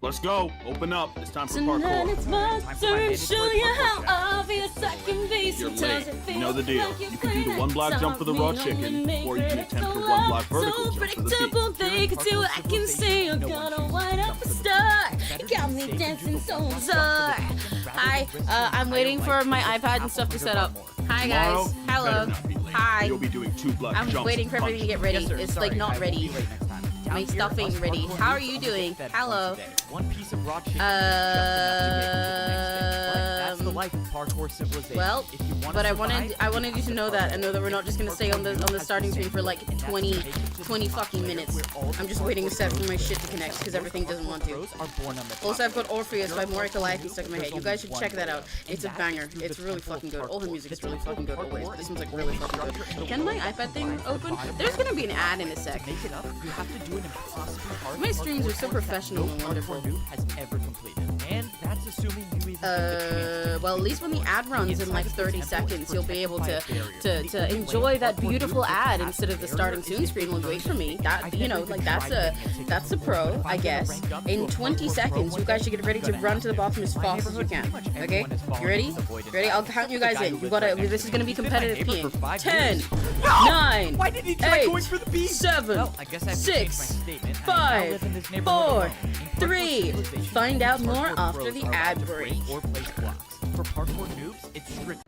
Let's go. Open up. It's time for Tonight parkour. it's my turn to show you how obvious I can be. You're Sometimes late. it You know the feels deal. like You can do the one block jump for the raw chicken, or you can attempt the one block vertical jump for the predictable, beat. they can see what I can see. I'm gonna wind up a star. Got me dancing so bizarre. Hi, I'm waiting for my iPad and stuff to set up. Hi guys. Tomorrow, Hello. better not be late. Hi. You'll be doing 2 block jumps. I'm waiting for and everything to get ready. It's like not ready. My stuff ain't ready. How are you doing? Hello. One piece of raw chicken that's the life of parkour civilization. Well, If you wanna but I survive, wanted you to know that, and know that we're not just gonna stay on the starting screen for like 20 fucking minutes. I'm just waiting a sec for my shit to connect because everything doesn't want to. Also, I've got Orpheus by 𝘆cie𝘂𝗿 stuck in my head. You guys should check that out. It's a banger. It's really fucking good. All the music is really fucking good always, but this one's like really fucking good. Can my iPad thing open? There's gonna be an ad in a sec. make it up, you have to do an impossibly hard My streams are so professional and wonderful. noob has ever completed. And that's assuming you even Well, at least when the ad runs in like 30 seconds, you'll be able to enjoy that beautiful ad instead of the starting soon screen will wait for me. That, you know, like that's a pro, I guess. In 20 seconds, you guys should get ready to run to the bottom as fast as you can. Okay? You ready? Ready? I'll count you guys in. You gotta. This is gonna be competitive peeing. 10, 9, Why did he try going 8, for the beat? 7, Well, I guess I have to change my 6, statement. I now 5, live in this neighborhood 4, alone. In parkour 3. civilization, Find out more parkour after pros the are allowed ad to break break. or place blocks. For parkour noobs, it's strict.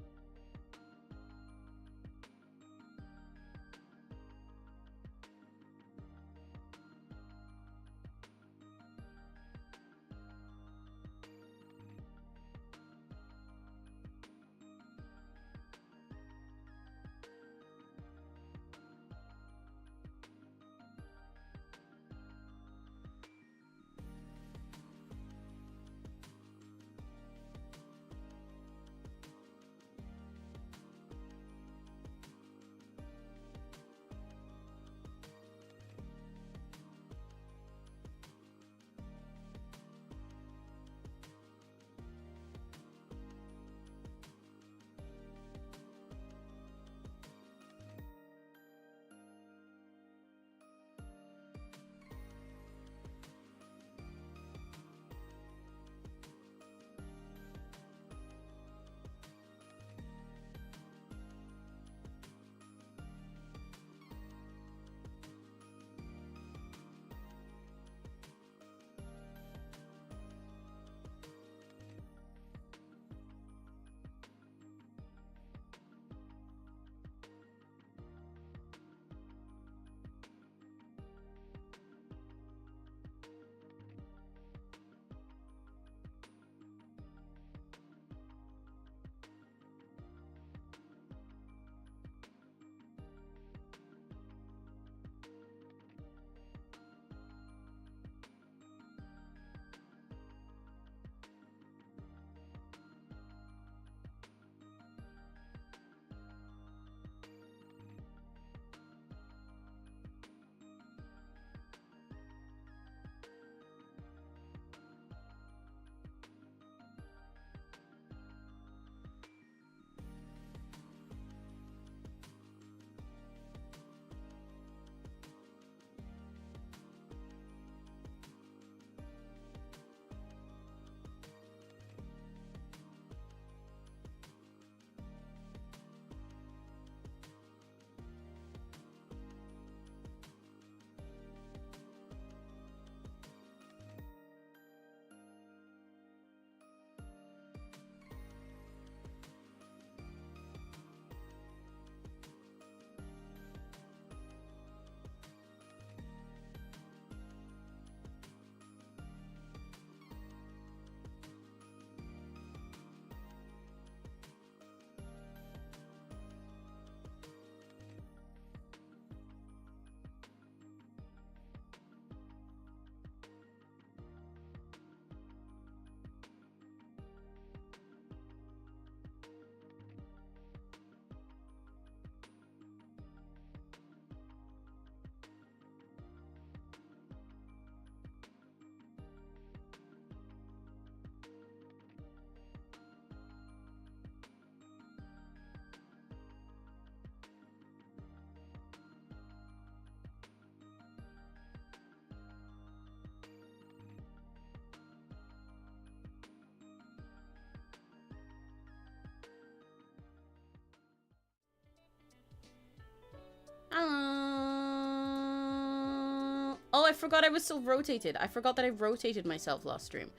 I forgot I was still rotated. I forgot that I rotated myself last stream.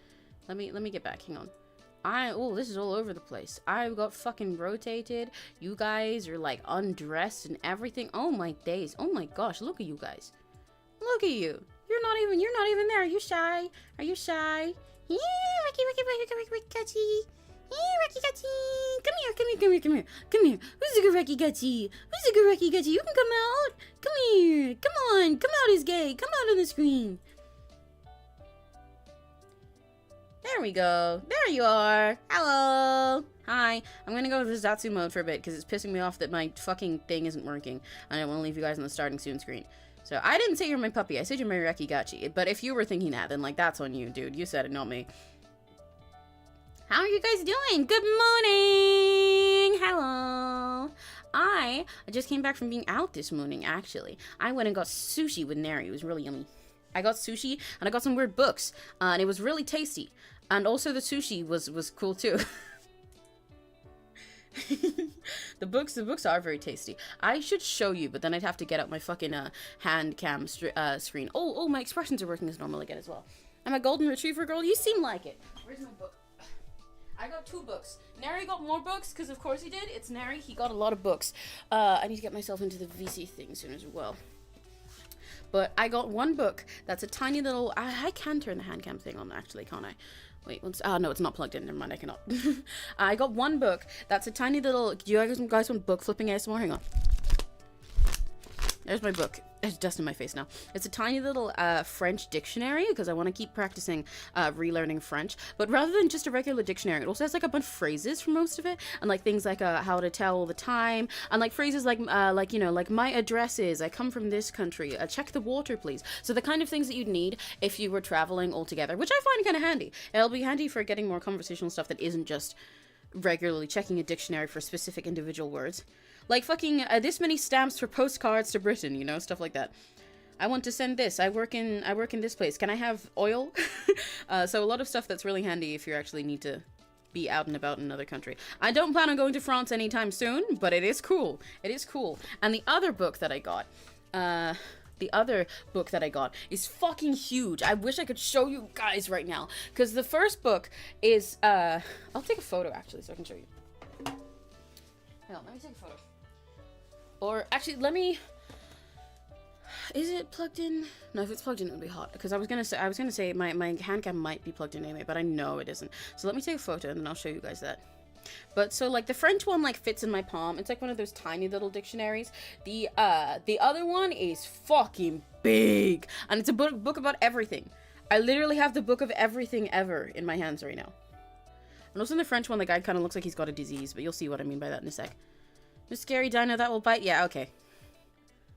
Let me get back. Hang on. Oh, this is all over the place. I got fucking rotated. You guys are like undressed and everything. Oh my days. Oh my gosh. Look at you guys. Look at you. You're not even there. Are you shy? Are you shy? Yeah, Rocky Gutsy. Yeah, Rocky Gutsy. Come here. Who's a good Rocky Gutsy? Who's a good Rocky Gutsy? You can come out. Come here. Come on. Come out as gay. Come out on the screen. There we go. There you are. Hello. Hi. I'm gonna go to Zatsu mode for a bit because it's pissing me off that my fucking thing isn't working. And I don't want to leave you guys on the starting soon screen. So I didn't say you're my puppy. I said you're my Rekigachi. But if you were thinking that, then like that's on you, dude. You said it, not me. How are you guys doing? Good morning. Hello. I just came back from being out this morning, actually. I went and got sushi with Neri. It was really yummy. I got sushi and I got some weird books. And it was really tasty. And also the sushi was cool too. The books are very tasty. I should show you, but then I'd have to get out my fucking hand cam screen. Oh, my expressions are working as normal again as well. I'm a golden retriever girl. You seem like it. Where's my book? I got 2 books. Neri got more books, because of course he did. It's Neri. He got a lot of books. I need to get myself into the VC thing soon as well. But I got 1 book that's a tiny little... I can turn the hand cam thing on, actually, can't I? Wait, no, it's not plugged in. Never mind, I cannot. I got 1 book that's a tiny little... Do you guys want book flipping ASMR? Hang on. There's my book. There's dust in my face now. It's a tiny little French dictionary because I want to keep practicing relearning French. But rather than just a regular dictionary, it also has like a bunch of phrases for most of it, and like things like how to tell the time, and like phrases like you know, like my address is, I come from this country, check the water please. So the kind of things that you'd need if you were traveling all together, which I find kind of handy. It'll be handy for getting more conversational stuff that isn't just regularly checking a dictionary for specific individual words. Like fucking this many stamps for postcards to Britain, you know, stuff like that. I want to send this. I work in this place. Can I have oil? So a lot of stuff that's really handy if you actually need to be out and about in another country. I don't plan on going to France anytime soon, but it is cool. It is cool. And the other book that I got, is fucking huge. I wish I could show you guys right now. Because the first book is, I'll take a photo actually so I can show you. Hang on, let me take a photo. Or actually, let me... Is it plugged in? No, if it's plugged in, it would be hot. Because I was gonna say my hand cam might be plugged in anyway, but I know it isn't. So let me take a photo and then I'll show you guys that. But so like the French one like fits in my palm. It's like one of those tiny little dictionaries. The other one is fucking big, and it's a book about everything. I literally have the book of everything ever in my hands right now. And also in the French one, the guy kind of looks like he's got a disease, but you'll see what I mean by that in a sec. The scary dino that will bite? Yeah, okay.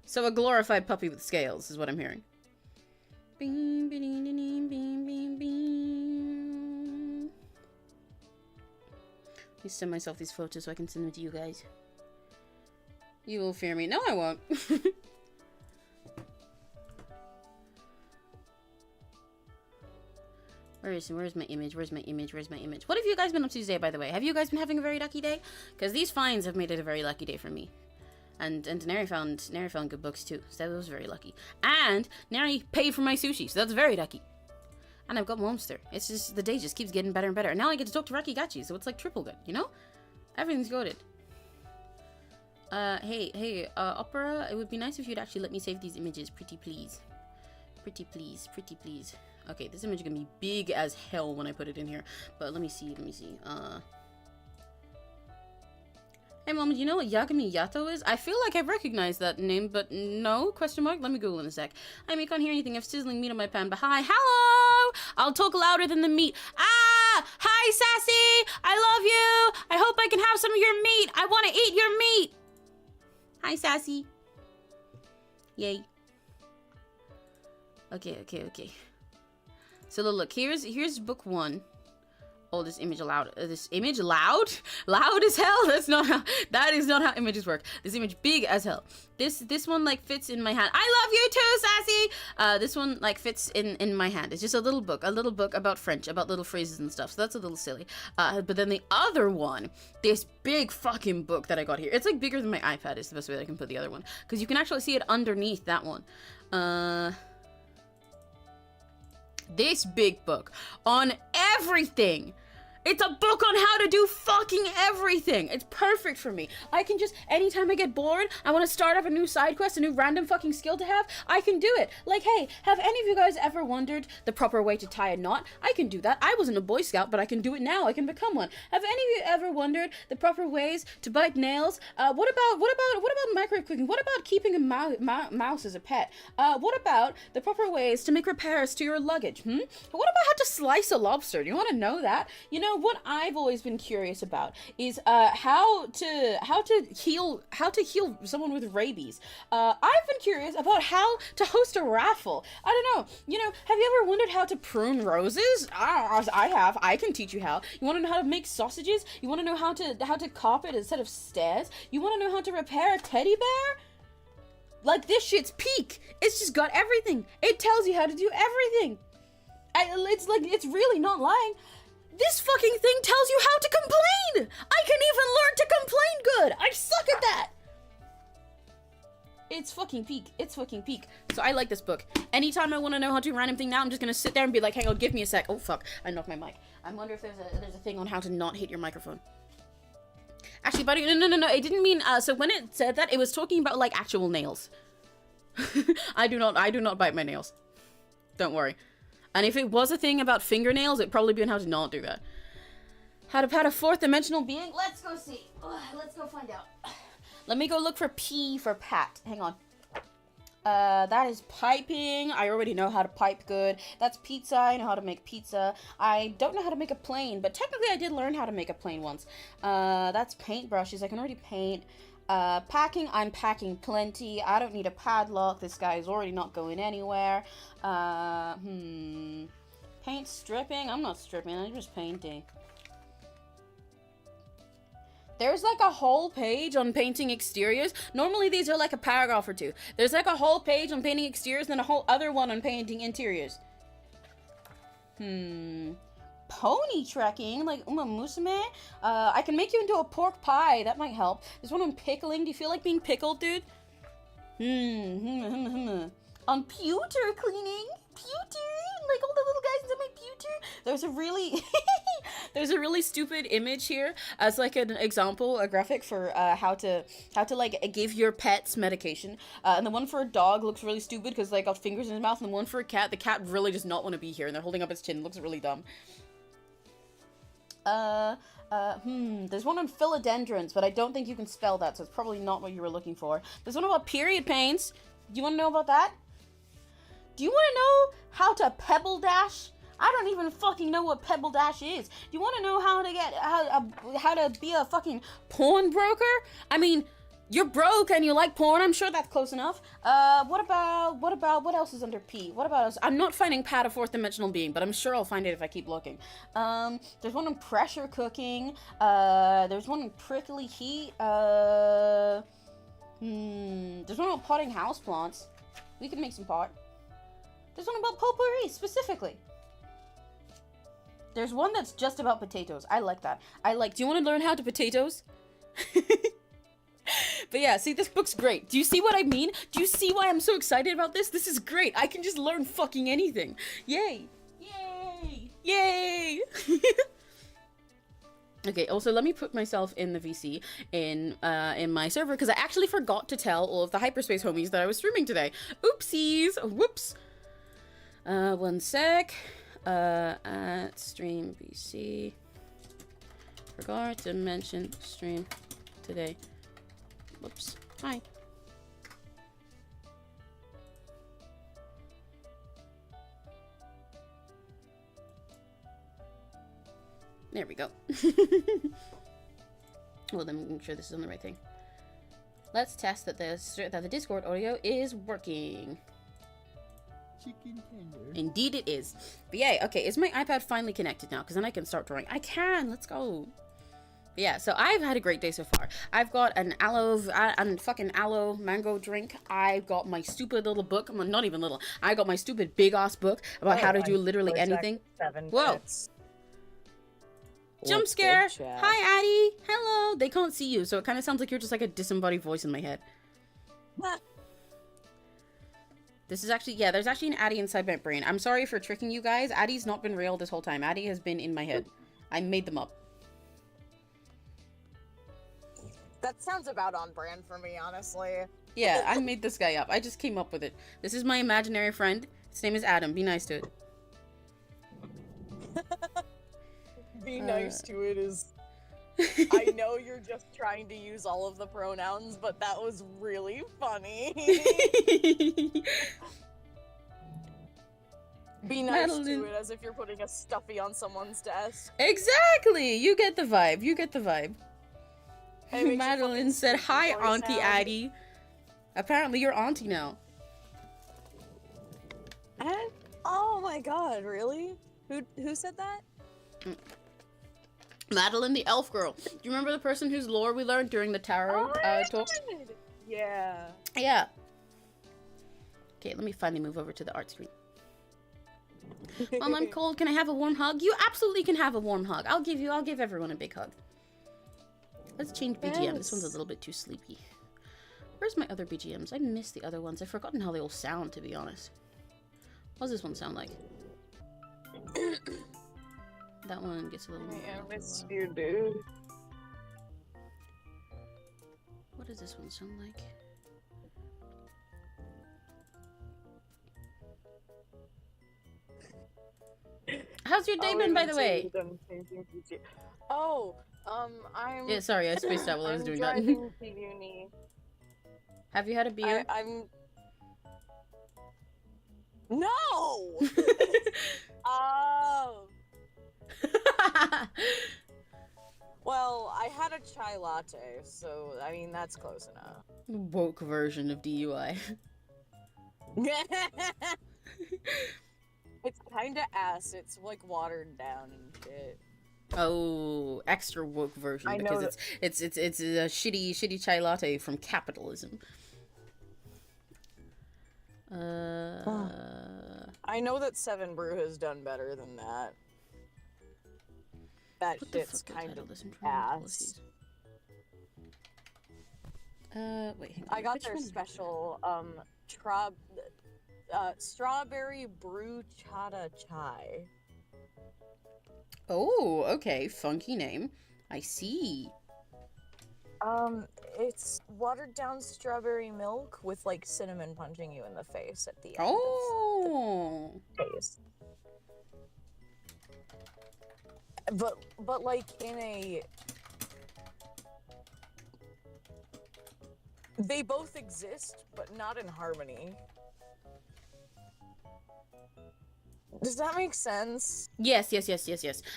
So a glorified puppy with scales is what I'm hearing. Beam, beam, beam, beam, beam, beam. Let me send myself these photos so I can send them to you guys. You will fear me. No, I won't. Where's my image? Where's my image? Where's my image? What have you guys been up to today, by the way? Have you guys been having a very lucky day? Because these finds have made it a very lucky day for me. And Neri found good books too, so that was very lucky. And Neri paid for my sushi, so that's very lucky. And I've got Momster. It's just, the day just keeps getting better and better. And now I get to talk to Rakigachi, so it's like triple good, you know? Everything's goated. Hey, Opera, it would be nice if you'd actually let me save these images, pretty please. Pretty please, pretty please. Okay, this image is gonna be big as hell when I put it in here. But let me see. Hey mom, do you know what Yagami Yato is? I feel like I recognize that name, but no, question mark? Let me Google in a sec. I mean, I can't hear anything. I have sizzling meat on my pan, but hi, hello! I'll talk louder than the meat. Ah! Hi, Sassy! I love you! I hope I can have some of your meat! I want to eat your meat! Hi, Sassy. Yay. Okay. So look, here's book 1. Oh, this image loud. This image loud? Loud as hell? That is not how images work. This image big as hell. This one like fits in my hand. I love you too, Sassy! This one like fits in my hand. It's just a little book about French, about little phrases and stuff. So that's a little silly. But then the other one, this big fucking book that I got here. It's like bigger than my iPad is the best way that I can put the other one. Because you can actually see it underneath that one. this big book on everything. It's a book on how to do fucking everything. It's perfect for me. I can just, anytime I get bored, I want to start up a new side quest, a new random fucking skill to have, I can do it. Like, hey, have any of you guys ever wondered the proper way to tie a knot? I can do that. I wasn't a Boy Scout, but I can do it now. I can become one. Have any of you ever wondered the proper ways to bite nails? What about microwave cooking? What about keeping a mouse as a pet? What about the proper ways to make repairs to your luggage? What about how to slice a lobster? Do you want to know that? You know, what I've always been curious about is how to heal someone with rabies. I've been curious about how to host a raffle. I don't know. You know, have you ever wondered how to prune roses? I have. I can teach you how. You want to know how to make sausages? You want to know how to carpet instead of stairs? You want to know how to repair a teddy bear? Like, this shit's peak. It's just got everything. It tells you how to do everything. It's really not lying. This fucking thing tells you how to complain! I can even learn to complain good! I suck at that! It's fucking peak. It's fucking peak. So I like this book. Anytime I want to know how to do a random thing now, I'm just gonna sit there and be like, hang on, give me a sec. Oh fuck, I knocked my mic. I wonder if there's a thing on how to not hit your microphone. Actually, buddy, no, it didn't mean, so when it said that, it was talking about, like, actual nails. I do not bite my nails. Don't worry. And if it was a thing about fingernails, it'd probably be on how to not do that. How to pat a fourth dimensional being? Let's go see. Let's go find out. Let me go look for P for pat. Hang on. That is piping. I already know how to pipe good. That's pizza. I know how to make pizza. I don't know how to make a plane, but technically I did learn how to make a plane once. That's paintbrushes. I can already paint. Packing, I'm packing plenty. I don't need a padlock. This guy is already not going anywhere. Paint stripping? I'm not stripping, I'm just painting. There's like a whole page on painting exteriors. Normally these are like a paragraph or two. There's like a whole page on painting exteriors and then a whole other one on painting interiors. Pony trekking, like musume. I can make you into a pork pie. That might help. There's one on pickling. Do you feel like being pickled, dude? On pewter cleaning. Pewter, like all the little guys in my pewter. There's a really stupid image here as like an example, a graphic for how to like give your pets medication. And the one for a dog looks really stupid because like got fingers in his mouth, and the one for a cat, the cat really does not want to be here, and they're holding up its chin. It looks really dumb. There's one on philodendrons, but I don't think you can spell that, so it's probably not what you were looking for. There's one about period pains. Do you want to know about that? Do you want to know how to pebble dash? I don't even fucking know what pebble dash is. Do you want to know how to be a fucking porn broker? I mean, you're broke and you like porn. I'm sure that's close enough. What else is under P? What about else? I'm not finding pat a fourth dimensional being, but I'm sure I'll find it if I keep looking. There's one on pressure cooking. There's one on prickly heat. There's one on potting houseplants. We could make some pot. There's one about potpourri, specifically. There's one that's just about potatoes. I like that. Do you want to learn how to potatoes? But yeah, see, this book's great. Do you see what I mean? Do you see why I'm so excited about this? This is great. I can just learn fucking anything. Yay. Yay. Yay. Okay, also let me put myself in the VC in my server, because I actually forgot to tell all of the hyperspace homies that I was streaming today. Oopsies. Whoops. One sec. At stream VC. Forgot to mention stream today. Whoops. Hi. There we go. Well, then make sure this is on the right thing. Let's test that the Discord audio is working. Chicken tender. Indeed it is. But yeah, okay, is my iPad finally connected now? Because then I can start drawing. I can! Let's go! But yeah, so I've had a great day so far. I've got an fucking aloe mango drink. I've got my stupid little book. Well, not even little. I got my stupid big-ass book about how to do literally anything. 7 Whoa! minutes. Jump scare! Hi, Addie! Hello! They can't see you, so it kind of sounds like you're just like a disembodied voice in my head. This is actually, yeah, there's actually an Addie inside my brain. I'm sorry for tricking you guys. Addie's not been real this whole time. Addie has been in my head. I made them up. That sounds about on brand for me, honestly. Yeah, I made this guy up. I just came up with it. This is my imaginary friend. His name is Adam. Be nice to it. Be nice to it is... I know you're just trying to use all of the pronouns, but that was really funny. Be nice Madeline. to it as if you're putting a stuffy on someone's desk. Exactly! You get the vibe. You get the vibe. It makes a Madeline fucking said, squeaky hi, voice Auntie sound. Addie. Apparently you're Auntie now. Oh my god, really? Who said that? Madeline, the elf girl. Do you remember the person whose lore we learned during the tarot talk? Yeah. Yeah. Okay, let me finally move over to the art screen. Mom, I'm cold. Can I have a warm hug? You absolutely can have a warm hug. I'll give everyone a big hug. Let's change BGM. This one's a little bit too sleepy. Where's my other BGMs? I missed the other ones. I've forgotten how they all sound, to be honest. What does this one sound like? That one gets a little more. I miss you, dude. What does this one sound like? How's your day been, by the way? Oh, I'm... Yeah, sorry, I spaced out while I was doing that. driving to uni. Have you had a beer? I'm... No! Oh... Well, I had a chai latte, so, I mean, that's close enough. Woke version of DUI. It's kinda ass. It's, like, watered down and shit. Oh, extra woke version I know because it's a shitty chai latte from capitalism. I know that Seven Brew has done better than that. That What the shit's fuck the kind title of is in ass. policies? Wait, hang on. I got Which their one? special, strawberry brew chata chai. Oh, okay, funky name. I see. It's watered down strawberry milk with, like, cinnamon punching you in the face at the end Oh. of the taste. But like, in a... They both exist, but not in harmony. Does that make sense? Yes.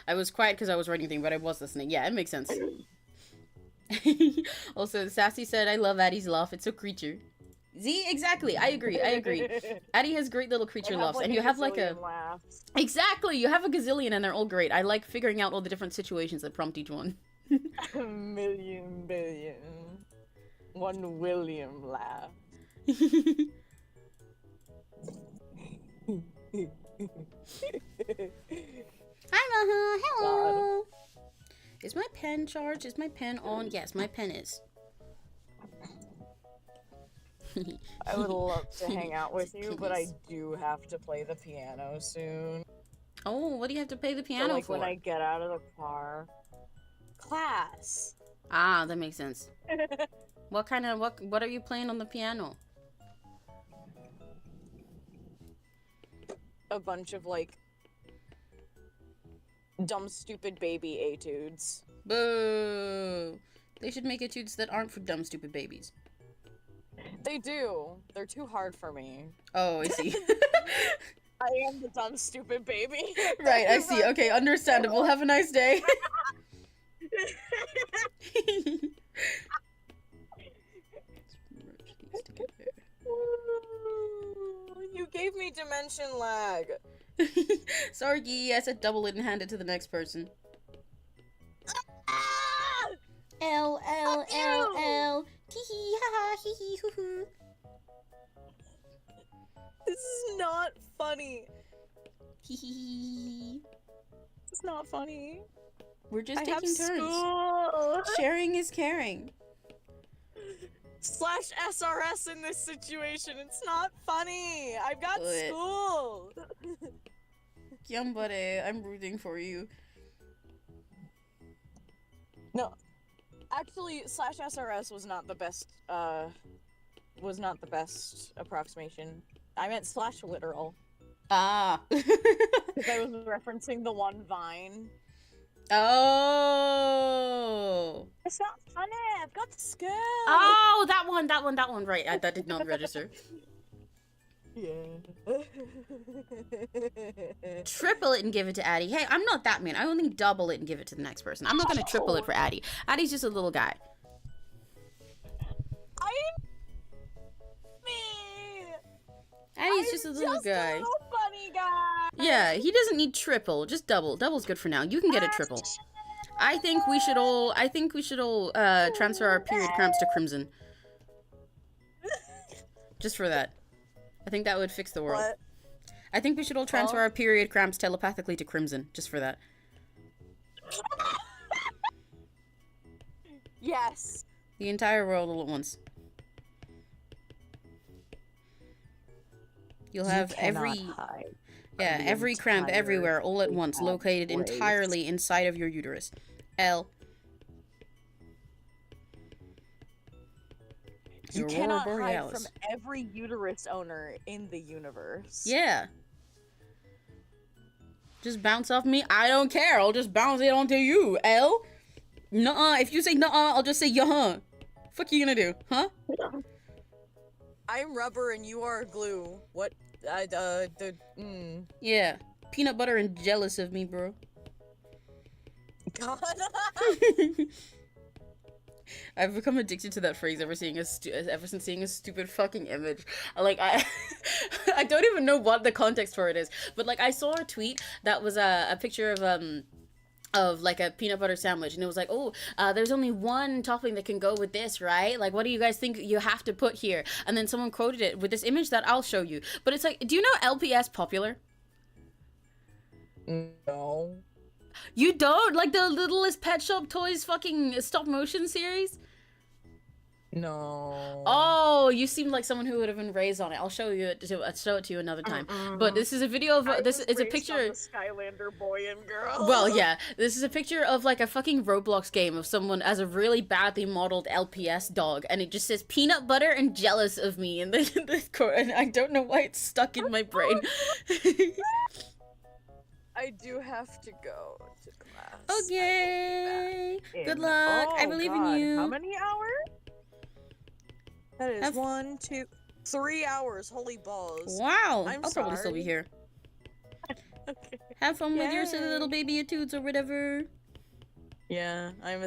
I was quiet because I was writing things, but I was listening. Yeah, it makes sense. Also, Sassy said, I love Addie's laugh. It's so creature. Z, exactly. I agree. Addie has great little creature laughs, and you have like a... Laughs. Exactly! You have a gazillion, and they're all great. I like figuring out all the different situations that prompt each one. A million billion. One William laugh. Hi, Maha. Hello. Is my pen charged? Is my pen on? Yes, my pen is. I would love to hang out with you, but I do have to play the piano soon. Oh, what do you have to play the piano So, like, for? when I get out of the car. Class. Ah, that makes sense. What are you playing on the piano? A bunch of, like, dumb, stupid baby etudes. Boo! They should make etudes that aren't for dumb, stupid babies. They do. They're too hard for me. Oh, I see. I am the dumb, stupid baby. Right, I see. Okay, understandable. Have a nice day. You gave me dimension lag. Sorry, I said double it and hand it to the next person. L L L L. Tee hee ha ha hee hee hoo hoo. This is not funny. Hee hee hee. It's not funny. We're just I have taking turns. school. Sharing is caring. slash SRS in this situation. It's not funny. I've got What? school. Yambare, I'm rooting for you. No, actually, slash SRS was not the best. Approximation. I meant slash literal. Ah. Because I was referencing the one Vine. Oh. It's not funny. I've got skill. Oh, that one. Right, that did not register. Yeah. Triple it and give it to Addie. Hey, I'm not that mean. I only double it and give it to the next person. I'm not gonna triple it for Addie. Addie's just a little guy. Addie's just a little guy. A little funny guy. Yeah, he doesn't need triple. Just double. Double's good for now. You can get a triple. I think we should all transfer our period cramps to Crimson. Just for that. I think that would fix the world. What? I think we should all transfer our period cramps telepathically to Crimson. Just for that. Yes. The entire world all at once. You'll have every cramp everywhere all at once, located entirely inside of your uterus. L. You cannot hide from every uterus owner in the universe. Yeah. Just bounce off me. I don't care. I'll just bounce it onto you, L. Nuh-uh. If you say nuh-uh, I'll just say yuh-huh. Fuck you gonna do, huh? I'm rubber and you are glue. What? Yeah. Peanut butter and jealous of me, bro. God. I've become addicted to that phrase ever since seeing a stupid fucking image. Like, I don't even know what the context for it is, but like I saw a tweet that was a picture of like a peanut butter sandwich, and it was like, oh, there's only one topping that can go with this, right? Like, what do you guys think you have to put here? And then someone quoted it with this image that I'll show you. But it's like, do you know LPS Popular? No. You don't? Like the Littlest Pet Shop Toys fucking stop motion series? No. Oh, you seem like someone who would have been raised on it. I'll show it to you another time. But this is a video of it's a picture. On the Skylander boy and girl. Well, yeah, this is a picture of like a fucking Roblox game of someone as a really badly modeled LPS dog, and it just says peanut butter and jealous of me in the corner, and I don't know why it's stuck in my brain. I do have to go to class. Okay. Good luck. I believe in you. How many hours? That is 1, 2, 3 hours. Holy balls. Wow. I'll probably still be here. Okay. Have fun with your silly little baby attitudes or whatever. Yeah, I'm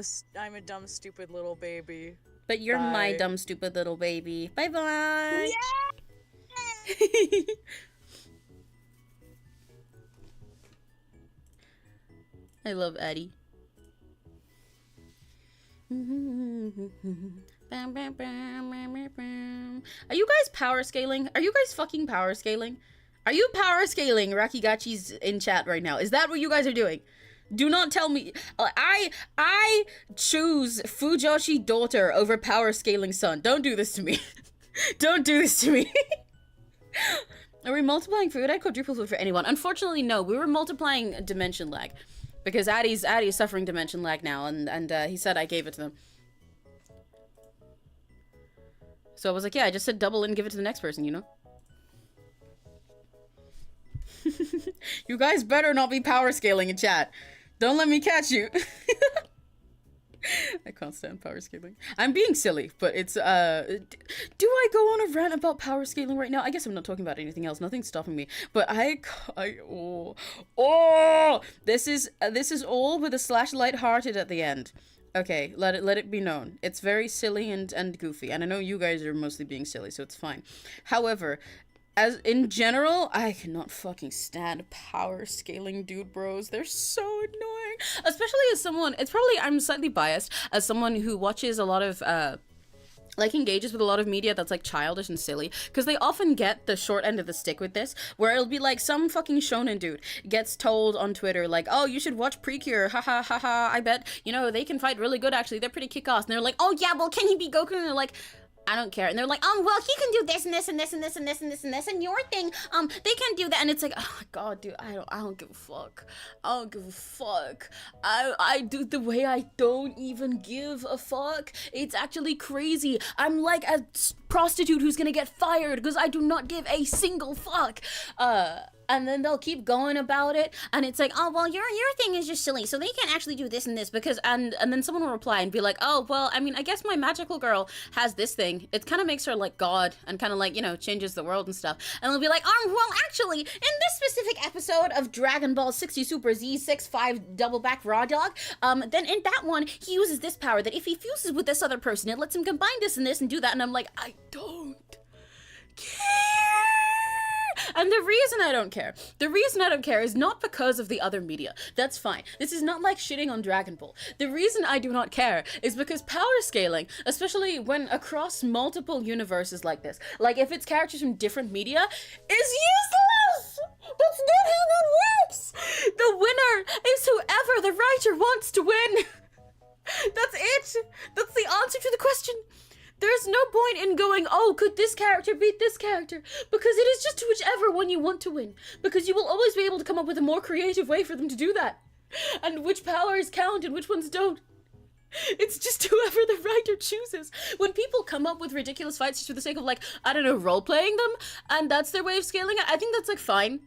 a dumb, stupid little baby. But you're my dumb, stupid little baby. Bye-bye. Yeah! I love Addie. Are you guys power scaling? Are you guys fucking power scaling? Are you power scaling Rakigachi's in chat right now? Is that what you guys are doing? Do not tell me. I choose Fujoshi daughter over power scaling son. Don't do this to me. Don't do this to me. Are we multiplying food? I quadruple food for anyone. Unfortunately, no. We were multiplying dimension lag. Because Addie's suffering dimension lag now, and he said I gave it to them. So I was like, yeah, I just said double and give it to the next person, you know? You guys better not be power scaling in chat. Don't let me catch you. I can't stand power scaling. I'm being silly, but it's, do I go on a rant about power scaling right now? I guess I'm not talking about anything else. Nothing's stopping me. But this is all with a slash lighthearted at the end. Okay, let it be known. It's very silly and goofy, and I know you guys are mostly being silly, so it's fine. However, as in general, I cannot fucking stand power scaling dude bros. They're so annoying. Especially as someone, I'm slightly biased, as someone who watches a lot of, like engages with a lot of media that's like childish and silly, because they often get the short end of the stick with this, where it'll be like some fucking shonen dude gets told on Twitter like, oh, you should watch Precure, haha haha, I bet, you know, they can fight really good actually, they're pretty kick-ass, and they're like, oh yeah, well can he be Goku? And they're like, I don't care. And they're like, well, he can do this and this and this and this and this and this and this and your thing, they can't do that. And it's like, oh my god, dude, I don't give a fuck. I don't give a fuck. I do the way I don't even give a fuck. It's actually crazy. I'm like a prostitute who's gonna get fired because I do not give a single fuck. And then they'll keep going about it, and it's like, oh, well, your thing is just silly, so they can't actually do this and this, because, and then someone will reply and be like, oh, well, I mean, I guess my magical girl has this thing. It kind of makes her like God, and kind of like, you know, changes the world and stuff. And they'll be like, well, actually, in this specific episode of Dragon Ball 60 Super Z65 Double Back Raw Dog, then in that one, he uses this power that if he fuses with this other person, it lets him combine this and this and do that, and I'm like, I don't care. And the reason I don't care is not because of the other media. That's fine. This is not like shitting on Dragon Ball. The reason I do not care is because power scaling, especially when across multiple universes like this, like if it's characters from different media, is useless! That's not how that works! The winner is whoever the writer wants to win! That's it! That's the answer to the question! There's no point in going, oh, could this character beat this character? Because it is just whichever one you want to win. Because you will always be able to come up with a more creative way for them to do that. And which powers count and which ones don't. It's just whoever the writer chooses. When people come up with ridiculous fights just for the sake of, like, I don't know, role-playing them, and that's their way of scaling it, I think that's, like, fine.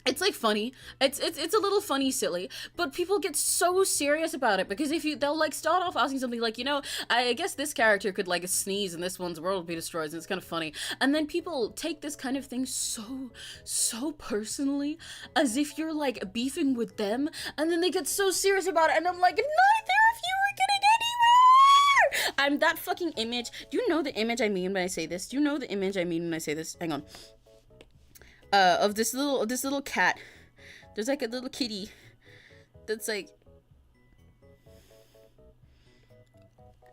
It's like funny. It's a little funny silly, but people get so serious about it because they'll like start off asking something like, you know, I guess this character could like sneeze and this one's world will be destroyed, and it's kind of funny. And then people take this kind of thing so personally, as if you're like beefing with them, and then they get so serious about it, and I'm like, neither of you are getting anywhere! I'm that fucking image. Do you know the image I mean when I say this? Do you know the image I mean when I say this? Hang on. Of this little cat. There's like a little kitty that's like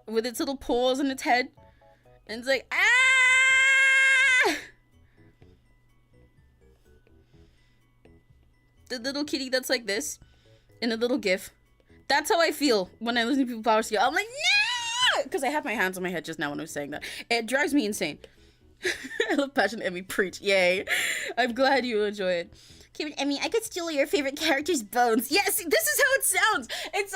with its little paws on its head, and it's like ah. The little kitty that's like this in a little gif. That's how I feel when I listen to people power scale. I'm like, no, because I had my hands on my head just now when I was saying that. It drives me insane. I love Passion Emmy, preach, yay. I'm glad you enjoy it. Okay, Emmy, I could steal your favorite character's bones. Yes, this is how it sounds. It's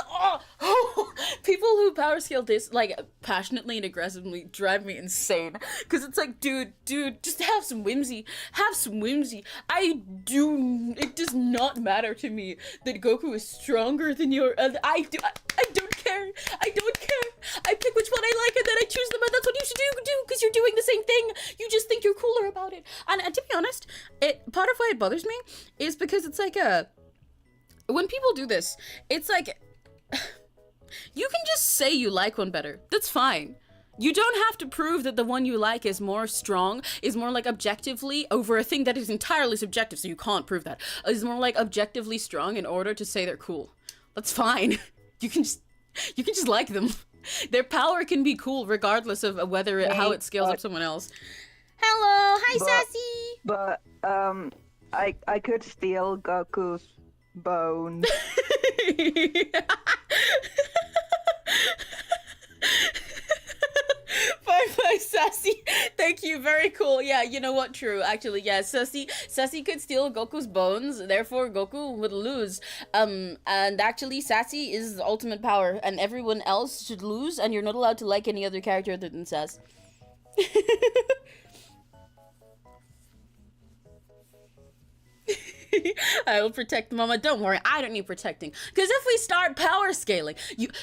people who power scale this like passionately and aggressively drive me insane. Cause it's like, dude, just have some whimsy. Have some whimsy. It does not matter to me that Goku is stronger than your. I don't care. I don't care. I pick which one I like and then I choose them, and that's what you should do because you're doing the same thing. You just think you're cooler about it. And to be honest, part of why it bothers me is because it's like when people do this, it's like you can just say you like one better. That's fine. You don't have to prove that the one you like is more strong, is more like objectively over a thing that is entirely subjective, so you can't prove that. Is more like objectively strong in order to say they're cool. That's fine. You can just like them. Their power can be cool regardless of whether how it scales up someone else. Hello, hi Sassy. But I could steal Goku's bones. Bye, Sassy. Thank you. Very cool. Yeah, you know what? True. Actually, yeah. Sassy could steal Goku's bones. Therefore, Goku would lose. And actually, Sassy is the ultimate power, and everyone else should lose. And you're not allowed to like any other character other than Sass. I will protect Mama. Don't worry, I don't need protecting. Because if we start power scaling,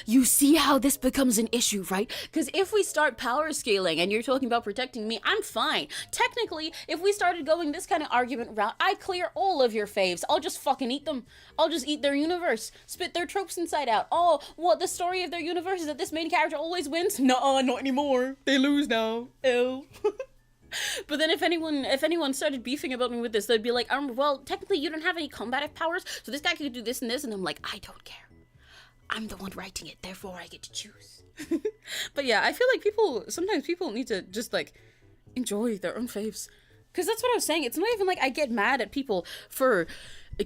you see how this becomes an issue, right? Because if we start power scaling and you're talking about protecting me, I'm fine. Technically, if we started going this kind of argument route, I clear all of your faves. I'll just fucking eat them. I'll just eat their universe. Spit their tropes inside out. Oh, what, the story of their universe is that this main character always wins? Nuh-uh, not anymore. They lose now. Ew. But then if anyone started beefing about me with this, they'd be like, well, technically you don't have any combative powers, so this guy could do this and this, and I'm like, I don't care. I'm the one writing it, therefore I get to choose. But yeah, I feel like sometimes people need to just like enjoy their own faves. Because that's what I was saying. It's not even like I get mad at people for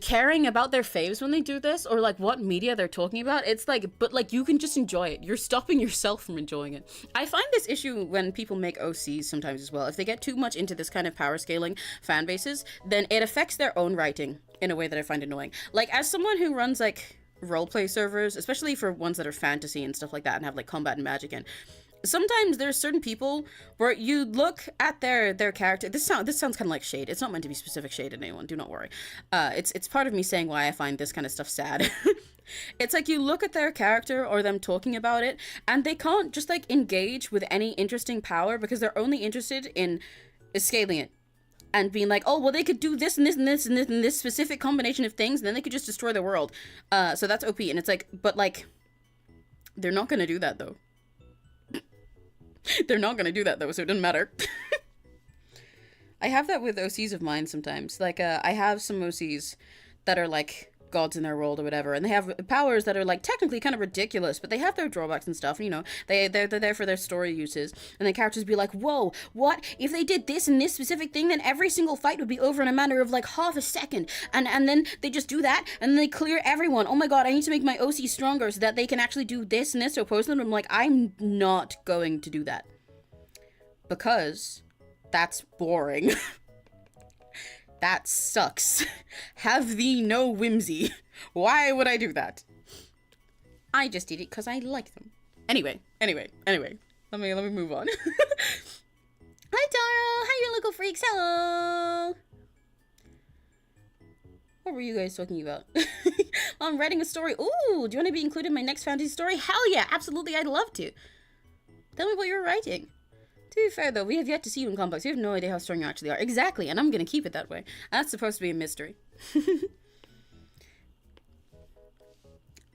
caring about their faves when they do this, or like what media they're talking about. It's like, but like you can just enjoy it. You're stopping yourself from enjoying it. I find this issue when people make OCs sometimes as well. If they get too much into this kind of power scaling fan bases, then it affects their own writing in a way that I find annoying. Like, as someone who runs like roleplay servers, especially for ones that are fantasy and stuff like that and have like combat and magic in, sometimes there's certain people where you look at their character. This sounds kind of like shade. It's not meant to be specific shade at anyone. Do not worry. It's part of me saying why I find this kind of stuff sad. It's like you look at their character or them talking about it, and they can't just like engage with any interesting power because they're only interested in scaling it and being like, oh well, they could do this and this and this and this and this specific combination of things, and then they could just destroy the world. So that's OP, and it's like, but like, they're not gonna do that though. They're not gonna do that though, so it doesn't matter. I have that with OCs of mine sometimes. Like, I have some OCs that are like gods in their world or whatever, and they have powers that are like technically kind of ridiculous, but they have their drawbacks and stuff. You know, they're there for their story uses, and the characters be like, whoa, what if they did this and this specific thing? Then every single fight would be over in a matter of like half a second, and then they just do that, and then they clear everyone. Oh my god, I need to make my OC stronger so that they can actually do this and this to oppose them. I'm like, I'm not going to do that because that's boring. That sucks. Have thee no whimsy. Why would I do that? I just did it because I like them. Anyway. Let me move on. Hi, Taro. Hi, you little freaks. Hello. What were you guys talking about? I'm writing a story. Ooh, do you want to be included in my next fantasy story? Hell yeah, absolutely. I'd love to. Tell me what you're writing. To be fair, though, we have yet to see you in complex. We have no idea how strong you actually are. Exactly, and I'm going to keep it that way. That's supposed to be a mystery. The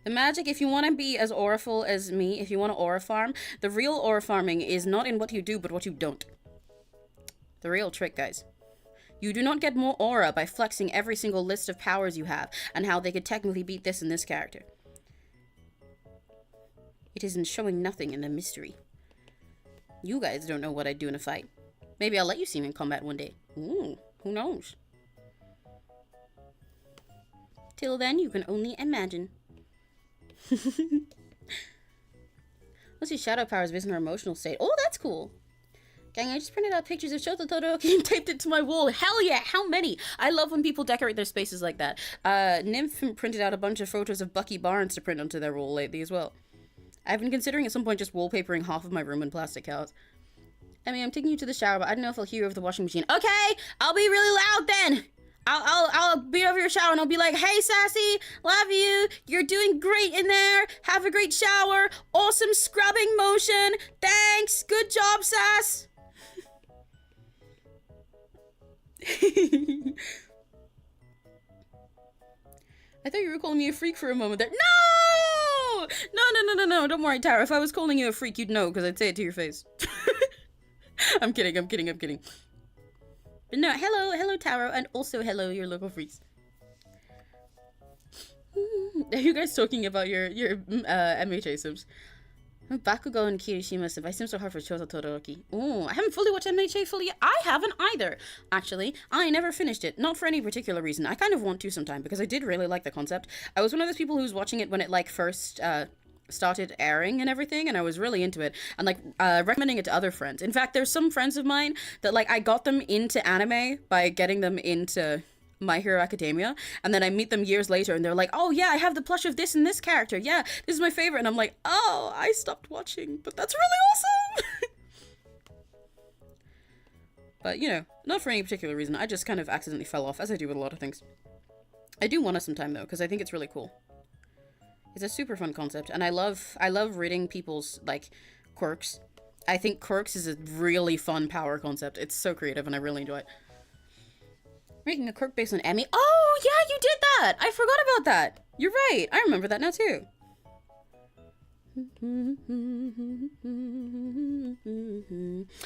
magic, if you want to be as auraful as me, if you want to aura farm, the real aura farming is not in what you do, but what you don't. The real trick, guys. You do not get more aura by flexing every single list of powers you have, and how they could technically beat this and this character. It is in showing nothing in the mystery. You guys don't know what I'd do in a fight. Maybe I'll let you see me in combat one day. Ooh, who knows? Till then, you can only imagine. Let's see, shadow powers based on our emotional state. Oh, that's cool. Gang, I just printed out pictures of Shoto Todoroki and taped it to my wall. Hell yeah, how many? I love when people decorate their spaces like that. Nymph printed out a bunch of photos of Bucky Barnes to print onto their wall lately as well. I've been considering at some point just wallpapering half of my room in plastic cows. I mean, I'm taking you to the shower, but I don't know if I'll hear you over the washing machine. Okay, I'll be really loud then. I'll be over your shower and I'll be like, hey, Sassy, love you. You're doing great in there. Have a great shower. Awesome scrubbing motion. Thanks. Good job, Sass. I thought you were calling me a freak for a moment there. No! No. Don't worry, Tara. If I was calling you a freak, you'd know, because I'd say it to your face. I'm kidding. But no, hello, Taro, and also hello, your local freaks. Are you guys talking about your MHA subs? Bakugo and Kirishima sub. I seem so hard for Shoto Todoroki. Ooh, I haven't fully watched MHA fully yet. I haven't either, actually. I never finished it. Not for any particular reason. I kind of want to sometime, because I did really like the concept. I was one of those people who was watching it when it, like, first, started airing and everything, and I was really into it, and, like, recommending it to other friends. In fact, there's some friends of mine that, like, I got them into anime by getting them into My Hero Academia, and then I meet them years later and they're like, oh yeah, I have the plush of this and this character, yeah, this is my favorite, and I'm like, oh, I stopped watching, but that's really awesome. But, you know, not for any particular reason, I just kind of accidentally fell off, as I do with a lot of things. I do want to sometime though, because I think it's really cool. It's a super fun concept, and I love reading people's, like, quirks. I think quirks is a really fun power concept. It's so creative and I really enjoy it. Making a quirk based on Emmy. Oh, yeah, you did that! I forgot about that! You're right, I remember that now too.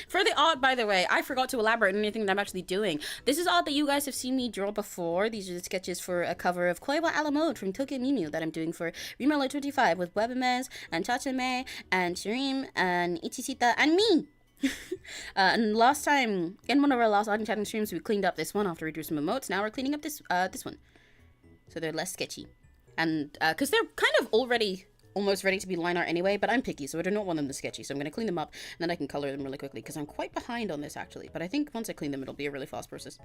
For the art, by the way, I forgot to elaborate on anything that I'm actually doing. This is art that you guys have seen me draw before. These are the sketches for a cover of Koiwa Alamode from Tokyo Mimio that I'm doing for Remelo 25 with Webamez and Chachame and Shirim and Ichishita and me. And last time, in one of our last audio chatting streams, we cleaned up this one after we drew some emotes. Now we're cleaning up this one. So they're less sketchy. And, because they're kind of already almost ready to be line art anyway, but I'm picky, so I do not want them to sketchy. So I'm going to clean them up, and then I can color them really quickly, because I'm quite behind on this, actually. But I think once I clean them, it'll be a really fast process.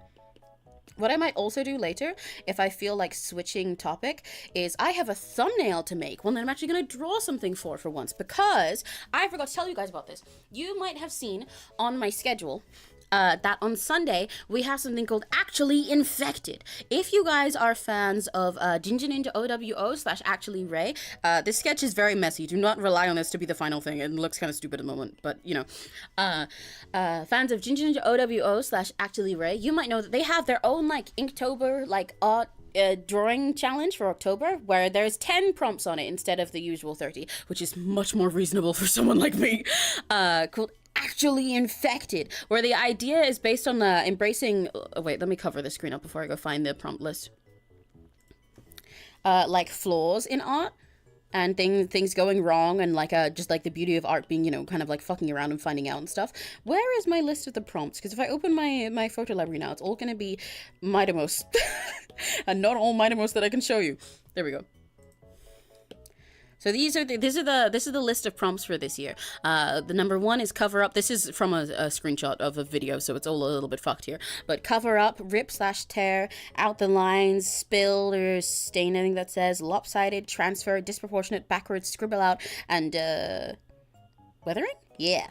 What I might also do later, if I feel like switching topic, is I have a thumbnail to make, one that I'm actually going to draw something for once, because I forgot to tell you guys about this. You might have seen on my schedule that on Sunday we have something called Actually Infected. If you guys are fans of Ginger Ninja OWO / Actually Ray, this sketch is very messy. Do not rely on this to be the final thing. It looks kind of stupid at the moment, but you know, fans of Ginger Ninja OWO / Actually Ray, you might know that they have their own like Inktober like art drawing challenge for October, where there's 10 prompts on it instead of the usual 30, which is much more reasonable for someone like me. Called Actually Infected, where the idea is based on embracing, wait, let me cover the screen up before I go find the prompt list. Like flaws in art and things going wrong, and like just like the beauty of art being, you know, kind of like fucking around and finding out and stuff. Where is my list of the prompts? Because if I open my photo library now, it's all gonna be Mightymost and not all Mightymost that I can show you. There we go. So this is the list of prompts for this year. The number 1 is cover up. This is from a screenshot of a video, so it's all a little bit fucked here. But cover up, rip / tear, out the lines, spill or stain, I think that says, lopsided, transfer, disproportionate, backwards, scribble out, and weathering? Yeah.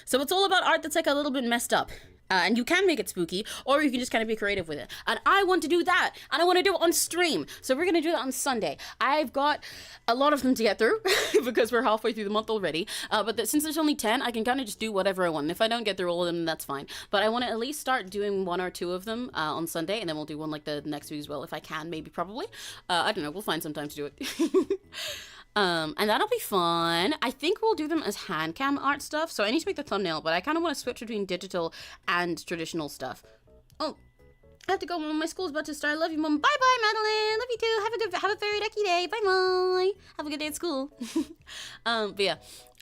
So it's all about art that's like a little bit messed up. And you can make it spooky, or you can just kind of be creative with it. And I want to do that, and I want to do it on stream. So we're going to do that on Sunday. I've got a lot of them to get through, because we're halfway through the month already. But since there's only 10, I can kind of just do whatever I want. And if I don't get through all of them, that's fine. But I want to at least start doing 1 or 2 of them on Sunday, and then we'll do one like the next week as well, if I can, maybe, probably. I don't know, we'll find some time to do it. And that'll be fun. I think we'll do them as hand cam art stuff. So I need to make the thumbnail, but I kind of want to switch between digital and traditional stuff. Oh, I have to go. Mom, my school's about to start. I love you, Mom. Bye-bye, Madeline. Love you too. Have a very lucky day. Bye-bye. Have a good day at school. But yeah.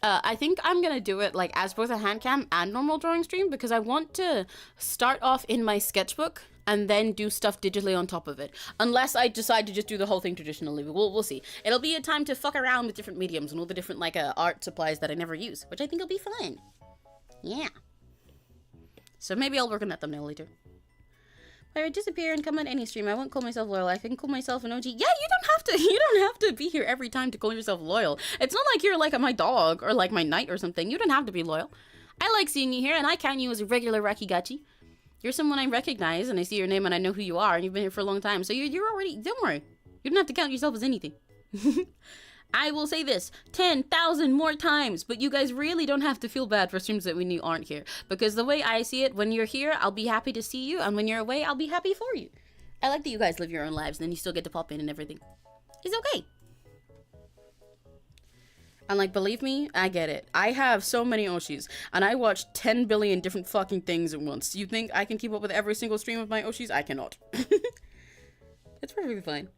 I think I'm gonna do it like as both a hand cam and normal drawing stream, because I want to start off in my sketchbook and then do stuff digitally on top of it. Unless I decide to just do the whole thing traditionally. We'll see. It'll be a time to fuck around with different mediums and all the different like art supplies that I never use, which I think will be fun. Yeah. So maybe I'll work on that thumbnail later. If I disappear and come on any stream, I won't call myself loyal. I can call myself an OG. Yeah, you don't have to be here every time to call yourself loyal. It's not like you're like my dog or like my knight or something. You don't have to be loyal. I like seeing you here, and I count you as a regular Rakigachi. You're someone I recognize, and I see your name, and I know who you are, and you've been here for a long time. So you're already, don't worry. You don't have to count yourself as anything. I will say this 10,000 more times, but you guys really don't have to feel bad for streams that when you aren't here. Because the way I see it, when you're here, I'll be happy to see you, and when you're away, I'll be happy for you. I like that you guys live your own lives, and then you still get to pop in and everything. It's okay. And like, believe me, I get it. I have so many Oshis, and I watch 10 billion different fucking things at once. You think I can keep up with every single stream of my Oshis? I cannot. It's perfectly fine.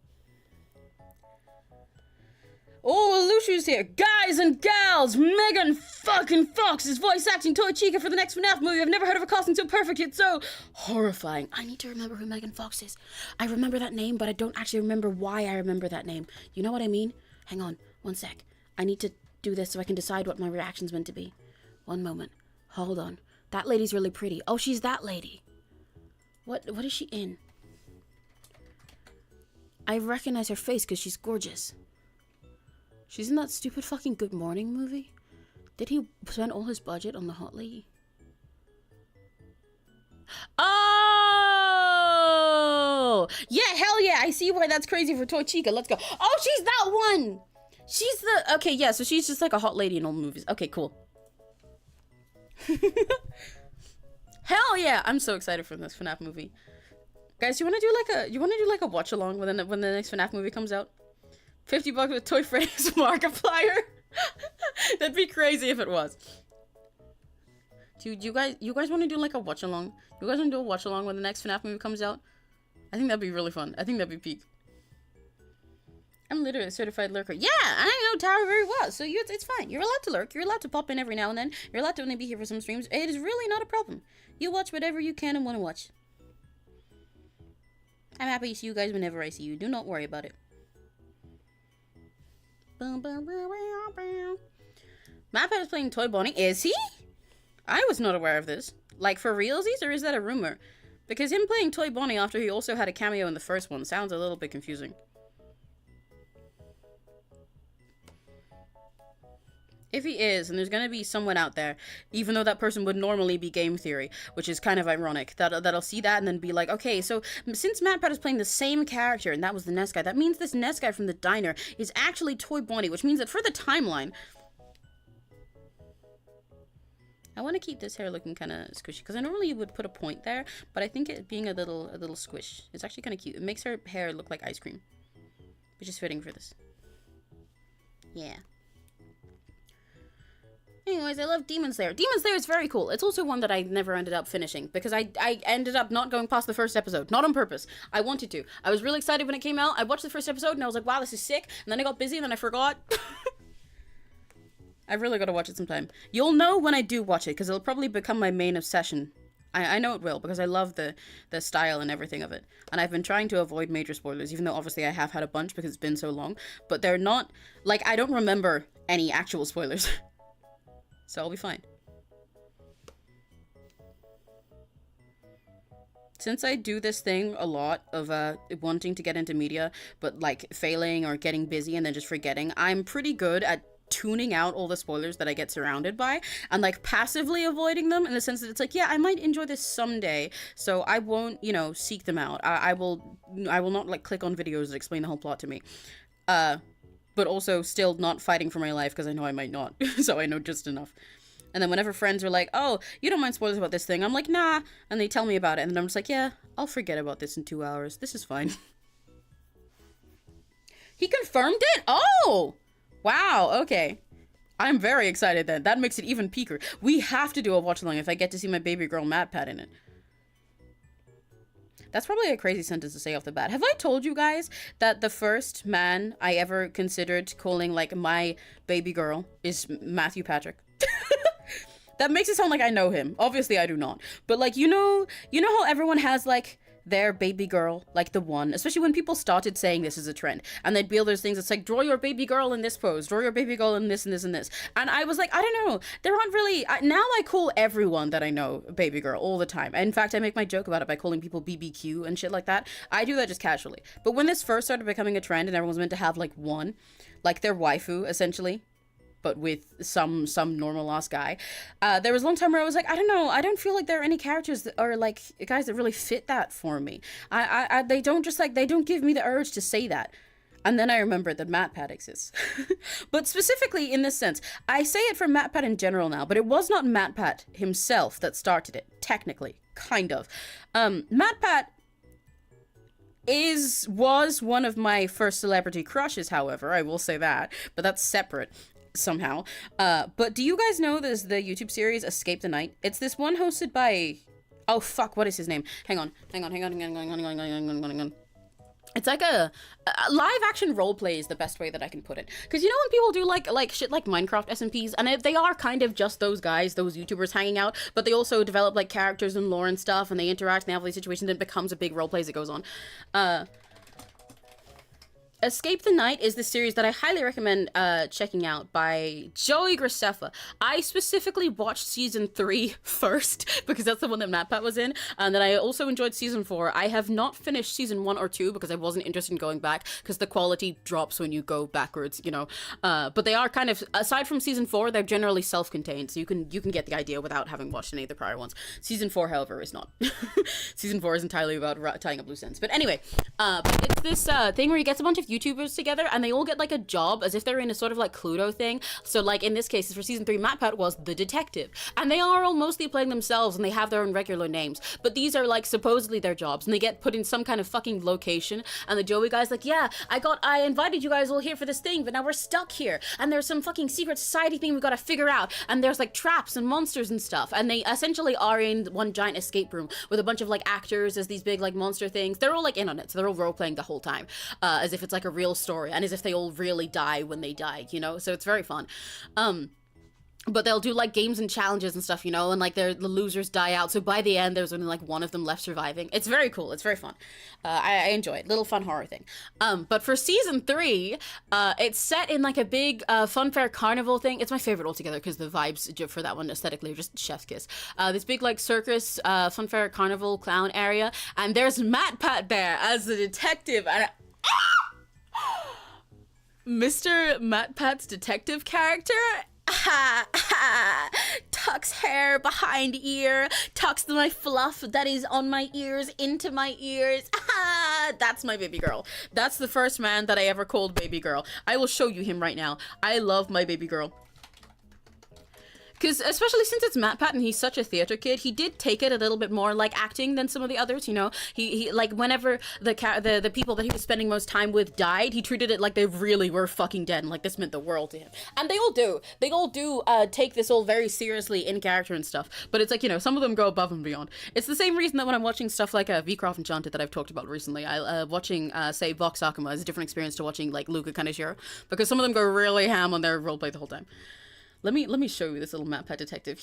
Oh, Luciu's here. Guys and gals, Megan fucking Fox is voice acting 𝘆cie𝗂𝗿 for the next FNAF movie. I've never heard of a costume so perfect yet so horrifying. I need to remember who Megan Fox is. I remember that name, but I don't actually remember why I remember that name. You know what I mean? Hang on, one sec. I need to do this so I can decide what my reaction's meant to be. One moment. Hold on. That lady's really pretty. Oh, she's that lady. What is she in? I recognize her face because she's gorgeous. She's in that stupid fucking Good Morning movie. Did he spend all his budget on the hot lady? Oh! Yeah, hell yeah. I see why that's crazy for 𝘆cie𝗂𝗿. Let's go. Oh, she's that one! She's the... Okay, yeah, so she's just like a hot lady in old movies. Okay, cool. Hell yeah! I'm so excited for this FNAF movie. Guys, you wanna do like a watch along when the next FNAF movie comes out? $50 with Toy Freddy's Markiplier? That'd be crazy if it was. Dude, you guys wanna do like a watch along? You guys wanna do a watch along when the next FNAF movie comes out? I think that'd be really fun. I think that'd be peak. I'm literally a certified lurker. Yeah, I know Tower very well, so it's fine. You're allowed to lurk. You're allowed to pop in every now and then. You're allowed to only be here for some streams. It is really not a problem. You watch whatever you can and want to watch. I'm happy to see you guys whenever I see you. Do not worry about it. MatPat is playing Toy Bonnie. Is he? I was not aware of this. Like, for realsies, or is that a rumor? Because him playing Toy Bonnie after he also had a cameo in the first one sounds a little bit confusing. If he is, and there's gonna be someone out there, even though that person would normally be Game Theory, which is kind of ironic, that'll see that and then be like, okay, so since MatPat is playing the same character, and that was the Nest guy, that means this Nest guy from the diner is actually Toy Bonnie, which means that for the timeline, I want to keep this hair looking kind of squishy, because I normally would put a point there, but I think it being a little squish, it's actually kind of cute. It makes her hair look like ice cream, which is fitting for this. Yeah. Anyways, I love Demon Slayer. Demon Slayer is very cool. It's also one that I never ended up finishing because I ended up not going past the first episode. Not on purpose. I wanted to. I was really excited when it came out. I watched the first episode and I was like, wow, this is sick. And then I got busy and then I forgot. I've really got to watch it sometime. You'll know when I do watch it because it'll probably become my main obsession. I know it will because I love the style and everything of it. And I've been trying to avoid major spoilers, even though obviously I have had a bunch because it's been so long. But they're not, like, I don't remember any actual spoilers. So I'll be fine. Since I do this thing a lot of wanting to get into media, but like failing or getting busy and then just forgetting, I'm pretty good at tuning out all the spoilers that I get surrounded by and like passively avoiding them in the sense that it's like, yeah, I might enjoy this someday, so I won't, you know, seek them out. I will not like click on videos that explain the whole plot to me. But also still not fighting for my life because I know I might not. So I know just enough. And then whenever friends are like, oh, you don't mind spoilers about this thing, I'm like, nah. And they tell me about it. And then I'm just like, yeah, I'll forget about this in 2 hours. This is fine. He confirmed it? Oh! Wow, okay. I'm very excited then. That makes it even peaker. We have to do a watch along if I get to see my baby girl MatPat in it. That's probably a crazy sentence to say off the bat. Have I told you guys that the first man I ever considered calling, like, my baby girl is Matthew Patrick? That makes it sound like I know him. Obviously, I do not. But, like, you know how everyone has, like, their baby girl, like the one, especially when people started saying this is a trend, and they'd be all those things, it's like, draw your baby girl in this pose, draw your baby girl in this and this and this, and I was like, I don't know, there aren't really, now I call everyone that I know baby girl all the time. In fact, I make my joke about it by calling people BBQ and shit like that. I do that just casually. But when this first started becoming a trend and everyone was meant to have like one, like their waifu essentially, but with some normal ass guy. There was a long time where I was like, I don't know, I don't feel like there are any characters that are like guys that really fit that for me. They don't just like, they don't give me the urge to say that. And then I remembered that MatPat exists. But specifically in this sense, I say it for MatPat in general now, but it was not MatPat himself that started it, technically, kind of. MatPat was one of my first celebrity crushes, however, I will say that, but that's separate somehow. But do you guys know there's the YouTube series Escape the Night? It's this one hosted by, oh fuck, what is his name? Hang on. It's like a live action role play is the best way that I can put it. Because you know when people do like shit like Minecraft SMPs, and they are kind of just those guys, those YouTubers hanging out, but they also develop like characters and lore and stuff, and they interact and they have all these situations, and it becomes a big role play as it goes on. Escape the Night is the series that I highly recommend checking out by Joey Graceffa. I specifically watched season 3 first because that's the one that MatPat was in, and then I also enjoyed season 4. I have not finished season 1 or 2 because I wasn't interested in going back because the quality drops when you go backwards, you know. But they are kind of, aside from season 4, they're generally self-contained, so you can get the idea without having watched any of the prior ones. Season 4, however, is not. Season 4 is entirely about tying up loose ends. But anyway, it's this thing where he gets a bunch of YouTubers together and they all get like a job as if they're in a sort of like Cluedo thing. So like in this case for season 3, MatPat was the detective, and they are all mostly playing themselves and they have their own regular names, but these are like supposedly their jobs, and they get put in some kind of fucking location, and the Joey guy's like, yeah, I invited you guys all here for this thing, but now we're stuck here and there's some fucking secret society thing we gotta figure out, and there's like traps and monsters and stuff, and they essentially are in one giant escape room with a bunch of like actors as these big like monster things. They're all like in on it, so they're all role playing the whole time, as if it's like like a real story, and as if they all really die when they die, you know? So it's very fun. But they'll do like games and challenges and stuff, you know, and like the losers die out. So by the end, there's only like one of them left surviving. It's very cool. It's very fun. I enjoy it. Little fun horror thing. But for season 3, it's set in like a big funfair carnival thing. It's my favorite altogether because the vibes for that one aesthetically are just chef's kiss. This big like circus, funfair carnival clown area. And there's MatPat there as the detective. And Mr. MatPat's detective character tucks hair behind ear, tucks my fluff that is on my ears into my ears. That's my baby girl. That's the first man that I ever called baby girl. I will show you him right now. I love my baby girl. Because especially since it's MatPat and he's such a theater kid, he did take it a little bit more like acting than some of the others, you know? He like whenever the people that he was spending most time with died, he treated it like they really were fucking dead and like this meant the world to him. And they all do. They all do take this all very seriously in character and stuff. But it's like, you know, some of them go above and beyond. It's the same reason that when I'm watching stuff like fictional Enchanted that I've talked about recently, watching say 𝘆cie𝘂𝗿 is a different experience to watching like Luca Kaneshiro, because some of them go really ham on their roleplay the whole time. Let me show you this little MatPat detective.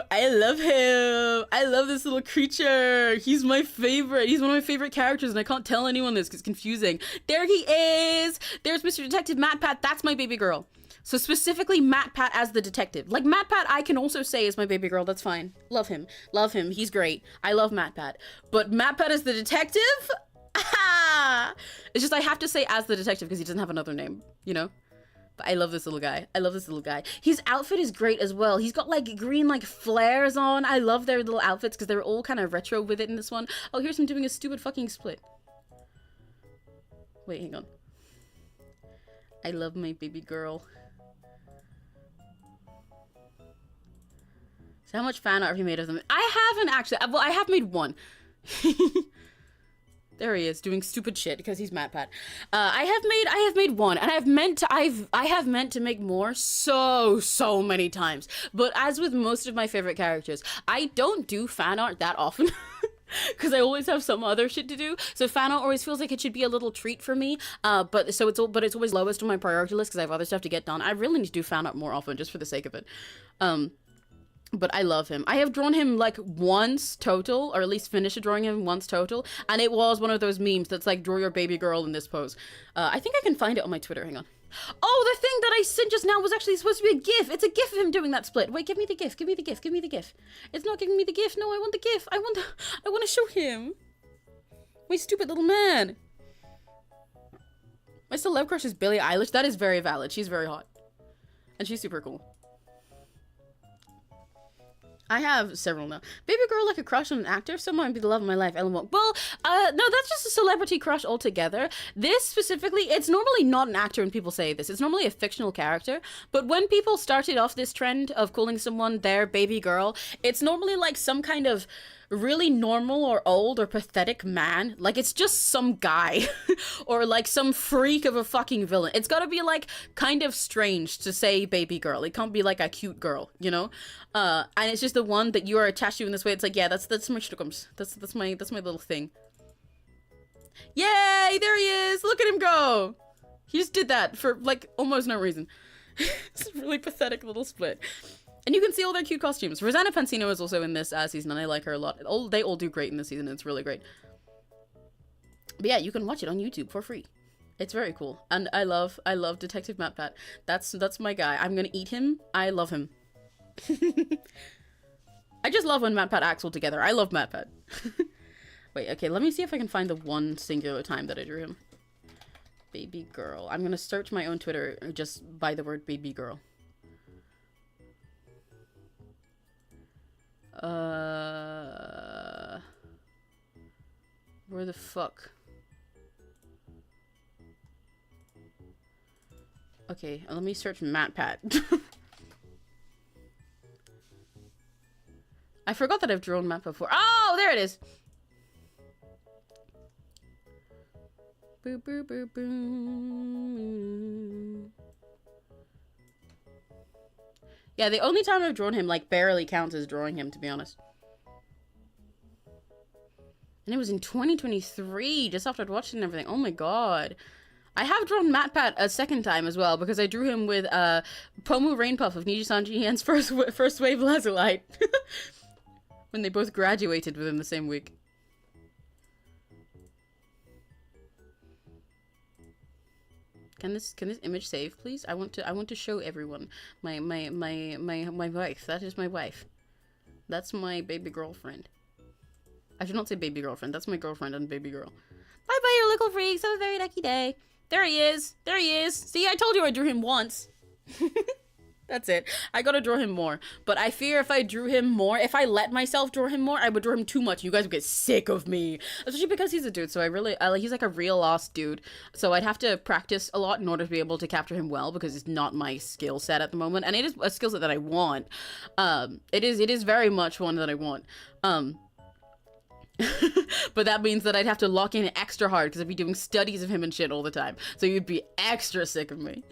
I love him. I love this little creature. He's my favorite. He's one of my favorite characters, and I can't tell anyone this because it's confusing. There he is. There's Mr. Detective MatPat. That's my baby girl. So specifically MatPat as the detective. Like MatPat I can also say is my baby girl. That's fine. Love him. Love him. He's great. I love MatPat. But MatPat as the detective? It's just I have to say as the detective because he doesn't have another name, you know? But I love this little guy. I love this little guy. His outfit is great as well. He's got like green like flares on. I love their little outfits because they're all kind of retro with it in this one. Oh, here's him doing a stupid fucking split. Wait, hang on. I love my baby girl. So how much fan art have you made of them? I haven't actually. Well, I have made one. There he is doing stupid shit because he's MatPat. I have made one, and I have meant to make more so many times. But as with most of my favorite characters, I don't do fan art that often. Because I always have some other shit to do, so fan art always feels like it should be a little treat for me. But it's always lowest on my priority list because I have other stuff to get done. I really need to do fan art more often just for the sake of it. But I love him. I have drawn him like once total, or at least finished drawing him once total, and it was one of those memes that's like, draw your baby girl in this pose. I think I can find it on my Twitter. Hang on. Oh, the thing that I sent just now was actually supposed to be a GIF. It's a GIF of him doing that split. Wait, give me the GIF. Give me the GIF. Give me the GIF. It's not giving me the GIF. No, I want the GIF. I want to show him. My stupid little man. My celeb crush is Billie Eilish. That is very valid. She's very hot. And she's super cool. I have several now. Baby girl like a crush on an actor? Someone be the love of my life, Ellen Wong. Well, no, that's just a celebrity crush altogether. This specifically, it's normally not an actor when people say this. It's normally a fictional character. But when people started off this trend of calling someone their baby girl, it's normally like some kind of really normal or old or pathetic man. Like it's just some guy or like some freak of a fucking villain. It's gotta be like kind of strange to say baby girl. It can't be like a cute girl, you know? And it's just the one that you are attached to in this way. It's like, yeah, that's my shtukums. That's my little thing. Yay, there he is. Look at him go. He just did that for like almost no reason. It's a really pathetic little split. And you can see all their cute costumes. Rosanna Pansino is also in this season, and I like her a lot. They all do great in this season. It's really great. But yeah, you can watch it on YouTube for free. It's very cool. And I love Detective MatPat. That's my guy. I'm gonna eat him. I love him. I just love when MatPat acts all together. I love MatPat. Wait, okay, let me see if I can find the one singular time that I drew him. Baby girl. I'm gonna search my own Twitter just by the word baby girl. Where the fuck? Okay, let me search MatPat. I forgot that I've drawn Matt before. Oh, there it is. Boo, boo, boo, boo. Yeah, the only time I've drawn him, like, barely counts as drawing him, to be honest. And it was in 2023, just after I'd watched it and everything. Oh my god. I have drawn MatPat a second time as well, because I drew him with Pomu Rainpuff of Niji-san Jihen's first wave Lazulite. When they both graduated within the same week. Can this image save, please? I want to show everyone my wife. That is my wife. That's my baby girlfriend. I should not say baby girlfriend. That's my girlfriend and baby girl. Bye bye, your little freaks. Have a very lucky day. There he is. There he is. See, I told you I drew him once. That's it. I gotta draw him more. But I fear if I drew him more, if I let myself draw him more, I would draw him too much. You guys would get sick of me. Especially because he's a dude, so he's like a real lost dude. So I'd have to practice a lot in order to be able to capture him well, because it's not my skill set at the moment. And it is a skill set that I want. It is very much one that I want. But that means that I'd have to lock in extra hard, because I'd be doing studies of him and shit all the time. So you'd be extra sick of me.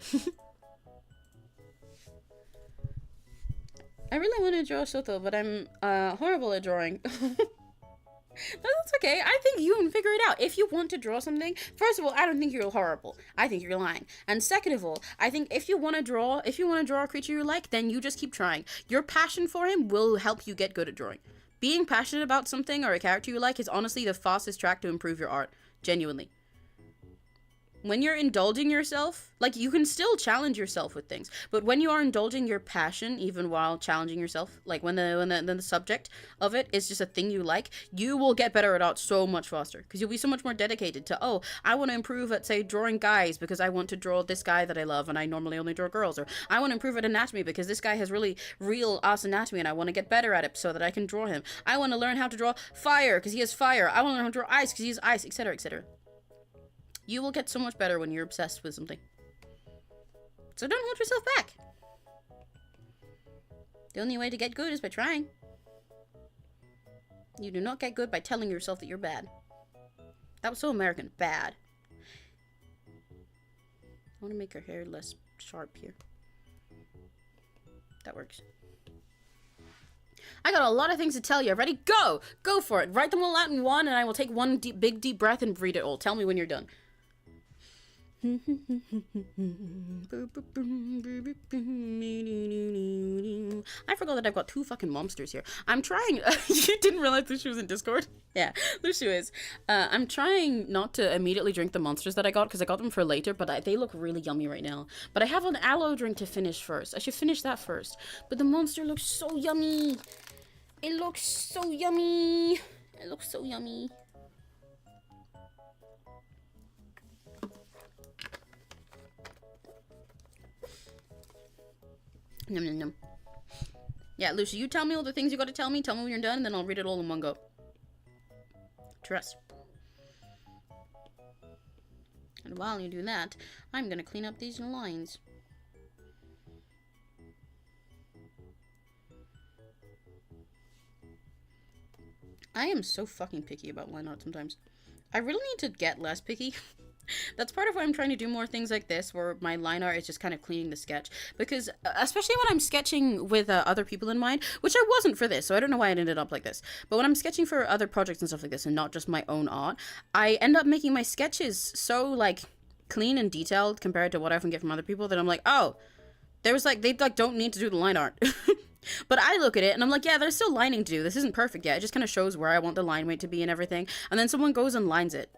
I really want to draw Soto, but I'm horrible at drawing. That's okay. I think you can figure it out. If you want to draw something, first of all, I don't think you're horrible. I think you're lying. And second of all, I think if you want to draw a creature you like, then you just keep trying. Your passion for him will help you get good at drawing. Being passionate about something or a character you like is honestly the fastest track to improve your art. Genuinely. When you're indulging yourself, like, you can still challenge yourself with things, but when you are indulging your passion, even while challenging yourself, like when the subject of it is just a thing you like, you will get better at art so much faster, because you'll be so much more dedicated to, oh, I want to improve at, say, drawing guys, because I want to draw this guy that I love, and I normally only draw girls, or I want to improve at anatomy, because this guy has really real ass anatomy, and I want to get better at it so that I can draw him. I want to learn how to draw fire, because he has fire. I want to learn how to draw ice, because he has ice, etc., etc. You will get so much better when you're obsessed with something. So don't hold yourself back. The only way to get good is by trying. You do not get good by telling yourself that you're bad. That was so American. Bad. I want to make her hair less sharp here. That works. I got a lot of things to tell you. Ready? Go! Go for it. Write them all out in one, and I will take one big deep breath and read it all. Tell me when you're done. I forgot that I've got two fucking monsters here. I'm trying. You didn't realize Lucio was in Discord? Yeah, Lucio is. I'm trying not to immediately drink the monsters that I got, because I got them for later, but they look really yummy right now. But I have an aloe drink to finish first. I should finish that first. But the monster looks so yummy. It looks so yummy. It looks so yummy. Num, num, num. Yeah, Lucia, you tell me all the things you gotta tell me when you're done, and then I'll read it all in one go. Trust. And while you do that, I'm gonna clean up these lines. I am so fucking picky about line art sometimes. I really need to get less picky. That's part of why I'm trying to do more things like this, where my line art is just kind of cleaning the sketch. Because, especially when I'm sketching with other people in mind, which I wasn't for this, so I don't know why it ended up like this. But when I'm sketching for other projects and stuff like this, and not just my own art, I end up making my sketches so, like, clean and detailed compared to what I often get from other people, that I'm like, oh, there was, like, they, like, don't need to do the line art. But I look at it and I'm like, yeah, there's still lining to do. This isn't perfect yet. It just kind of shows where I want the line weight to be and everything. And then someone goes and lines it.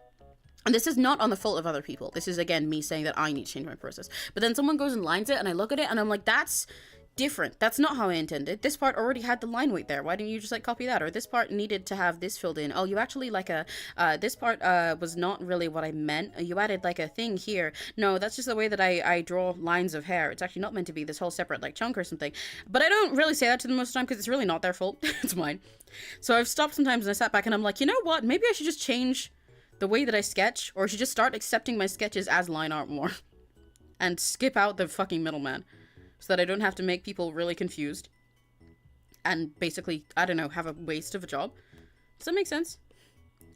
And this is not on the fault of other people. This is, again, me saying that I need to change my process. But then someone goes and lines it, and I look at it, and I'm like, that's different. That's not how I intended. This part already had the line weight there. Why didn't you just, like, copy that? Or this part needed to have this filled in. Oh, you actually, like, this part, was not really what I meant. You added, like, a thing here. No, that's just the way that I draw lines of hair. It's actually not meant to be this whole separate, like, chunk or something. But I don't really say that to them most of the time, because it's really not their fault. It's mine. So I've stopped sometimes, and I sat back, and I'm like, you know what? Maybe I should just change the way that I sketch, or I should just start accepting my sketches as line art more. And skip out the fucking middleman. So that I don't have to make people really confused. And basically, I don't know, have a waste of a job. Does that make sense?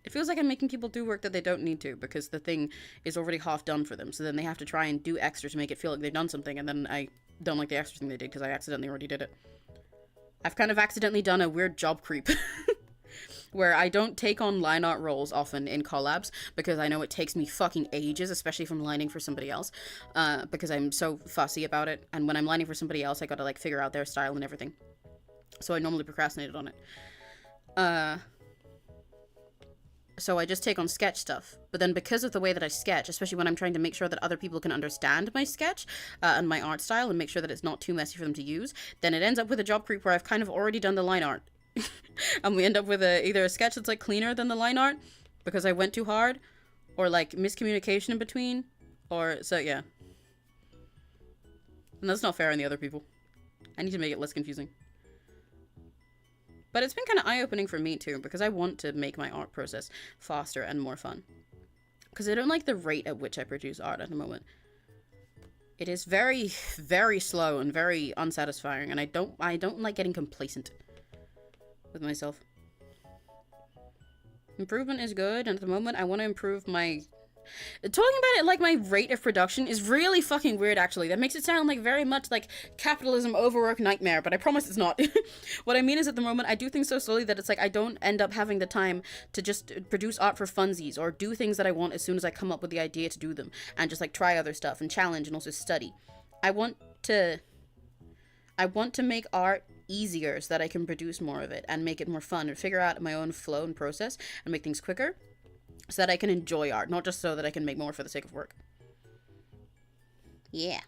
It feels like I'm making people do work that they don't need to, because the thing is already half done for them. So then they have to try and do extra to make it feel like they've done something, and then I don't like the extra thing they did because I accidentally already did it. I've kind of accidentally done a weird job creep. where I don't take on line art roles often in collabs because I know it takes me fucking ages, especially if I'm lining for somebody else, because I'm so fussy about it. And when I'm lining for somebody else, I gotta like figure out their style and everything. So I normally procrastinated on it. So I just take on sketch stuff. But then because of the way that I sketch, especially when I'm trying to make sure that other people can understand my sketch and my art style and make sure that it's not too messy for them to use, then it ends up with a job creep where I've kind of already done the line art. And we end up with either a sketch that's like cleaner than the line art because I went too hard, or like miscommunication in between, or so yeah. And that's not fair on the other people. I need to make it less confusing. But it's been kind of eye-opening for me too, because I want to make my art process faster and more fun. Because I don't like the rate at which I produce art at the moment. It is very, very slow and very unsatisfying, and I don't like getting complacent with myself. Improvement is good, and at the moment I want to improve my... Talking about it like my rate of production is really fucking weird, actually. That makes it sound like very much like capitalism overwork nightmare, but I promise it's not. What I mean is at the moment I do things so slowly that it's like I don't end up having the time to just produce art for funsies or do things that I want as soon as I come up with the idea to do them, and just like try other stuff and challenge and also study. I want to make art easier so that I can produce more of it and make it more fun and figure out my own flow and process and make things quicker so that I can enjoy art, not just so that I can make more for the sake of work. Yeah.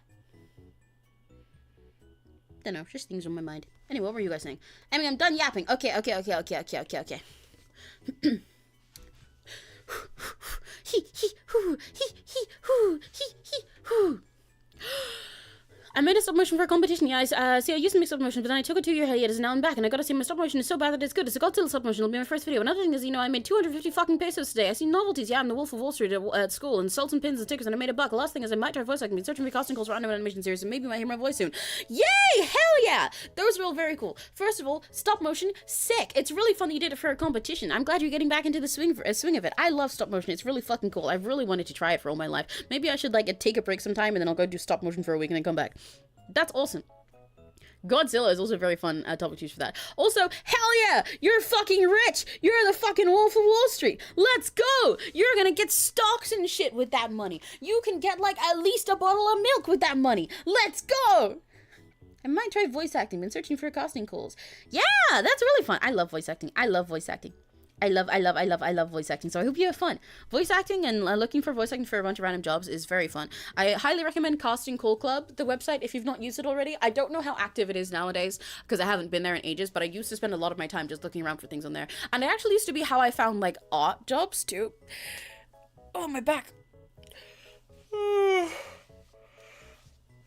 Don't know, just things on my mind. Anyway, what were you guys saying? I mean, I'm done yapping. Okay. I made a stop motion for a competition, guys. See, I used to make stop motion, but then I took it to your hiatus, and now I'm back, and I gotta say my stop motion is so bad that it's good. It's a Godzilla stop motion. It'll be my first video. Another thing is, you know, I made 250 fucking pesos today. I see novelties. Yeah, I'm the Wolf of Wall Street at school, and sold some pins and stickers, and I made a buck. The last thing is I might try voice acting. Been searching for casting calls for random animation series, and maybe you might hear my voice soon. Yay! Hell yeah! Those were all very cool. First of all, stop motion, sick. It's really fun that you did it for a competition. I'm glad you're getting back into the swing of it. I love stop motion. It's really fucking cool. I've really wanted to try it for all my life. Maybe I should like take a break sometime, and then I'll go do stop motion for a week and then come back. That's awesome. Godzilla is also very fun topic to choose for that. Also, hell yeah! You're fucking rich! You're the fucking Wolf of Wall Street! Let's go! You're gonna get stocks and shit with that money. You can get like at least a bottle of milk with that money. Let's go! I might try voice acting. Been searching for casting calls. Yeah! That's really fun. I love voice acting. I love voice acting. I love voice acting, so I hope you have fun. Voice acting and looking for voice acting for a bunch of random jobs is very fun. I highly recommend Casting Call Club, the website, if you've not used it already. I don't know how active it is nowadays, because I haven't been there in ages, but I used to spend a lot of my time just looking around for things on there. And it actually used to be how I found, like, art jobs, too. Oh, my back.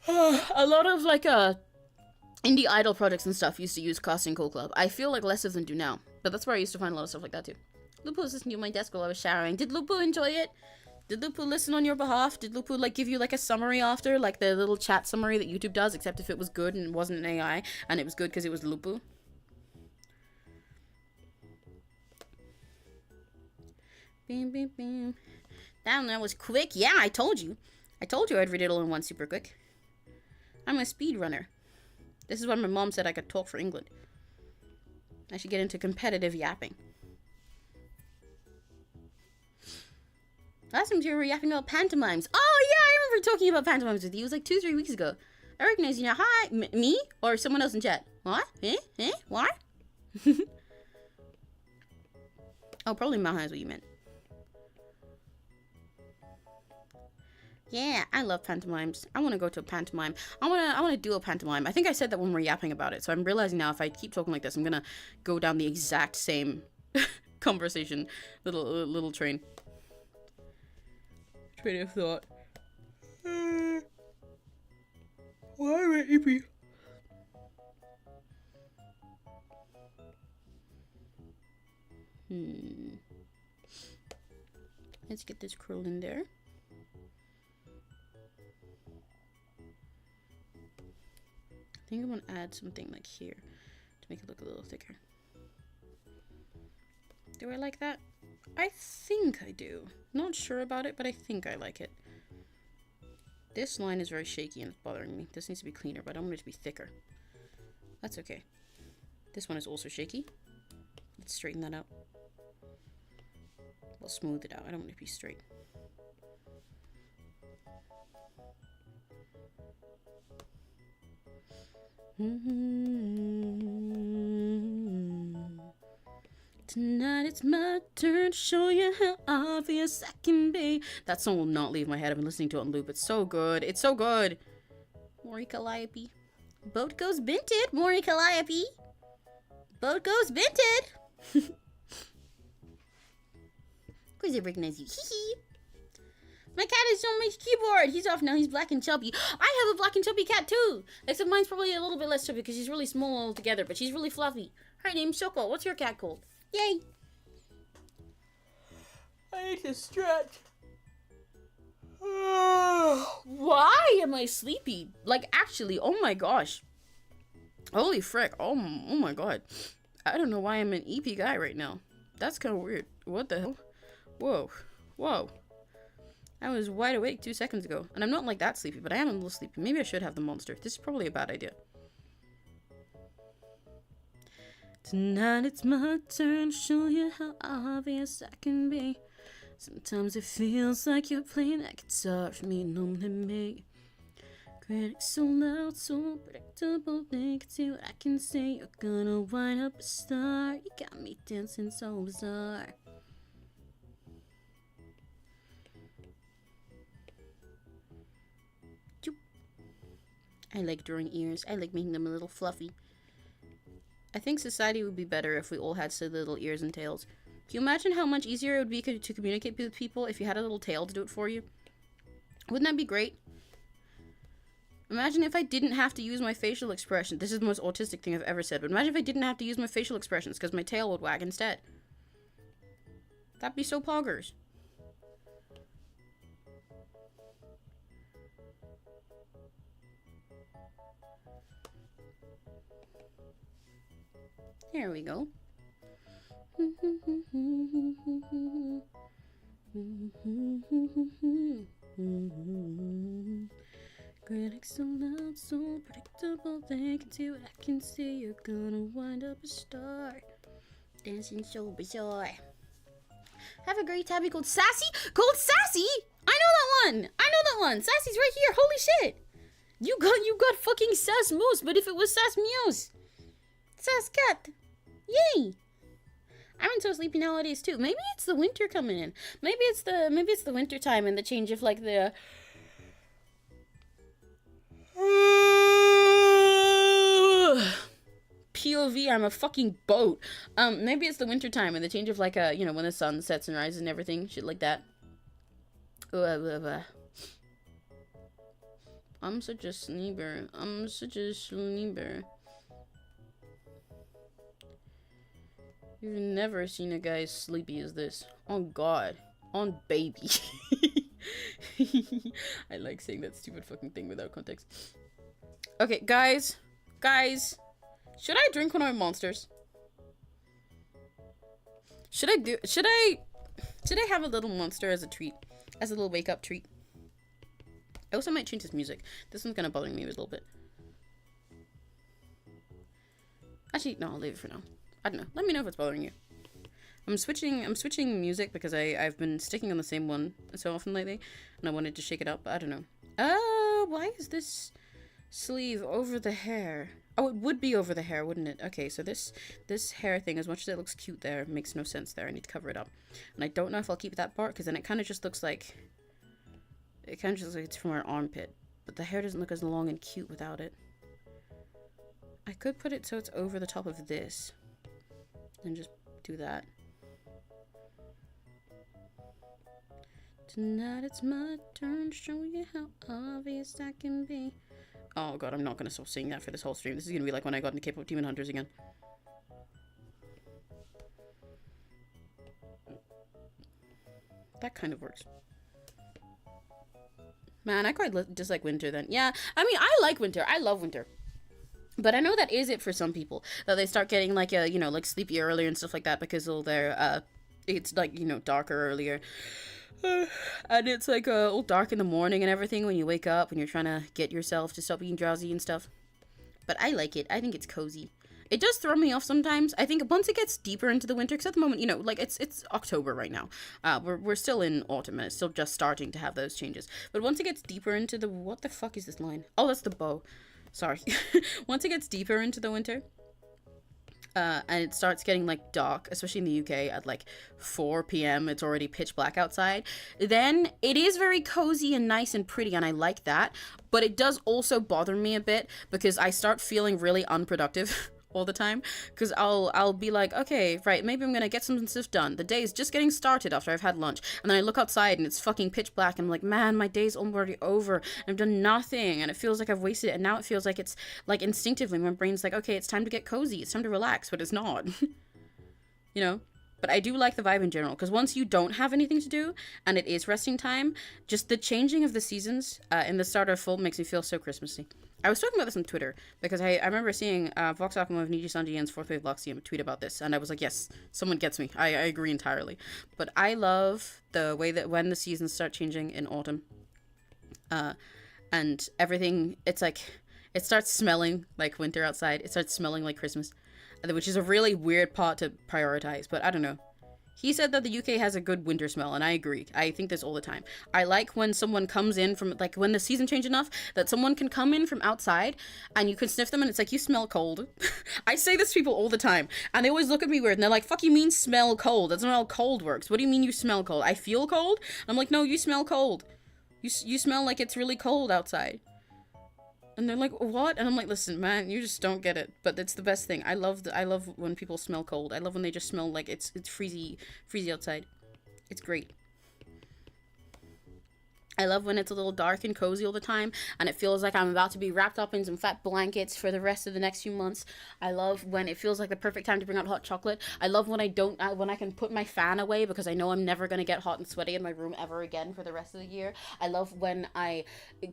A lot of, like, indie idol projects and stuff used to use Casting Call Club. I feel like less of them do now. But that's where I used to find a lot of stuff like that too. Lupu was listening to my desk while I was showering. Did Lupu enjoy it? Did Lupu listen on your behalf? Did Lupu like give you like a summary after? Like the little chat summary that YouTube does, except if it was good and it wasn't an AI. And it was good because it was Lupu. Beam, beam, beam. That was quick. Yeah, I told you. I told you I'd read it all in one super quick. I'm a speedrunner. This is when my mom said I could talk for England. I should get into competitive yapping. Last time you were yapping about pantomimes. Oh yeah, I remember talking about pantomimes with you. It was like 2-3 weeks ago. I recognize you now. Hi, me or someone else in chat? What? What? Oh, probably Maha is what you meant. Yeah, I love pantomimes. I want to go to a pantomime. I want to do a pantomime. I think I said that when we were yapping about it. So I'm realizing now if I keep talking like this, I'm going to go down the exact same conversation. Little train. Train of thought. Why maybe? Let's get this curl in there. I think I want to add something like here to make it look a little thicker. Do I like that? I think I do. Not sure about it, but I think I like it. This line is very shaky and it's bothering me. This needs to be cleaner, but I want it to be thicker. That's okay. This one is also shaky. Let's straighten that out. We'll smooth it out. I don't want it to be straight. Tonight it's my turn to show you how obvious I can be. That song will not leave my head. I've been listening to it on loop. It's so good. It's so good. 𝘆cie 𝘂𝗿. Boat goes binted. 𝘆cie 𝘂𝗿. Boat goes binted. Because I recognize you. Hee. My cat is on my keyboard. He's off now. He's black and chubby. I have a black and chubby cat too. Except mine's probably a little bit less chubby because she's really small altogether, but she's really fluffy. Her name's 𝘆cie𝘂𝗿. What's your cat called? Yay. I need to stretch. Why am I sleepy? Like, actually, oh my gosh. Holy frick. Oh my god. I don't know why I'm an EP guy right now. That's kind of weird. What the hell? Whoa. Whoa. I was wide awake 2 seconds ago. And I'm not like that sleepy, but I am a little sleepy. Maybe I should have the monster. This is probably a bad idea. Tonight it's my turn to show you how obvious I can be. Sometimes it feels like you're playing that guitar for me and only me. Critics so loud, so predictable, they can see what I can see. You're gonna wind up a star. You got me dancing so bizarre. I like drawing ears. I like making them a little fluffy. I think society would be better if we all had silly little ears and tails. Can you imagine how much easier it would be to communicate with people if you had a little tail to do it for you? Wouldn't that be great? Imagine if I didn't have to use my facial expression. This is the most autistic thing I've ever said, but imagine if I didn't have to use my facial expressions because my tail would wag instead. That'd be so poggers. There we go. Critics so loud, so predictable, they can see what I can see. You're gonna wind up a star, dancing so bizarre. Have a great tabby called 𝘆cie? Called 𝘆cie? I know that one! I know that one! 𝘆cie's right here, holy shit! You got fucking 𝘆moose, but if it was 𝘆mews. 𝘆cat. Yay! I'm so sleepy nowadays too. Maybe it's the winter coming in. Maybe it's the winter time and the change of like the POV. I'm a fucking boat. Maybe it's the winter time and the change of like you know, when the sun sets and rises and everything, shit like that. I'm such a sleeper. I'm such a sleeper. You've never seen a guy as sleepy as this. On God. On baby. I like saying that stupid fucking thing without context. Okay, guys. Guys. Should I drink one of my monsters? Should I have a little monster as a treat? As a little wake up treat? I also might change this music. This one's gonna bother me a little bit. Actually, no, I'll leave it for now. I don't know. Let me know if it's bothering you. I'm switching music because I've been sticking on the same one so often lately, and I wanted to shake it up, but I don't know. Why is this sleeve over the hair? Oh, it would be over the hair, wouldn't it? Okay, so this hair thing, as much as it looks cute there, makes no sense there. I need to cover it up. And I don't know if I'll keep that part, because then it kind of just looks like... It kind of just looks like it's from our armpit. But the hair doesn't look as long and cute without it. I could put it so it's over the top of this. And just do that. Tonight it's my turn to show you how obvious I can be. Oh god, I'm not gonna stop saying that for this whole stream. This is gonna be like when I got into K-pop Demon Hunters again. That kind of works. Man, I quite dislike winter then. Yeah, I mean, I like winter. I love winter. But I know that is it for some people, that they start getting like you know, like sleepy earlier and stuff like that because all their it's like, you know, darker earlier. And it's like all dark in the morning and everything when you wake up and you're trying to get yourself to stop being drowsy and stuff. But I like it. I think it's cozy. It does throw me off sometimes. I think once it gets deeper into the winter, because at the moment, you know, like it's October right now. We're still in autumn and it's still just starting to have those changes. But once it gets deeper into the, what the fuck is this line? Oh, that's the bow. Sorry. Once it gets deeper into the winter, and it starts getting like dark, especially in the UK at like 4 p.m. it's already pitch black outside, then it is very cozy and nice and pretty, and I like that. But it does also bother me a bit because I start feeling really unproductive all the time, because I'll be like, okay, right, maybe I'm gonna get some stuff done. The day is just getting started after I've had lunch, and then I look outside and it's fucking pitch black, and I'm like, man, my day's already over and I've done nothing, and it feels like I've wasted it. And now it feels like it's like instinctively my brain's like, okay, it's time to get cozy, it's time to relax, but it's not. You know. But I do like the vibe in general, because once you don't have anything to do and it is resting time, just the changing of the seasons in the start of fall makes me feel so Christmassy. I was talking about this on Twitter because I remember seeing Vox Akuma of Niji Sanji and 4th Wave 𝘆cie_𝘂𝗿 tweet about this, and I was like, yes, someone gets me. I agree entirely. But I love the way that when the seasons start changing in autumn, and everything, it's like, it starts smelling like winter outside. It starts smelling like Christmas, which is a really weird part to prioritize, but I don't know. He said that the UK has a good winter smell, and I agree. I think this all the time. I like when someone comes in from, like, when the season change enough that someone can come in from outside and you can sniff them and it's like, you smell cold. I say this to people all the time, and they always look at me weird, and they're like, fuck you mean smell cold? That's not how cold works. What do you mean you smell cold? I feel cold? I'm like, no, you smell cold. You smell like it's really cold outside. And they're like, what? And I'm like, listen, man, you just don't get it. But it's the best thing. I love when people smell cold. I love when they just smell like it's freezy outside. It's great. I love when it's a little dark and cozy all the time, and it feels like I'm about to be wrapped up in some fat blankets for the rest of the next few months. I love when it feels like the perfect time to bring out hot chocolate. I love when when I can put my fan away because I know I'm never going to get hot and sweaty in my room ever again for the rest of the year. I love when I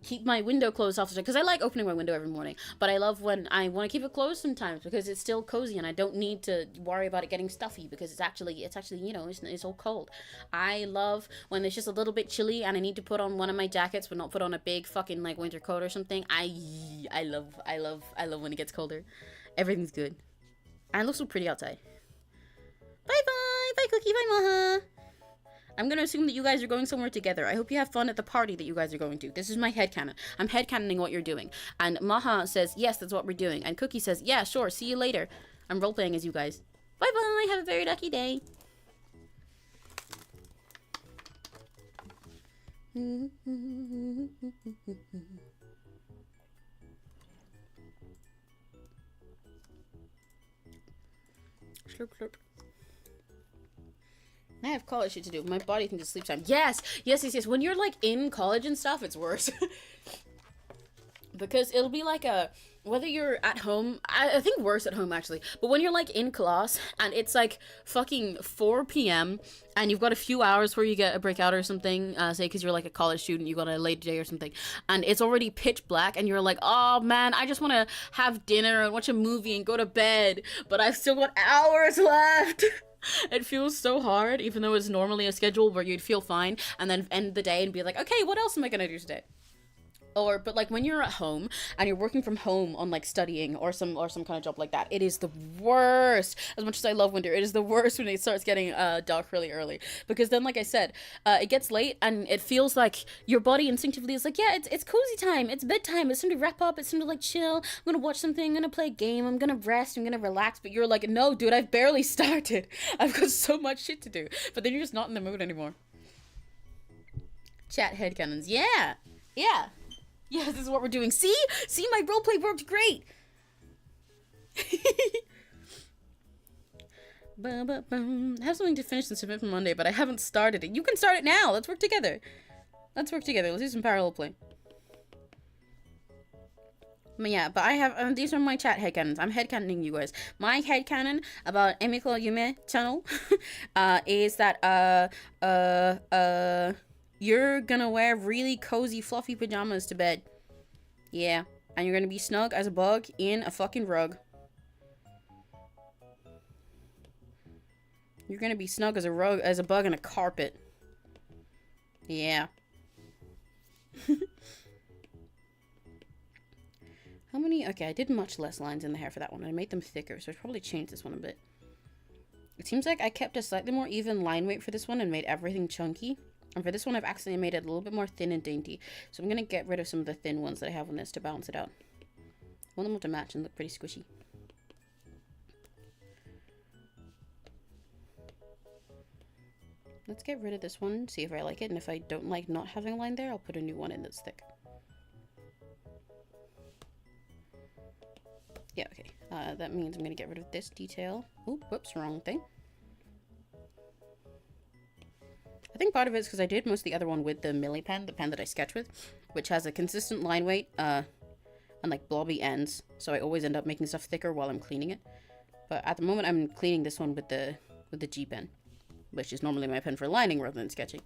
keep my window closed off, because I like opening my window every morning, but I love when I want to keep it closed sometimes because it's still cozy and I don't need to worry about it getting stuffy because it's actually, you know, it's all cold. I love when it's just a little bit chilly and I need to put on one of my jackets but not put on a big fucking like winter coat or something. I love when it gets colder. Everything's good. And it looks so pretty outside. Bye Cookie, bye Maha. I'm gonna assume that you guys are going somewhere together. I hope you have fun at the party that you guys are going to. This is my headcanon. I'm headcanoning what you're doing. And Maha says, yes, that's what we're doing. And Cookie says, yeah, sure, see you later. I'm roleplaying as you guys. Bye bye, have a very lucky day. Slurp, slurp. I have college shit to do. My body thinks it's sleep time. Yes! When you're like in college and stuff, it's worse. Because it'll be like whether you're at home, I think worse at home actually, but when you're like in class and it's like fucking 4 p.m. and you've got a few hours where you get a breakout or something, say because you're like a college student, you got a late day or something, and it's already pitch black and you're like, oh man, I just want to have dinner and watch a movie and go to bed, but I've still got hours left. It feels so hard, even though it's normally a schedule where you'd feel fine and then end the day and be like, okay, what else am I gonna do today? But like when you're at home and you're working from home on like studying or some kind of job like that, it is the worst. As much as I love winter, it is the worst when it starts getting dark really early, because then, like I said, it gets late and it feels like your body instinctively is like, yeah, it's cozy time, it's bedtime, it's time to wrap up, it's time to like chill, I'm gonna watch something, I'm gonna play a game, I'm gonna rest, I'm gonna relax. But you're like, no dude, I've barely started, I've got so much shit to do. But then you're just not in the mood anymore. Chat headcanons. Yeah, this is what we're doing. See, my roleplay worked great. I have something to finish and submit for Monday, but I haven't started it. You can start it now. Let's work together. Let's do some parallel play. But yeah, but I have these are my chat headcanons. I'm headcanoning you guys. My headcanon about 𝘆cie_𝘂𝗿 channel is that you're gonna wear really cozy, fluffy pajamas to bed. Yeah. And you're gonna be snug as a bug in a fucking rug. You're gonna be snug as a bug in a carpet. Yeah. How many? Okay, I did much less lines in the hair for that one. I made them thicker, so I should probably change this one a bit. It seems like I kept a slightly more even line weight for this one and made everything chunky. And for this one, I've accidentally made it a little bit more thin and dainty. So I'm going to get rid of some of the thin ones that I have on this to balance it out. I want them all to match and look pretty squishy. Let's get rid of this one, see if I like it. And if I don't like not having a line there, I'll put a new one in that's thick. Yeah, okay. That means I'm going to get rid of this detail. Oh, whoops, wrong thing. I think part of it is because I did most of the other one with the Millie pen, the pen that I sketch with, which has a consistent line weight and like blobby ends. So I always end up making stuff thicker while I'm cleaning it. But at the moment, I'm cleaning this one with the G pen, which is normally my pen for lining rather than sketching.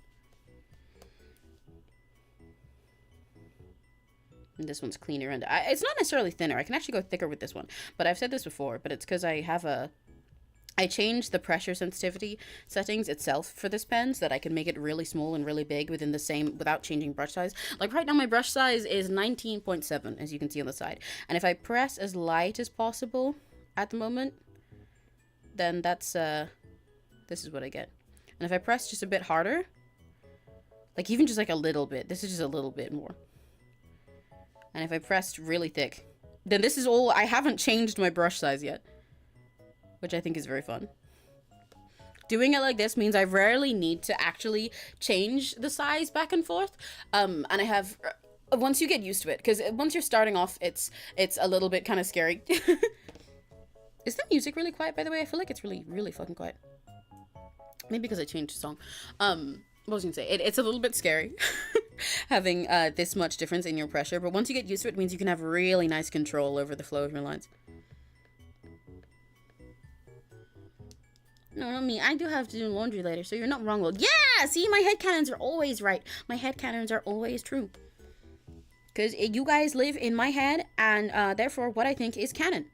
And this one's cleaner, and it's not necessarily thinner. I can actually go thicker with this one, but I've said this before, but it's because I changed the pressure sensitivity settings itself for this pen so that I can make it really small and really big within the same, without changing brush size. Like right now my brush size is 19.7, as you can see on the side. And if I press as light as possible at the moment, then that's, this is what I get. And if I press just a bit harder, like even just like a little bit, this is just a little bit more. And if I pressed really thick, then this is all, I haven't changed my brush size yet, which I think is very fun. Doing it like this means I rarely need to actually change the size back and forth. And I have, once you get used to it, because once you're starting off, it's a little bit kind of scary. Is the music really quiet, by the way? I feel like it's really, really fucking quiet. Maybe because I changed the song. What was I gonna say? It's a little bit scary having this much difference in your pressure, but once you get used to it, it means you can have really nice control over the flow of your lines. No, not me. I do have to do laundry later, so you're not wrong, Will. Yeah! See, my headcanons are always right. My headcanons are always true. Because you guys live in my head, and therefore what I think is canon.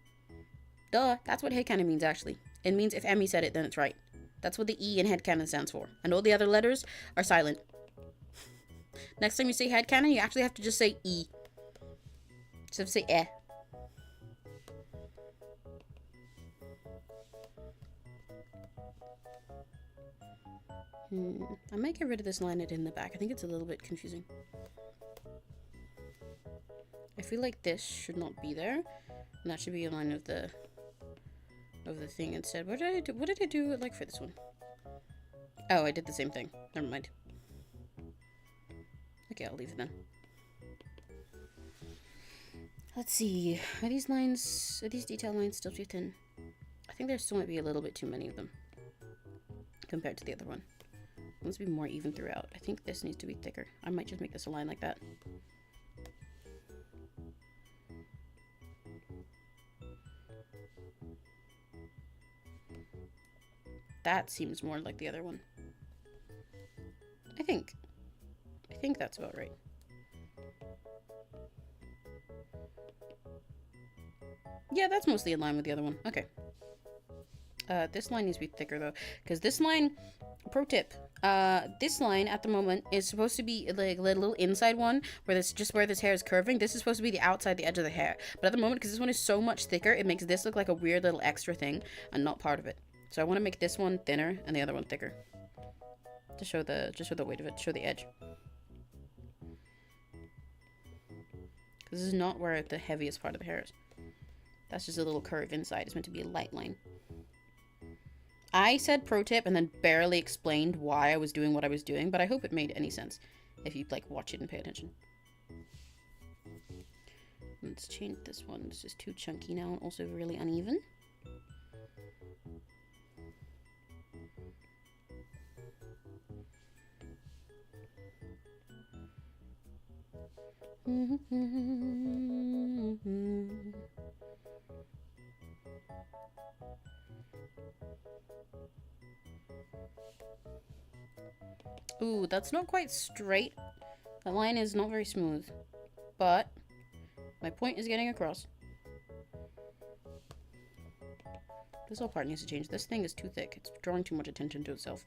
Duh, that's what headcanon means, actually. It means if Emmy said it, then it's right. That's what the E in headcanon stands for. And all the other letters are silent. Next time you say headcanon, you actually have to just say E. Just have to say eh. I might get rid of this line in the back. I think it's a little bit confusing. I feel like this should not be there. And that should be a line of the thing instead. What did I do? What did I do like for this one? Oh, I did the same thing. Never mind. Okay, I'll leave it then. Let's see. Are these detail lines still too thin? I think there still might be a little bit too many of them compared to the other one. It needs to be more even throughout. I think this needs to be thicker. I might just make this a line like that. That seems more like the other one. I think that's about right. Yeah, that's mostly in line with the other one. Okay. This line needs to be thicker though, because this line, pro tip, this line at the moment is supposed to be like a little inside one where this just where this hair is curving. This is supposed to be the outside the edge of the hair, but at the moment, because this one is so much thicker, it makes this look like a weird little extra thing and not part of it. So I want to make this one thinner and the other one thicker to show the weight of it, show the edge. This is not where the heaviest part of the hair is. That's just a little curve inside. It's meant to be a light line. I said pro tip and then barely explained why I was doing what I was doing, but I hope it made any sense if you like watch it and pay attention. Let's change this one. This is too chunky now and also really uneven. Ooh, that's not quite straight. That line is not very smooth, but my point is getting across. This whole part needs to change. This thing is too thick. It's drawing too much attention to itself.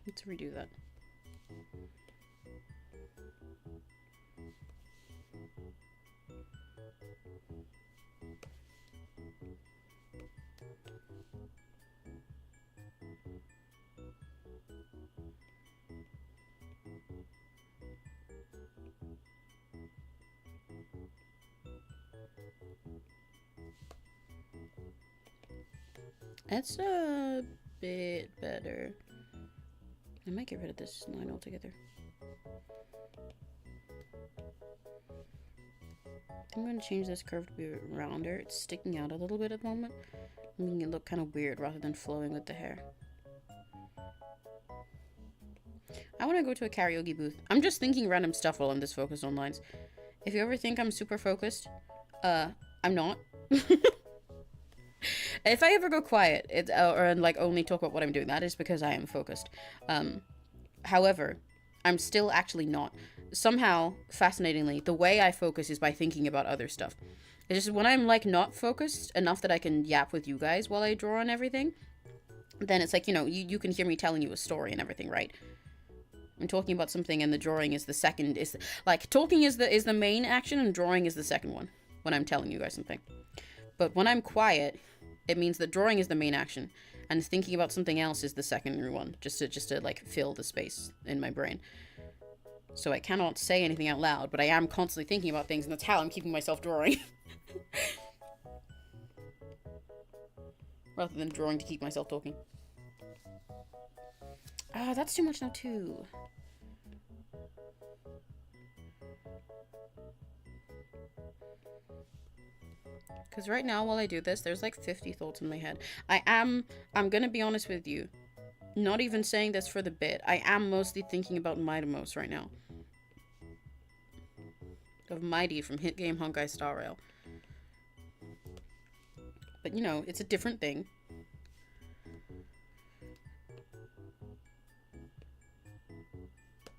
Let's redo that. That's a bit better. I might get rid of this line altogether. I'm going to change this curve to be rounder. It's sticking out a little bit at the moment, making it look kind of weird rather than flowing with the hair. I want to go to a karaoke booth. I'm just thinking random stuff while I'm this focused on lines. If you ever think I'm super focused, I'm not. If I ever go quiet, or like only talk about what I'm doing, that is because I am focused. However, I'm still actually not. Somehow, fascinatingly, the way I focus is by thinking about other stuff. It's just when I'm like not focused enough that I can yap with you guys while I draw on everything, then it's like, you know, you can hear me telling you a story and everything, right? I'm talking about something and the drawing is the second, is like talking is the main action and drawing is the second one when I'm telling you guys something. But when I'm quiet, it means that drawing is the main action and thinking about something else is the secondary one, just to like fill the space in my brain. So I cannot say anything out loud, but I am constantly thinking about things, and that's how I'm keeping myself drawing. Rather than drawing to keep myself talking. Ah, that's too much now too. Because right now, while I do this, there's like 50 thoughts in my head. I'm gonna be honest with you. Not even saying this for the bit. I am mostly thinking about Mightimos right now. Of Mighty from Hit Game Honkai Star Rail. But you know, it's a different thing.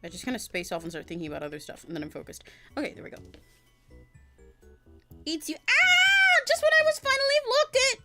I just kind of space off and start thinking about other stuff, and then I'm focused. Okay, there we go. Eats you. Ah! Just when I was finally looked it!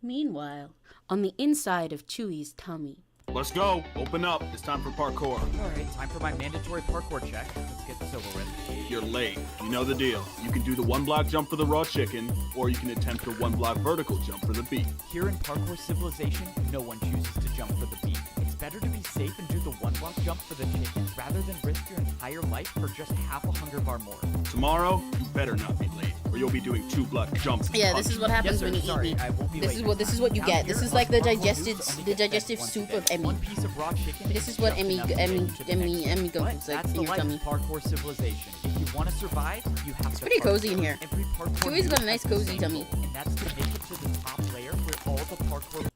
Meanwhile, on the inside of Chewy's tummy. Let's go. Open up. It's time for parkour. Alright, time for my mandatory parkour check. Let's get this over with. You're late. You know the deal. You can do the one block jump for the raw chicken, or you can attempt the one block vertical jump for the beef. Here in parkour civilization, no one chooses to jump for the beef. It's better to be safe and do the one block jump for the chicken rather than risk your entire life for just half a hunger bar more. Tomorrow, you better not be late, or you'll be doing two block jumps. Yeah, this is what happens when you eat me. This is what you get. This is like the digestive soup of Emmy. One piece of raw chicken. This is what Emmy goes like That's in the your life tummy. of parkour civilization. If you want to survive, you have to. Pretty cozy in here. Every parkour Chewy's got a move nice has cozy a tummy. goal, and that's to make it to the top layer where all the parkour.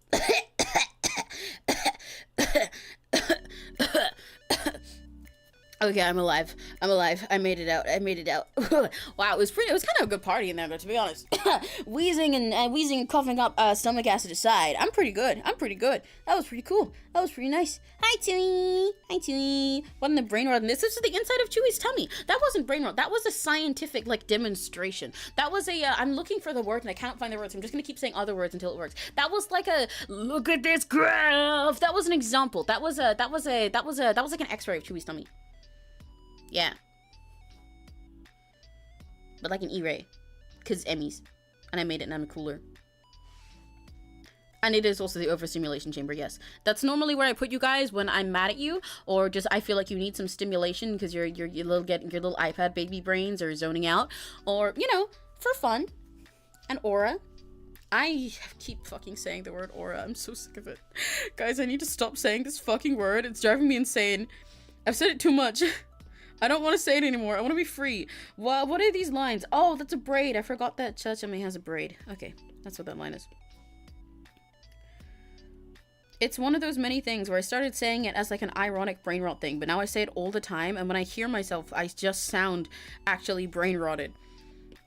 Okay, I'm alive. I'm alive. I made it out. I made it out. Wow, it was kind of a good party in there, though, to be honest. wheezing and coughing up stomach acid aside, I'm pretty good. That was pretty cool. That was pretty nice. Hi, Chewy. Hi, Chewy. What in the brain rot? This is the inside of Chewy's tummy. That wasn't brain rot. That was a scientific, like, demonstration. That was a, I'm looking for the word and I can't find the words. I'm just gonna keep saying other words until it works. That was like a, look at this graph. That was an example. That was like an X-ray of Chewy's tummy. Yeah. But like an E-ray. Because Emmys. And I made it and I'm cooler. And it is also the overstimulation chamber, yes. That's normally where I put you guys when I'm mad at you. Or just I feel like you need some stimulation because your little iPad baby brains are zoning out. Or, you know, for fun. And aura. I keep fucking saying the word aura. I'm so sick of it. Guys, I need to stop saying this fucking word. It's driving me insane. I've said it too much. I don't want to say it anymore. I want to be free. What are these lines? Oh, that's a braid. I forgot that Chachame has a braid. Okay, that's what that line is. It's one of those many things where I started saying it as like an ironic brain rot thing, but now I say it all the time, and when I hear myself, I just sound actually brain rotted.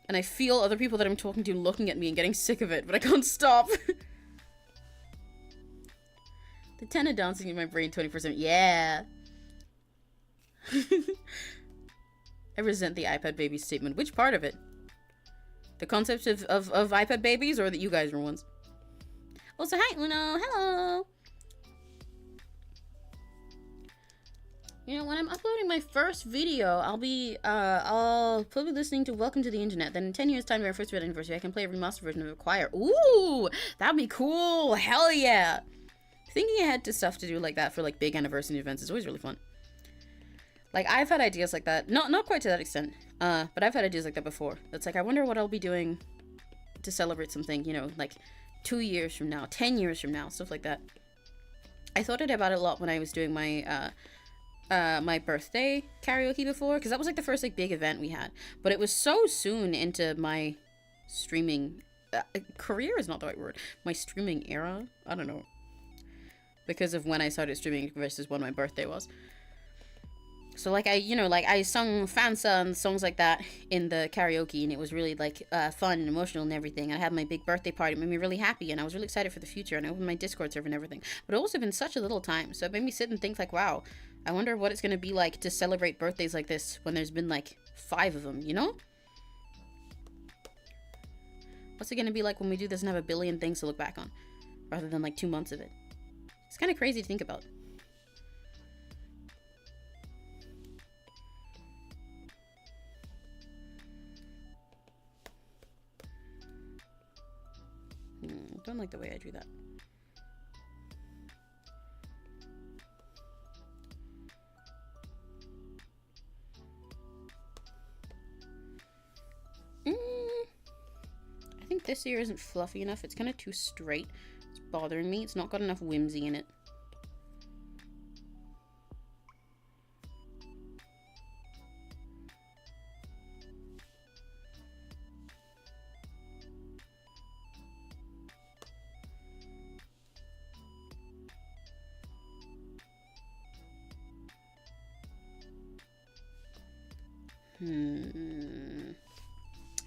And I feel other people that I'm talking to looking at me and getting sick of it, but I can't stop. The tenor dancing in my brain 24/7. Yeah. I resent the iPad baby statement. Which part of it? The concept of iPad babies, or that you guys were ones? Also, hi Uno. Hello. You know, when I'm uploading my first video, I'll probably listening to Welcome to the Internet. Then in 10 years' time, our first video anniversary, I can play a remastered version of a choir. Ooh, that'd be cool. Hell yeah. Thinking ahead to stuff to do like that for like big anniversary events is always really fun. Like, I've had ideas like that. Not quite to that extent. But I've had ideas like that before. That's like, I wonder what I'll be doing to celebrate something, you know, like 2 years from now, 10 years from now, stuff like that. I thought about it a lot when I was doing my, my birthday karaoke before, because that was like the first like big event we had. But it was so soon into my streaming career is not the right word. My streaming era? I don't know. Because of when I started streaming versus when my birthday was. So like I sung Fansa and songs like that in the karaoke, and it was really like fun and emotional and everything. I had my big birthday party. It made me really happy, and I was really excited for the future, and I opened my Discord server and everything. But it also been such a little time, so it made me sit and think like, wow, I wonder what it's gonna be like to celebrate birthdays like this when there's been like 5 of them, you know? What's it gonna be like when we do this and have a billion things to look back on, rather than like 2 months of it? It's kind of crazy to think about. Don't like the way I do that. I think this ear isn't fluffy enough. It's kind of too straight. It's bothering me. It's not got enough whimsy in it.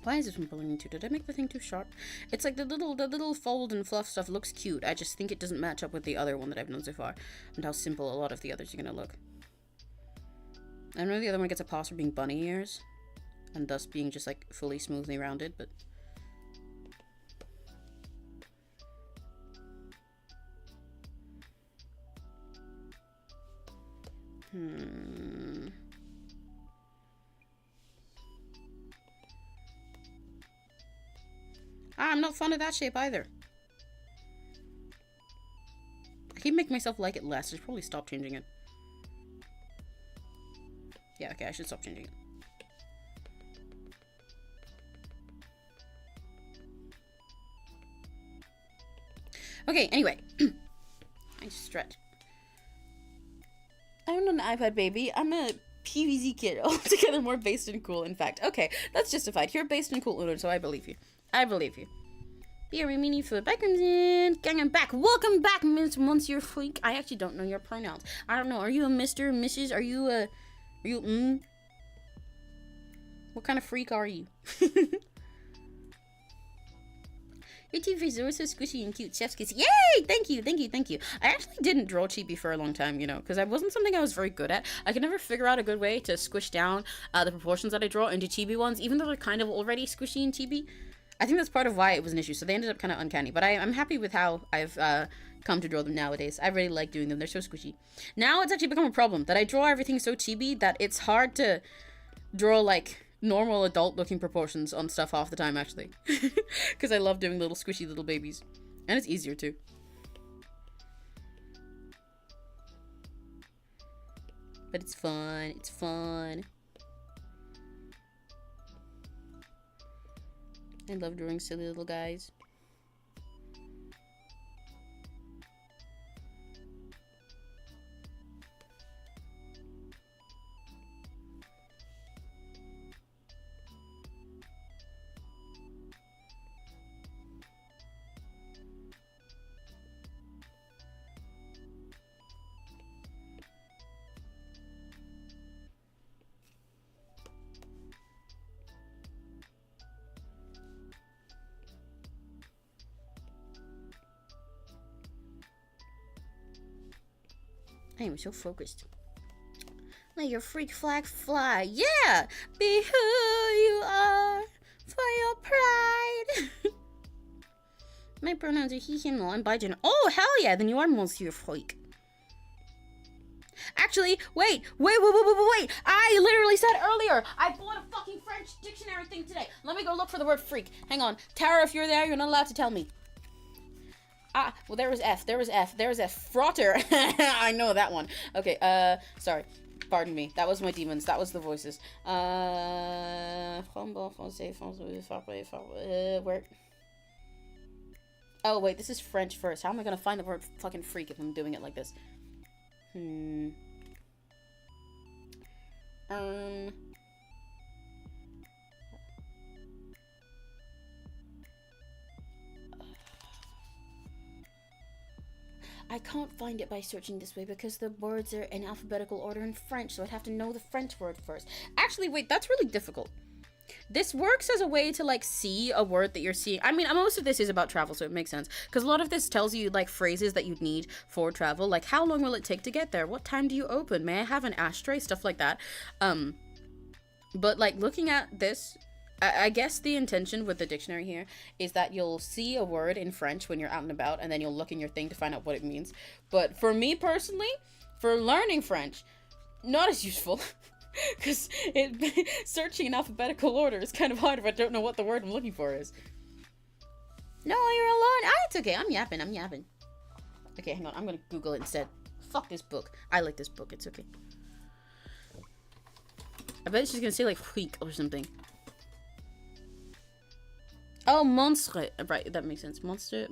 Why is this one pulling me too? Did I make the thing too sharp? It's like the little fold and fluff stuff looks cute. I just think it doesn't match up with the other one that I've done so far, and how simple a lot of the others are gonna look. I know the other one gets a pass for being bunny ears, and thus being just like fully smoothly rounded, but I'm not fond of that shape either. I keep making myself like it less. I should probably stop changing it. Yeah, okay, I should stop changing it. Okay, anyway. I just stretch. I'm not an iPad baby. I'm a PVZ kid. Altogether more based and cool, in fact. Okay, that's justified. You're based and cool, Uno, so I believe you. I believe you. Very meaningful. Back comes in. Gang, I'm back. Welcome back, Miss Monsieur Freak. I actually don't know your pronouns. I don't know. Are you a Mr., Mrs.? Are you What kind of freak are you? Your teeth are so squishy and cute. Chef's kiss. Yay! Thank you, thank you, thank you. I actually didn't draw chibi for a long time, you know, because it wasn't something I was very good at. I could never figure out a good way to squish down the proportions that I draw into chibi ones, even though they're kind of already squishy and chibi. I think that's part of why it was an issue, so they ended up kind of uncanny. But I'm happy with how I've come to draw them nowadays. I really like doing them. They're so squishy. Now it's actually become a problem that I draw everything so chibi that it's hard to draw, like, normal adult-looking proportions on stuff half the time, actually. Because I love doing little squishy little babies. And it's easier, too. But it's fun. It's fun. I love drawing silly little guys. I am so focused. Let your freak flag fly. Yeah! Be who you are for your pride. My pronouns are he, him, and bigender. Oh, hell yeah! Then you are Monsieur Freak. Actually, wait! I literally said earlier, I bought a fucking French dictionary thing today. Let me go look for the word freak. Hang on. Tara, if you're there, you're not allowed to tell me. Ah, well, there was F. Frotter. I know that one. Okay, sorry. Pardon me. That was my demons. That was the voices. Where? Oh, wait, this is French first. How am I gonna find the word fucking freak if I'm doing it like this? I can't find it by searching this way because the words are in alphabetical order in French, so I'd have to know the French word first. Actually, wait, that's really difficult. This works as a way to, like, see a word that you're seeing. I mean, most of this is about travel, so it makes sense. Because a lot of this tells you, like, phrases that you'd need for travel. Like, how long will it take to get there? What time do you open? May I have an ashtray? Stuff like that. But, like, looking at this, I guess the intention with the dictionary here is that you'll see a word in French when you're out and about, and then you'll look in your thing to find out what it means. But for me personally, for learning French, not as useful. Because searching in alphabetical order is kind of hard if I don't know what the word I'm looking for is. No, you're alone. Ah, it's okay. I'm yapping. Okay, hang on. I'm going to Google it instead. Fuck this book. I like this book. It's okay. I bet she's going to say, like, freak or something. Oh, monstre. Right, that makes sense. Monster.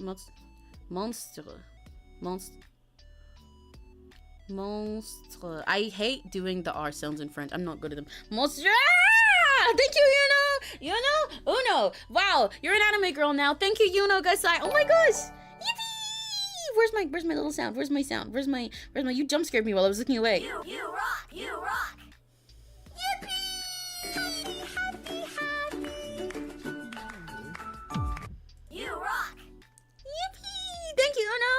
I hate doing the R sounds in French. I'm not good at them. Monstre. Thank you, Uno. Wow, you're an anime girl now. Thank you, Uno Gasai. Oh my gosh. Yippee! Where's my little sound? Where's my sound? Where's my you jump scared me while I was looking away. You rock. Yippee! You rock. Yippee! Thank you, Uno.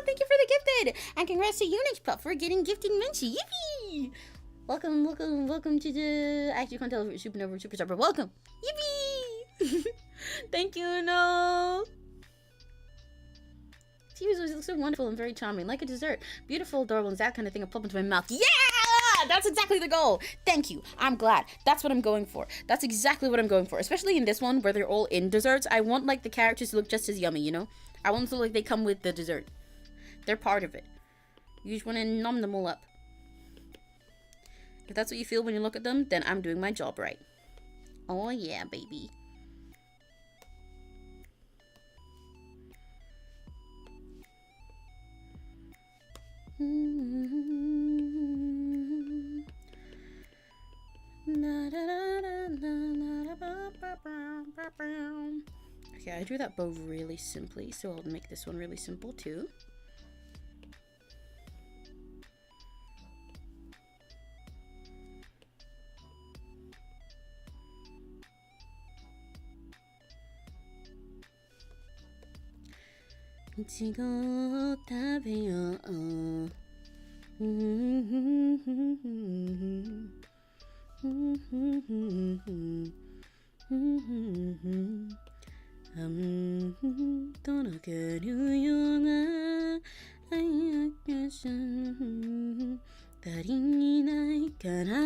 Thank you for the gifted. And congrats to Unix Pup for getting gifted Minchie. Yippee! Welcome to the... I actually can't tell if it's Supernova or Superstar, but welcome. Yippee! Thank you, Uno. She looks so wonderful and very charming, like a dessert. Beautiful, adorable, and that kind of thing will pop into my mouth. Yeah! That's exactly the goal. Thank you. I'm glad. That's what I'm going for. That's exactly what I'm going for. Especially in this one where they're all in desserts. I want, like, the characters to look just as yummy, you know? I want them to look like they come with the dessert. They're part of it. You just want to numb them all up. If that's what you feel when you look at them, then I'm doing my job right. Oh yeah, baby. Okay, I drew that bow really simply, so I'll make this one really simple too. Ichigo tabeyou. Tonokeru youna ayakashan dari ni nai kara.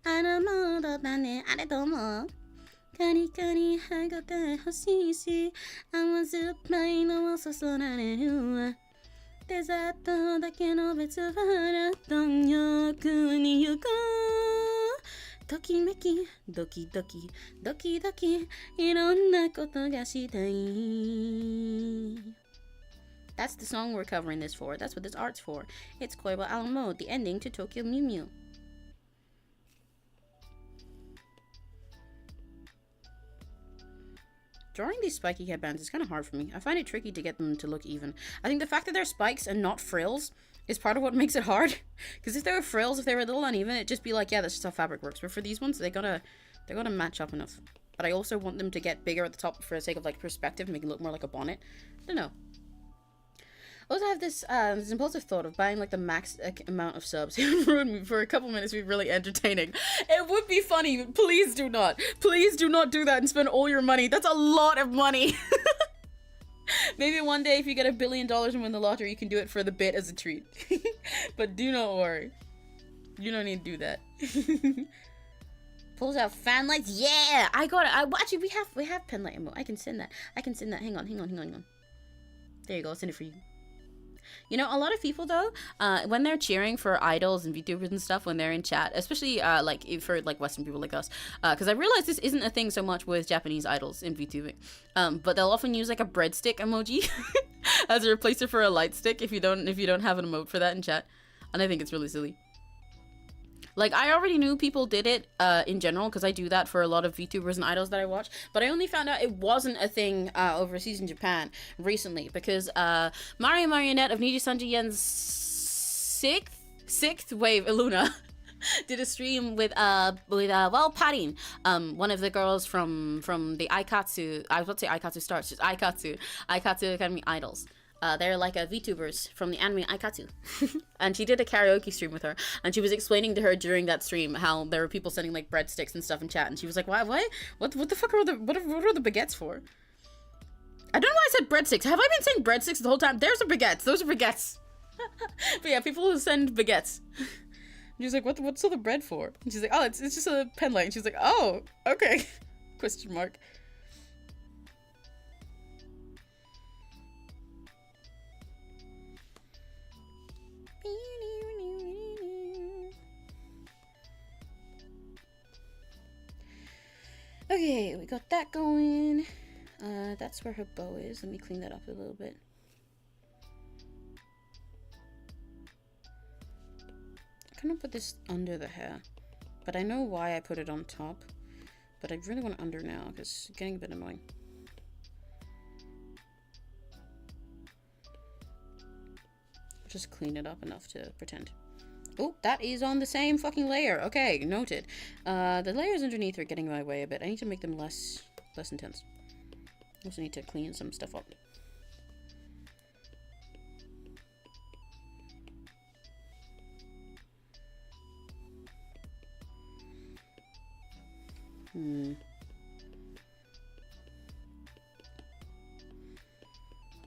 Aramodo da ne, are domo. カリカリ剥がてほしいし甘酸っぱいのをそそられるわデザートだけの別腹貪欲に行こうときめきドキドキドキドキいろんなことがしたい That's the song we're covering this for. That's what this art's for. It's Koiba Alamo, the ending to Tokyo Mew Mew. Drawing these spiky headbands is kind of hard for me. I find it tricky to get them to look even. I think the fact that they're spikes and not frills is part of what makes it hard. Because if they were frills, if they were a little uneven, it'd just be like, yeah, that's just how fabric works. But for these ones, they gotta match up enough. But I also want them to get bigger at the top for the sake of like perspective, make it look more like a bonnet. I don't know. Also, I have this impulsive thought of buying like the max amount of subs. It would ruin me for a couple minutes. Be really entertaining. It would be funny. Please do not. Please do not do that and spend all your money. That's a lot of money. Maybe one day if you get $1 billion and win the lottery, you can do it for the bit as a treat. But do not worry. You don't need to do that. Pulls out fan lights. Yeah, I got it. Actually, we have pen light ammo. I can send that. Hang on. There you go. I'll send it for you. You know, a lot of people though, when they're cheering for idols and VTubers and stuff, when they're in chat, especially like for like Western people like us, because I realize this isn't a thing so much with Japanese idols in VTubing, but they'll often use like a breadstick emoji as a replacer for a light stick if you don't have an emote for that in chat, and I think it's really silly. Like, I already knew people did it in general, because I do that for a lot of VTubers and idols that I watch, but I only found out it wasn't a thing overseas in Japan recently, because Mario Marionette of Niji Sanji Yen's sixth wave Iluna did a stream with Parin, one of the girls from the Aikatsu, I was about to say Aikatsu Stars, just Aikatsu Academy Idols. They're like VTubers from the anime Aikatsu. And she did a karaoke stream with her, and she was explaining to her during that stream how there were people sending like breadsticks and stuff in chat, and she was like, what the fuck are what are the baguettes for? I don't know why I said breadsticks. Have I been saying breadsticks the whole time? Those are baguettes. But yeah, people who send baguettes. And she was like, what's all the bread for? And she's like, oh, it's just a pen light. And she's like, oh, okay. Question mark. Okay, we got that going. That's where her bow is. Let me clean that up a little bit. I kind of put this under the hair, but I know why I put it on top. But I really want it under now because it's getting a bit annoying. Just clean it up enough to pretend. Oh, that is on the same fucking layer. Okay, noted. The layers underneath are getting in my way a bit. I need to make them less intense. Also need to clean some stuff up.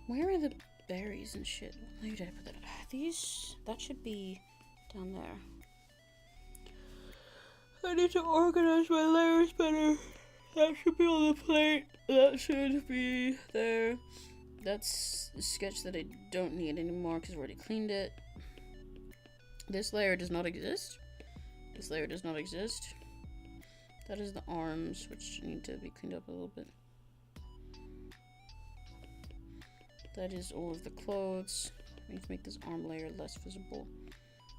Where are the berries and shit? What layer did I put that? These, that should be down there. I need to organize my layers better. That should be on the plate. That should be there. That's a sketch that I don't need anymore because I've already cleaned it. This layer does not exist. This layer does not exist. That is the arms, which need to be cleaned up a little bit. That is all of the clothes. I need to make this arm layer less visible.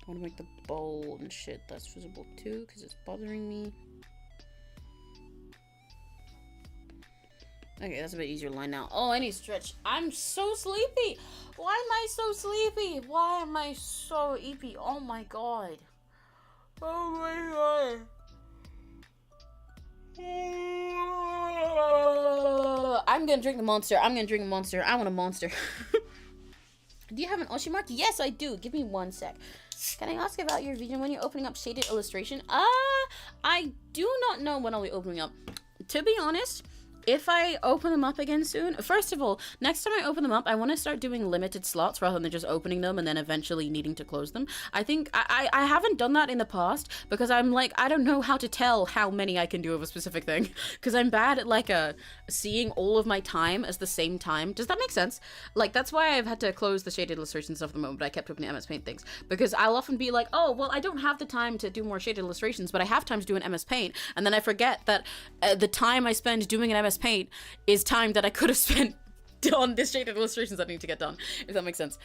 I want to make the bowl and shit less visible too, because it's bothering me. Okay, that's a bit easier line now. Oh, I need to stretch. I'm so sleepy. Why am I so sleepy? Why am I so eepy? Oh my god. Oh my god. I'm gonna drink the monster. I'm gonna drink a monster. I want a monster. Do you have an 𝘆cie mark? Yes, I do. Give me one sec. Can I ask about your vision when you're opening up shaded illustration? I do not know when I'll be opening up. To be honest, if I open them up again soon, first of all, next time I open them up, I want to start doing limited slots rather than just opening them and then eventually needing to close them. I think I haven't done that in the past because I'm like, I don't know how to tell how many I can do of a specific thing because I'm bad at like seeing all of my time as the same time. Does that make sense? Like, that's why I've had to close the shaded illustrations stuff at the moment, but I kept opening MS Paint things because I'll often be like, oh, well, I don't have the time to do more shaded illustrations, but I have time to do an MS Paint, and then I forget that the time I spend doing an MS Paint is time that I could have spent on this shaded illustrations that need to get done, if that makes sense.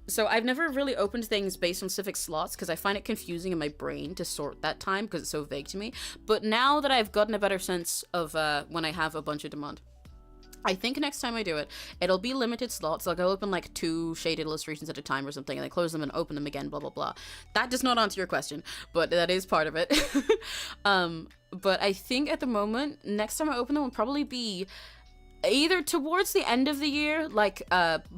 So I've never really opened things based on specific slots because I find it confusing in my brain to sort that time because it's so vague to me. But now that I've gotten a better sense of when I have a bunch of demand, I think next time I do it, it'll be limited slots. Like I'll open like 2 shaded illustrations at a time or something, and I close them and open them again, blah, blah, blah. That does not answer your question, but that is part of it. But I think at the moment, next time I open them will probably be either towards the end of the year, like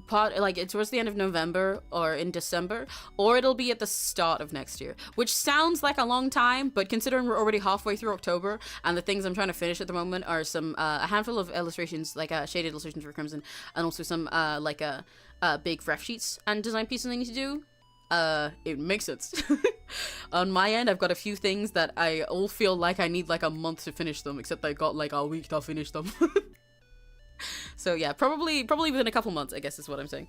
towards the end of November or in December, or it'll be at the start of next year, which sounds like a long time, but considering we're already halfway through October and the things I'm trying to finish at the moment are some a handful of illustrations, like shaded illustrations for Crimson, and also some big ref sheets and design pieces I need to do. It makes sense. On my end, I've got a few things that I all feel like I need like a month to finish them, except I got like a week to finish them. So yeah, probably within a couple months, I guess is what I'm saying.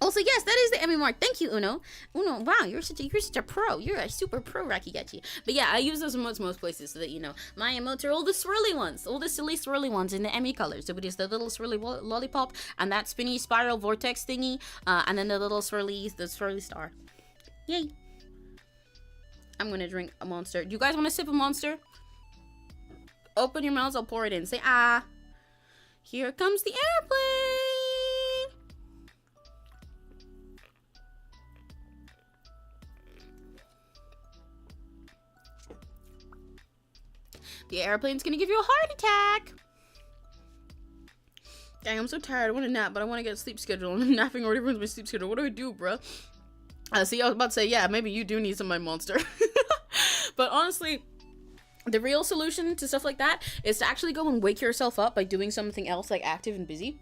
Also, yes, that is the Emmy mark. Thank you, Uno. Uno, wow, you're such a pro. You're a super pro, Rakigachi. But yeah, I use those emotes most places so that, you know, my emotes are all the swirly ones, all the silly swirly ones in the Emmy colors. So it is the little swirly lollipop and that spinny spiral vortex thingy, and then the swirly star. Yay. I'm gonna drink a Monster. Do you guys want to sip a Monster? Open your mouths, I'll pour it in. Say ah. Here comes the airplane. The airplane's gonna give you a heart attack. Dang, I'm so tired. I want to nap, but I want to get a sleep schedule. And napping already ruins my sleep schedule. What do I do, bruh? See, I was about to say, yeah, maybe you do need some of my Monster. But honestly, the real solution to stuff like that is to actually go and wake yourself up by doing something else, like active and busy.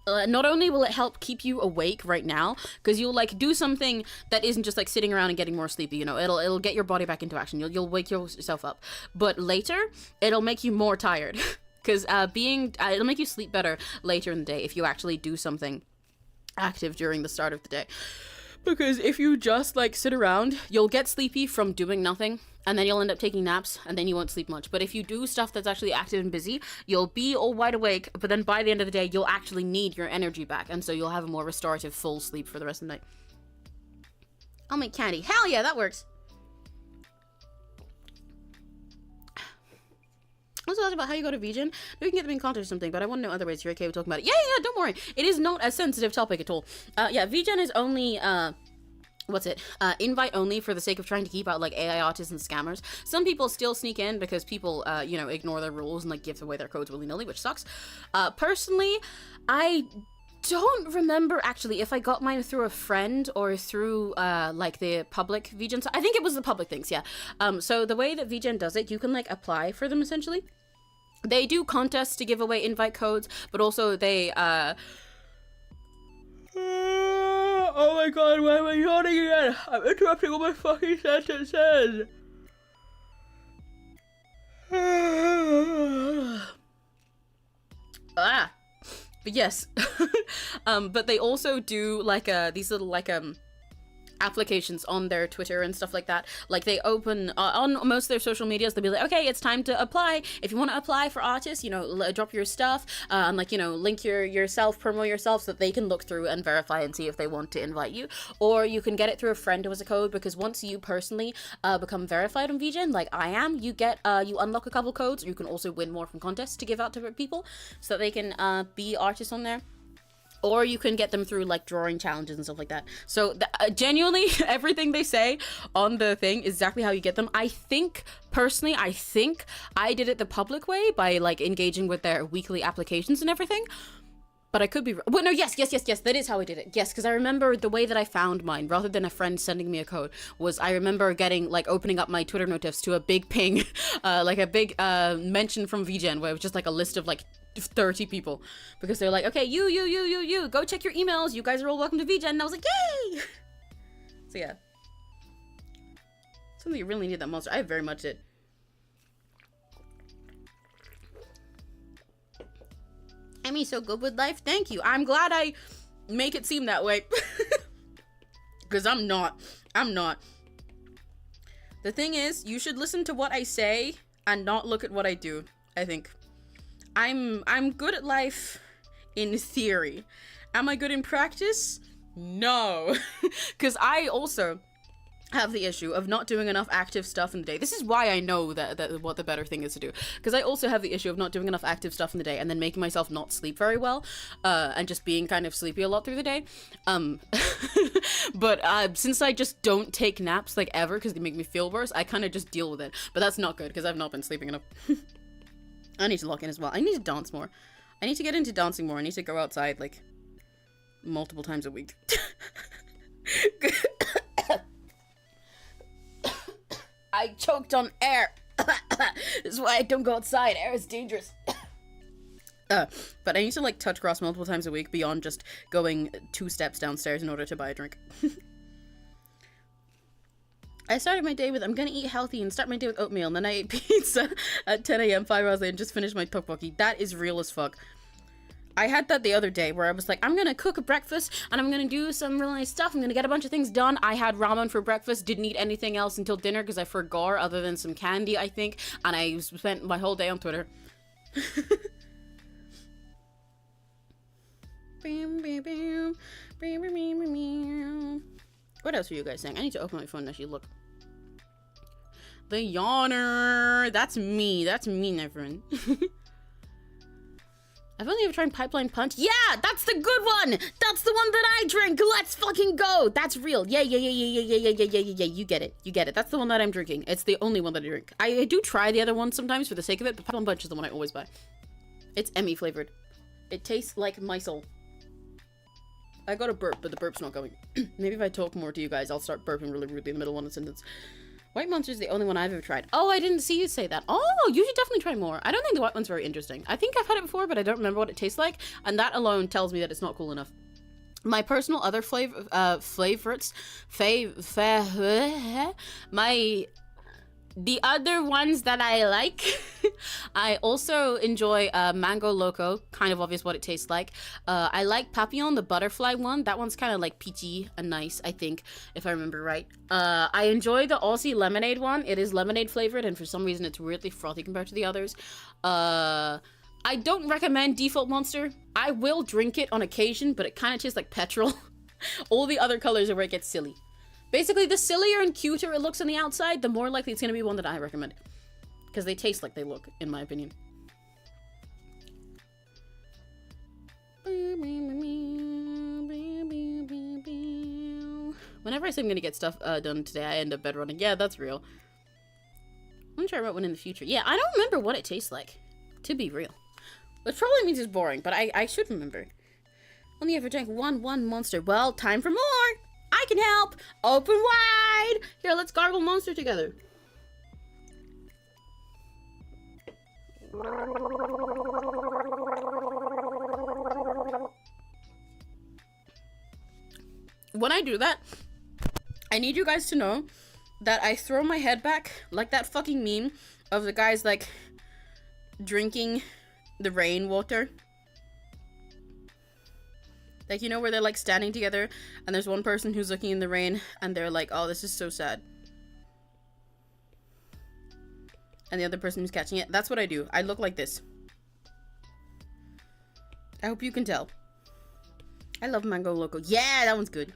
Not only will it help keep you awake right now, because you'll like do something that isn't just like sitting around and getting more sleepy, you know, it'll get your body back into action. You'll wake yourself up, but later it'll make you more tired, because it'll make you sleep better later in the day if you actually do something active during the start of the day. Because if you just like sit around, you'll get sleepy from doing nothing, and then you'll end up taking naps, and then you won't sleep much. But if you do stuff that's actually active and busy, you'll be all wide awake, but then by the end of the day, you'll actually need your energy back, and so you'll have a more restorative full sleep for the rest of the night. I'll make candy. Hell yeah, that works. I was asking about how you go to vegan. We can get them in contact or something, but I want to know other ways you're okay with talking about it. Yeah, don't worry. It is not a sensitive topic at all. Yeah, vegan is only, invite only for the sake of trying to keep out, like, AI artists and scammers. Some people still sneak in because people, you know, ignore their rules and, like, give away their codes willy-nilly, which sucks. Personally, I don't remember actually if I got mine through a friend or through like the public VGen. I think it was the public things, yeah. So the way that VGen does it, you can like apply for them essentially. They do contests to give away invite codes, but also they oh my god, why am I yawning again? I'm interrupting all my fucking sentences. But yes, but they also do like these little like applications on their Twitter and stuff like that. Like they open on most of their social medias, they'll be like, okay, it's time to apply. If you want to apply for artists, you know, drop your stuff and like, you know, link yourself, promo yourself so that they can look through and verify and see if they want to invite you. Or you can get it through a friend who has a code, because once you personally become verified on VGen, like I am, you get you unlock a couple codes. You can also win more from contests to give out to people so that they can be artists on there. Or you can get them through like drawing challenges and stuff like that. So genuinely, everything they say on the thing is exactly how you get them. I think, personally, I did it the public way by like engaging with their weekly applications and everything. But I could be, well, no, yes, that is how I did it. Yes, because I remember the way that I found mine, rather than a friend sending me a code, was I remember getting, like, opening up my Twitter notifs to a big ping, like a big mention from VGen, where it was just like a list of like 30 people, because they're like, okay, you, go check your emails, you guys are all welcome to VGen, and I was like, yay! So yeah. Something you really need that monster. I very much did. Emmy's so good with life. Thank you. I'm glad I make it seem that way. Because I'm not. The thing is, you should listen to what I say and not look at what I do, I think. I'm good at life in theory. Am I good in practice? No. Because I also have the issue of not doing enough active stuff in the day. This is why I know that what the better thing is to do. Because I also have the issue of not doing enough active stuff in the day and then making myself not sleep very well, and just being kind of sleepy a lot through the day. But since I just don't take naps like ever because they make me feel worse, I kind of just deal with it. But that's not good because I've not been sleeping enough. I need to lock in as well. I need to dance more. I need to get into dancing more. I need to go outside, like, multiple times a week. I choked on air. This is why I don't go outside. Air is dangerous. But I need to, like, touch grass multiple times a week beyond just going 2 steps downstairs in order to buy a drink. I started my day with, I'm gonna eat healthy and start my day with oatmeal, and then I ate pizza at 10 a.m. 5 hours later and just finished my tteokbokki. That is real as fuck. I had that the other day where I was like, I'm gonna cook a breakfast and I'm gonna do some really nice stuff. I'm gonna get a bunch of things done. I had ramen for breakfast, didn't eat anything else until dinner because I forgot other than some candy, I think, and I spent my whole day on Twitter. What else are you guys saying? I need to open my phone and actually look. The yawner. That's me. That's me, everyone. I've only ever tried Pipeline Punch. Yeah, that's the good one. That's the one that I drink. Let's fucking go. That's real. Yeah. You get it. You get it. That's the one that I'm drinking. It's the only one that I drink. I do try the other one sometimes for the sake of it, but Pipeline Punch is the one I always buy. It's Emmy flavored. It tastes like my soul. I got a burp, but the burp's not going. Maybe if I talk more to you guys, I'll start burping really rudely in the middle of one sentence. White Monster's the only one I've ever tried. Oh, I didn't see you say that. Oh, you should definitely try more. I don't think the white one's very interesting. I think I've had it before, but I don't remember what it tastes like, and that alone tells me that it's not cool enough. My personal other favorites, the other ones that I like, I also enjoy Mango Loco, kind of obvious what it tastes like. I like Papillon, the butterfly one. That one's kind of like peachy and nice, I think, if I remember right. I enjoy the 𝘆cie lemonade one. It is lemonade flavored, and for some reason it's weirdly frothy compared to the others. I don't recommend Default Monster. I will drink it on occasion, but it kind of tastes like petrol. All the other colors are where it gets silly. Basically, the sillier and cuter it looks on the outside, the more likely it's going to be one that I recommend. Because they taste like they look, in my opinion. Whenever I say I'm going to get stuff done today, I end up bedrunning. Yeah, that's real. I'm going to try to write one in the future. Yeah, I don't remember what it tastes like, to be real. Which probably means it's boring, but I should remember. Only ever drank one Monster. Well, time for more! I can help! Open wide! Here, let's gargle Monster together. When I do that, I need you guys to know that I throw my head back like that fucking meme of the guys, like, drinking the rainwater. Like, you know, where they're, like, standing together, and there's one person who's looking in the rain, and they're like, oh, this is so sad. And the other person who's catching it. That's what I do. I look like this. I hope you can tell. I love Mango Loco. Yeah, that one's good.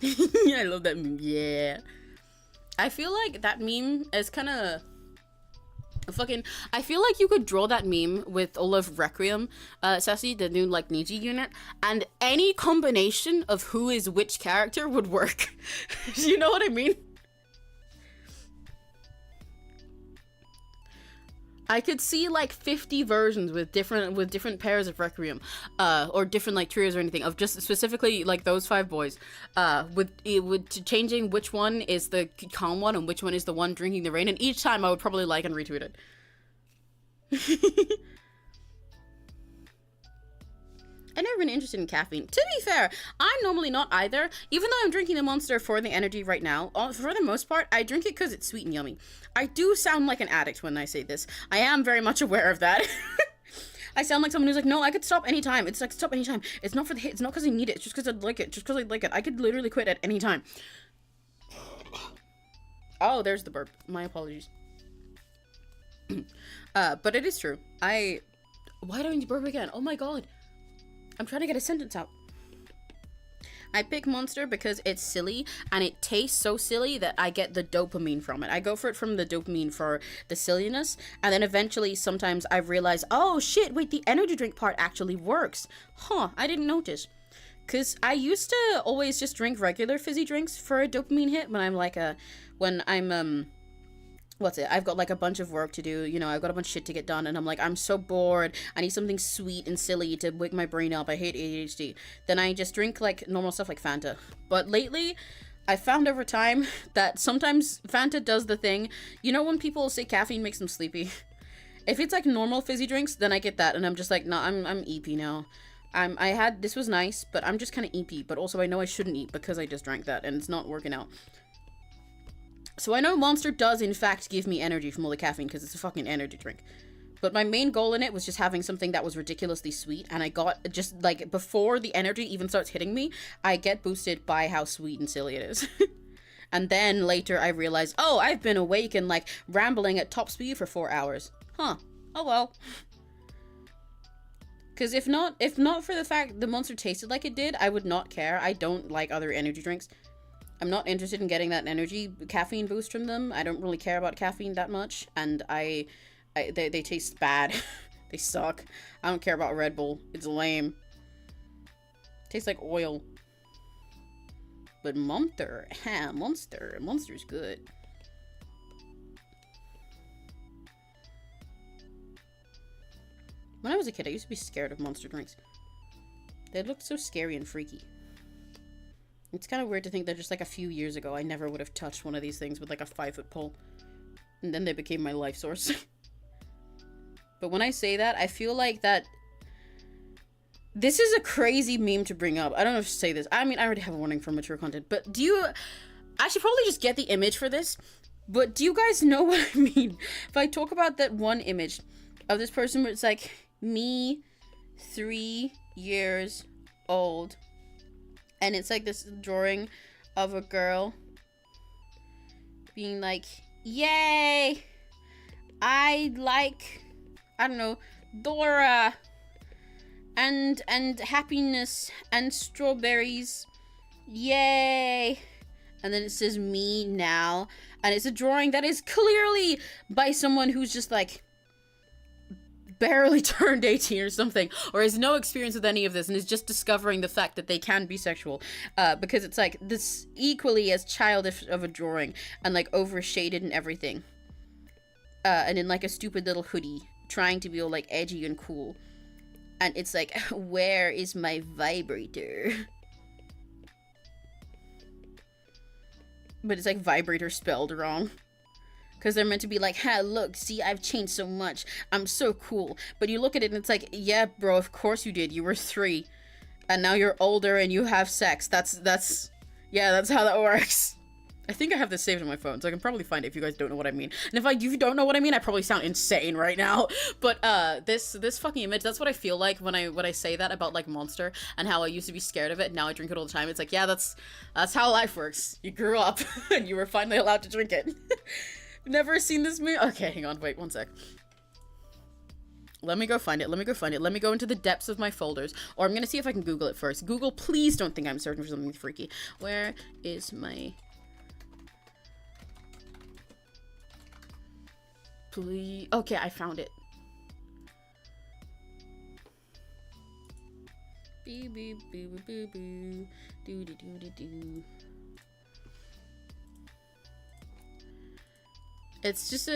I love that meme. Yeah. I feel like that meme is kind of... I feel like you could draw that meme with all of Requiem, 𝘆cie, the new, like, Niji unit, and any combination of who is which character would work. You know what I mean? I could see, like, 50 versions with different pairs of Requiem, or different, like, trios or anything, of just specifically, like, those 5 boys, with changing which one is the calm one and which one is the one drinking the rain, and each time I would probably like and retweet it. I've never been interested in caffeine. To be fair, I'm normally not either. Even though I'm drinking the Monster for the energy right now, for the most part, I drink it because it's sweet and yummy. I do sound like an addict when I say this. I am very much aware of that. I sound like someone who's like, no, I could stop anytime. It's like, stop anytime. It's not for the hit. It's not because I need it. It's just because I like it. Just because I like it. I could literally quit at any time. Oh, there's the burp. My apologies. But it is true. Why do I need to burp again? Oh my god. I'm trying to get a sentence out. I pick Monster because it's silly, and it tastes so silly that I get the dopamine from it. I go for it from the dopamine for the silliness, and then eventually sometimes I realize, oh shit, wait, the energy drink part actually works. Huh, I didn't notice. Because I used to always just drink regular fizzy drinks for a dopamine hit when I'm like when I'm what's it? I've got like a bunch of work to do, you know, I've got a bunch of shit to get done, and I'm like, I'm so bored. I need something sweet and silly to wake my brain up. I hate ADHD. Then I just drink like normal stuff like Fanta. But lately, I found over time that sometimes Fanta does the thing. You know when people say caffeine makes them sleepy? If it's like normal fizzy drinks, then I get that, and I'm just like, nah, I'm EP now. This was nice, but I'm just kind of EP. But also I know I shouldn't eat because I just drank that, and it's not working out. So I know Monster does in fact give me energy from all the caffeine because it's a fucking energy drink. But my main goal in it was just having something that was ridiculously sweet, and I got just like before the energy even starts hitting me, I get boosted by how sweet and silly it is. And then later I realized, oh, I've been awake and like rambling at top speed for 4 hours. Huh. Oh well. Because if not for the fact the Monster tasted like it did, I would not care. I don't like other energy drinks. I'm not interested in getting that energy caffeine boost from them. I don't really care about caffeine that much, and they taste bad. They suck. I don't care about Red Bull. It's lame. Tastes like oil. But Monster's good. When I was a kid, I used to be scared of Monster drinks. They looked so scary and freaky. It's kind of weird to think that just like a few years ago, I never would have touched one of these things with like a 5-foot pole. And then they became my life source. But when I say that, I feel like that... This is a crazy meme to bring up. I don't know if to say this. I mean, I already have a warning for mature content. But do you... I should probably just get the image for this. But do you guys know what I mean? If I talk about that one image of this person where it's like, me, 3 years old... And it's like this drawing of a girl being like, yay! I like, I don't know, Dora and happiness and strawberries. Yay! And then it says me now. And it's a drawing that is clearly by someone who's just like barely turned 18 or something, or has no experience with any of this and is just discovering the fact that they can be sexual, because it's like this equally as childish of a drawing and like overshaded and everything, and in like a stupid little hoodie trying to be all like edgy and cool, and it's like, where is my vibrator? But it's like vibrator spelled wrong. Because they're meant to be like, ha, look, see, I've changed so much. I'm so cool. But you look at it and it's like, yeah, bro, of course you did. You were 3. And now you're older and you have sex. Yeah, that's how that works. I think I have this saved on my phone, so I can probably find it if you guys don't know what I mean. And if you don't know what I mean, I probably sound insane right now. But this fucking image, that's what I feel like when I say that about like Monster and how I used to be scared of it and now I drink it all the time. It's like, yeah, that's how life works. You grew up and you were finally allowed to drink it. Never seen this movie? Okay, hang on, wait, one sec. Let me go find it, let me go into the depths of my folders. Or I'm gonna see if I can Google it first. Google, please don't think I'm searching for something freaky. Where is my... Please... Okay, I found it. Boo boo boo boo boo. Doo doo doo doo doo. It's just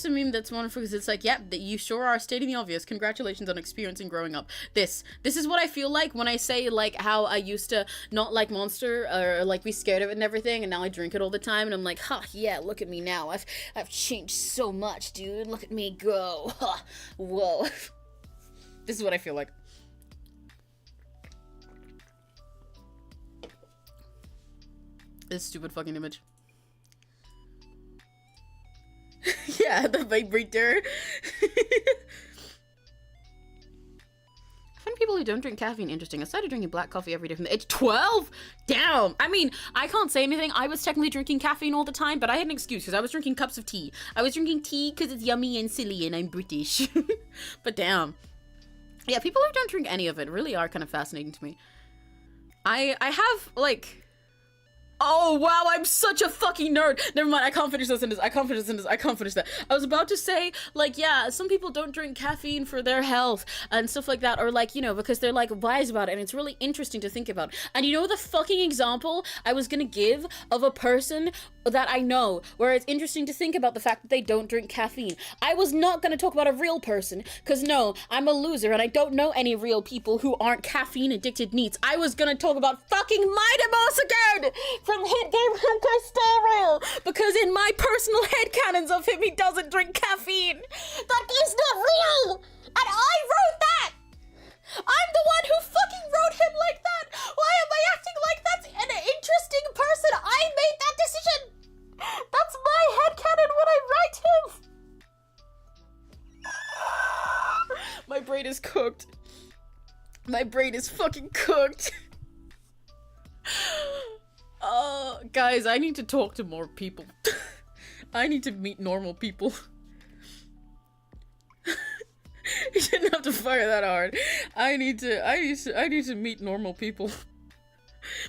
a meme that's wonderful because it's like, yep, you sure are stating the obvious. Congratulations on experiencing growing up. This is what I feel like when I say like how I used to not like Monster or like be scared of it and everything, and now I drink it all the time and I'm like, huh, yeah, look at me now. I've changed so much, dude. Look at me go. Huh. Whoa. This is what I feel like. This stupid fucking image. Yeah, the vibrator. I find people who don't drink caffeine interesting. I started drinking black coffee every day from the age 12. Damn. I mean, I can't say anything. I was technically drinking caffeine all the time, but I had an excuse because I was drinking cups of tea. I was drinking tea because it's yummy and silly and I'm British. But damn. Yeah, people who don't drink any of it really are kind of fascinating to me. I have, like... Oh, wow, I'm such a fucking nerd. Never mind, I can't finish this sentence. I can't finish that. I was about to say, like, yeah, some people don't drink caffeine for their health and stuff like that, or like, you know, because they're like wise about it, and it's really interesting to think about. And you know the fucking example I was gonna give of a person that I know, where it's interesting to think about the fact that they don't drink caffeine. I was not gonna talk about a real person, because no, I'm a loser and I don't know any real people who aren't caffeine addicted neats. I was gonna talk about fucking Mighty again from Hit Game Honkai Star Rail, because in my personal headcanons of him, he doesn't drink caffeine. That is not real! And I wrote that! I'm the one who fucking wrote him like that! Why am I acting like that's an interesting person? I made that decision! That's my headcanon when I write him! My brain is cooked. My brain is fucking cooked. Guys, I need to talk to more people. I need to meet normal people. You shouldn't have to fire that hard. I need to meet normal people.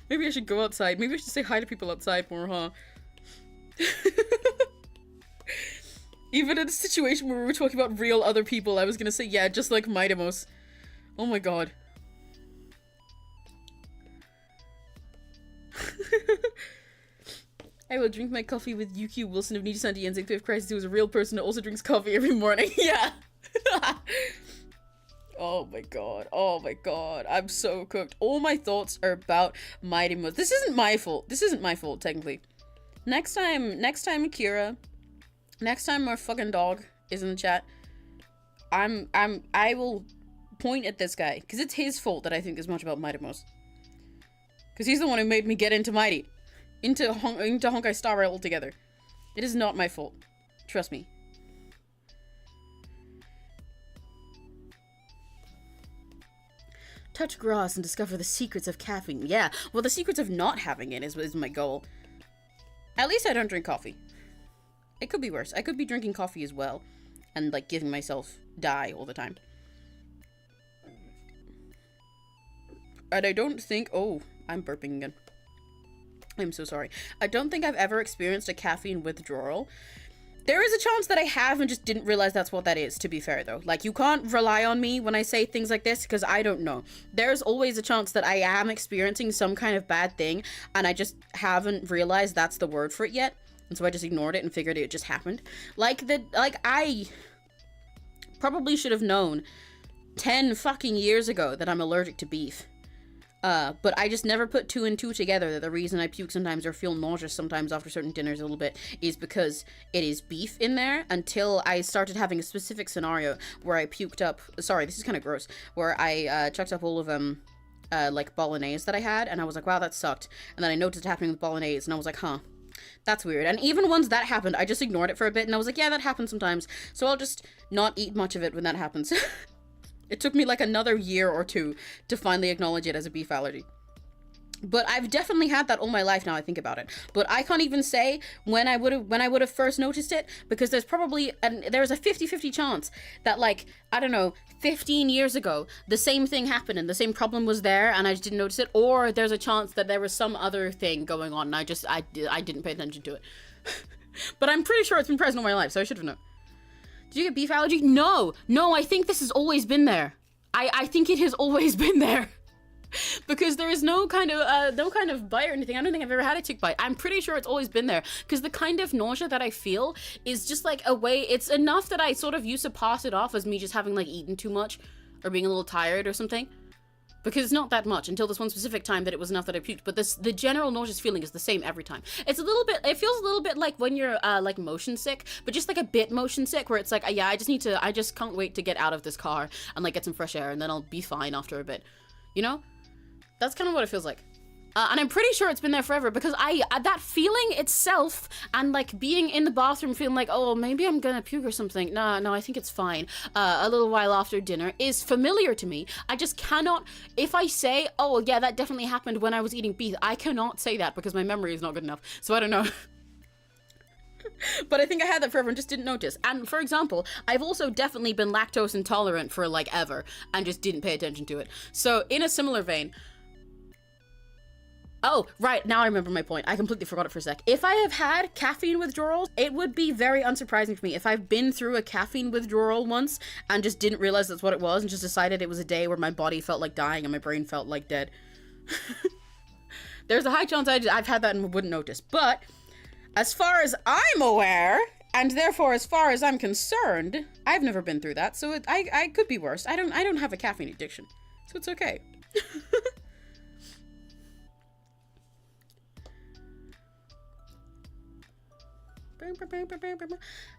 Maybe I should go outside. Maybe I should say hi to people outside more, huh? Even in a situation where we were talking about real other people, I was gonna say, yeah, just like Mighty. Oh my god. I will drink my coffee with Yuki Wilson of Nijisanti and Fifth Crisis, who is a real person who also drinks coffee every morning. Yeah. Oh my god. Oh my god. I'm so cooked. All my thoughts are about Mighty. This isn't my fault. This isn't my fault, technically. Next time, Akira. Next time our fucking dog is in the chat, I will point at this guy, because it's his fault that I think as much about Mighty. Because he's the one who made me get into Mighty. Into Honkai Star Rail altogether. It is not my fault. Trust me. Touch grass and discover the secrets of caffeine. Yeah, well, the secrets of not having it is my goal. At least I don't drink coffee. It could be worse. I could be drinking coffee as well. And, like, giving myself die all the time. And I don't think... Oh, I'm burping again. I'm so sorry. I don't think I've ever experienced a caffeine withdrawal. There is a chance that I have and just didn't realize that's what that is, to be fair, though. Like, you can't rely on me when I say things like this, because I don't know. There's always a chance that I am experiencing some kind of bad thing, and I just haven't realized that's the word for it yet. And so I just ignored it and figured it just happened. I probably should have known 10 fucking years ago that I'm allergic to beef. But I just never put 2 and 2 together that the reason I puke sometimes or feel nauseous sometimes after certain dinners a little bit is because it is beef in there, until I started having a specific scenario where I puked up, sorry, this is kind of gross, where I chucked up all of like bolognese that I had, and I was like, wow, that sucked. And then I noticed it happening with bolognese, and I was like, huh, that's weird. And even once that happened, I just ignored it for a bit, and I was like, yeah, that happens sometimes, so I'll just not eat much of it when that happens. It took me like another year or 2 to finally acknowledge it as a beef allergy. But I've definitely had that all my life now I think about it. But I can't even say when I would have first noticed it, because there's probably there's a 50-50 chance that, like, I don't know, 15 years ago the same thing happened and the same problem was there and I just didn't notice it, or there's a chance that there was some other thing going on and I didn't pay attention to it. But I'm pretty sure it's been present all my life, so I should have known. Did you get beef allergy? No, I think this has always been there. I think it has always been there. Because there is no kind of bite or anything. I don't think I've ever had a tick bite. I'm pretty sure it's always been there. Because the kind of nausea that I feel is just like a way, it's enough that I sort of used to pass it off as me just having like eaten too much or being a little tired or something. Because it's not that much until this one specific time that it was enough that I puked. But the general nauseous feeling is the same every time. It's a little bit, it feels a little bit like when you're like motion sick, but just like a bit motion sick where it's like, yeah, I just can't wait to get out of this car and like get some fresh air and then I'll be fine after a bit. You know? That's kind of what it feels like. And I'm pretty sure it's been there forever because that feeling itself and like being in the bathroom feeling like, oh, maybe I'm gonna puke or something. No, I think it's fine. A little while after dinner is familiar to me. I just cannot, if I say, oh yeah, that definitely happened when I was eating beef, I cannot say that because my memory is not good enough. So I don't know. But I think I had that forever and just didn't notice. And for example, I've also definitely been lactose intolerant for like ever and just didn't pay attention to it. So in a similar vein, Oh, right, now I remember my point. I completely forgot it for a sec. If I have had caffeine withdrawals, it would be very unsurprising for me if I've been through a caffeine withdrawal once and just didn't realize that's what it was and just decided it was a day where my body felt like dying and my brain felt like dead. There's a high chance I've had that and wouldn't notice. But as far as I'm aware, and therefore as far as I'm concerned, I've never been through that, so I could be worse. I don't have a caffeine addiction, so it's okay.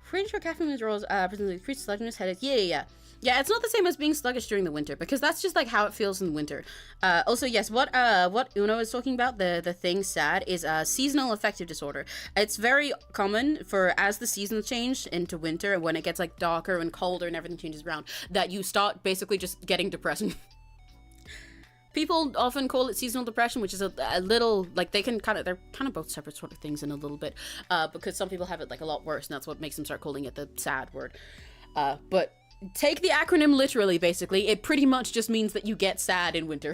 Pretty sure caffeine withdrawals presently increase sluggishness, headaches. Yeah. Yeah, it's not the same as being sluggish during the winter, because that's just like how it feels in the winter. Also, yes, what Uno is talking about, the thing sad, is seasonal affective disorder. It's very common for, as the seasons change into winter, when it gets like darker and colder and everything changes around, that you start basically just getting depression. People often call it seasonal depression, which is a little, like, they're kind of both separate sort of things in a little bit, because some people have it like a lot worse, and that's what makes them start calling it the sad word. But take the acronym literally, basically. It pretty much just means that you get sad in winter,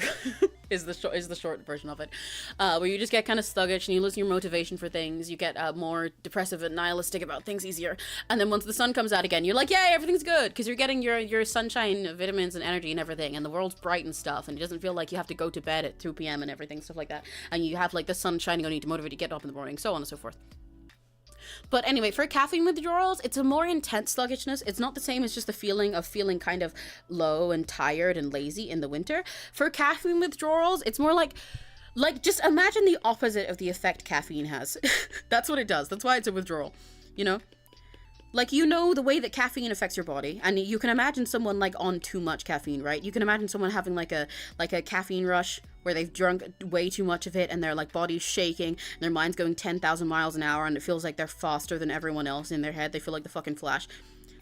is the short version of it. Where you just get kind of sluggish and you lose your motivation for things. You get more depressive and nihilistic about things easier. And then once the sun comes out again, you're like, yay, everything's good, because you're getting your sunshine, vitamins and energy and everything, and the world's bright and stuff, and it doesn't feel like you have to go to bed at 2 p.m. and everything, stuff like that. And you have like the sun shining on you to motivate you to get up in the morning, so on and so forth. But anyway, for caffeine withdrawals, it's a more intense sluggishness. It's not the same as just the feeling of feeling kind of low and tired and lazy in the winter. For caffeine withdrawals, it's more like just imagine the opposite of the effect caffeine has. That's what it does. That's why it's a withdrawal, you know? Like, you know the way that caffeine affects your body, and you can imagine someone like on too much caffeine, right? You can imagine someone having like a caffeine rush where they've drunk way too much of it and their like body's shaking and their mind's going 10,000 miles an hour and it feels like they're faster than everyone else in their head. They feel like the fucking Flash.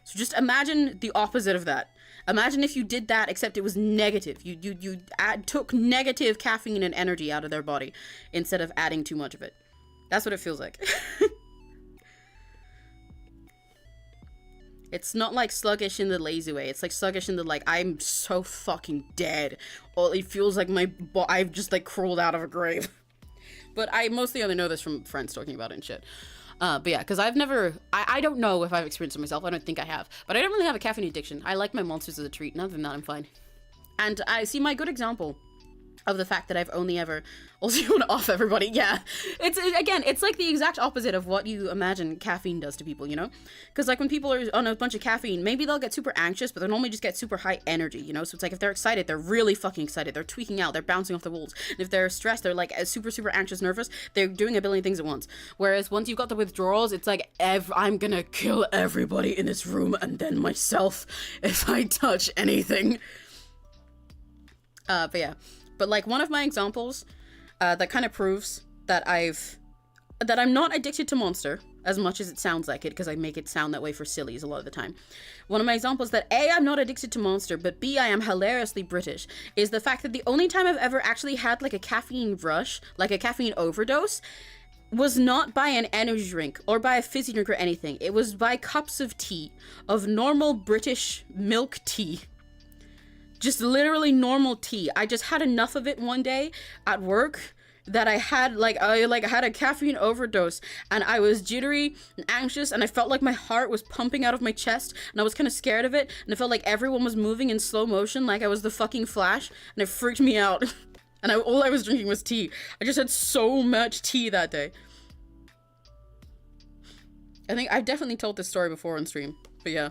So just imagine the opposite of that. Imagine if you did that, except it was negative. You took negative caffeine and energy out of their body instead of adding too much of it. That's what it feels like. It's not like sluggish in the lazy way. It's like sluggish in the like, I'm so fucking dead. Or it feels like I've just like crawled out of a grave. But I mostly only know this from friends talking about it and shit. But yeah, because I've never, I don't know if I've experienced it myself. I don't think I have. But I don't really have a caffeine addiction. I like my monsters as a treat. And other than that, I'm fine. And I see my good example of the fact that I've only ever, also you want to off everybody, yeah. It's like the exact opposite of what you imagine caffeine does to people, you know? Because like when people are on a bunch of caffeine, maybe they'll get super anxious, but they'll normally just get super high energy, you know? So it's like if they're excited, they're really fucking excited, they're tweaking out, they're bouncing off the walls. And if they're stressed, they're like super, super anxious, nervous, they're doing a billion things at once. Whereas once you've got the withdrawals, it's like, I'm gonna kill everybody in this room and then myself if I touch anything. But yeah. But like one of my examples that kind of proves that I'm not addicted to Monster as much as it sounds like it, because I make it sound that way for sillies a lot of the time. One of my examples that A, I'm not addicted to Monster, but B, I am hilariously British, is the fact that the only time I've ever actually had like a caffeine rush, like a caffeine overdose, was not by an energy drink or by a fizzy drink or anything. It was by cups of tea, of normal British milk tea. Just literally normal tea. I just had enough of it one day at work that I had I had a caffeine overdose, and I was jittery and anxious, and I felt like my heart was pumping out of my chest, and I was kind of scared of it, and I felt like everyone was moving in slow motion like I was the fucking Flash, and it freaked me out. And all I was drinking was tea. I just had so much tea that day. I think I've definitely told this story before on stream, but yeah.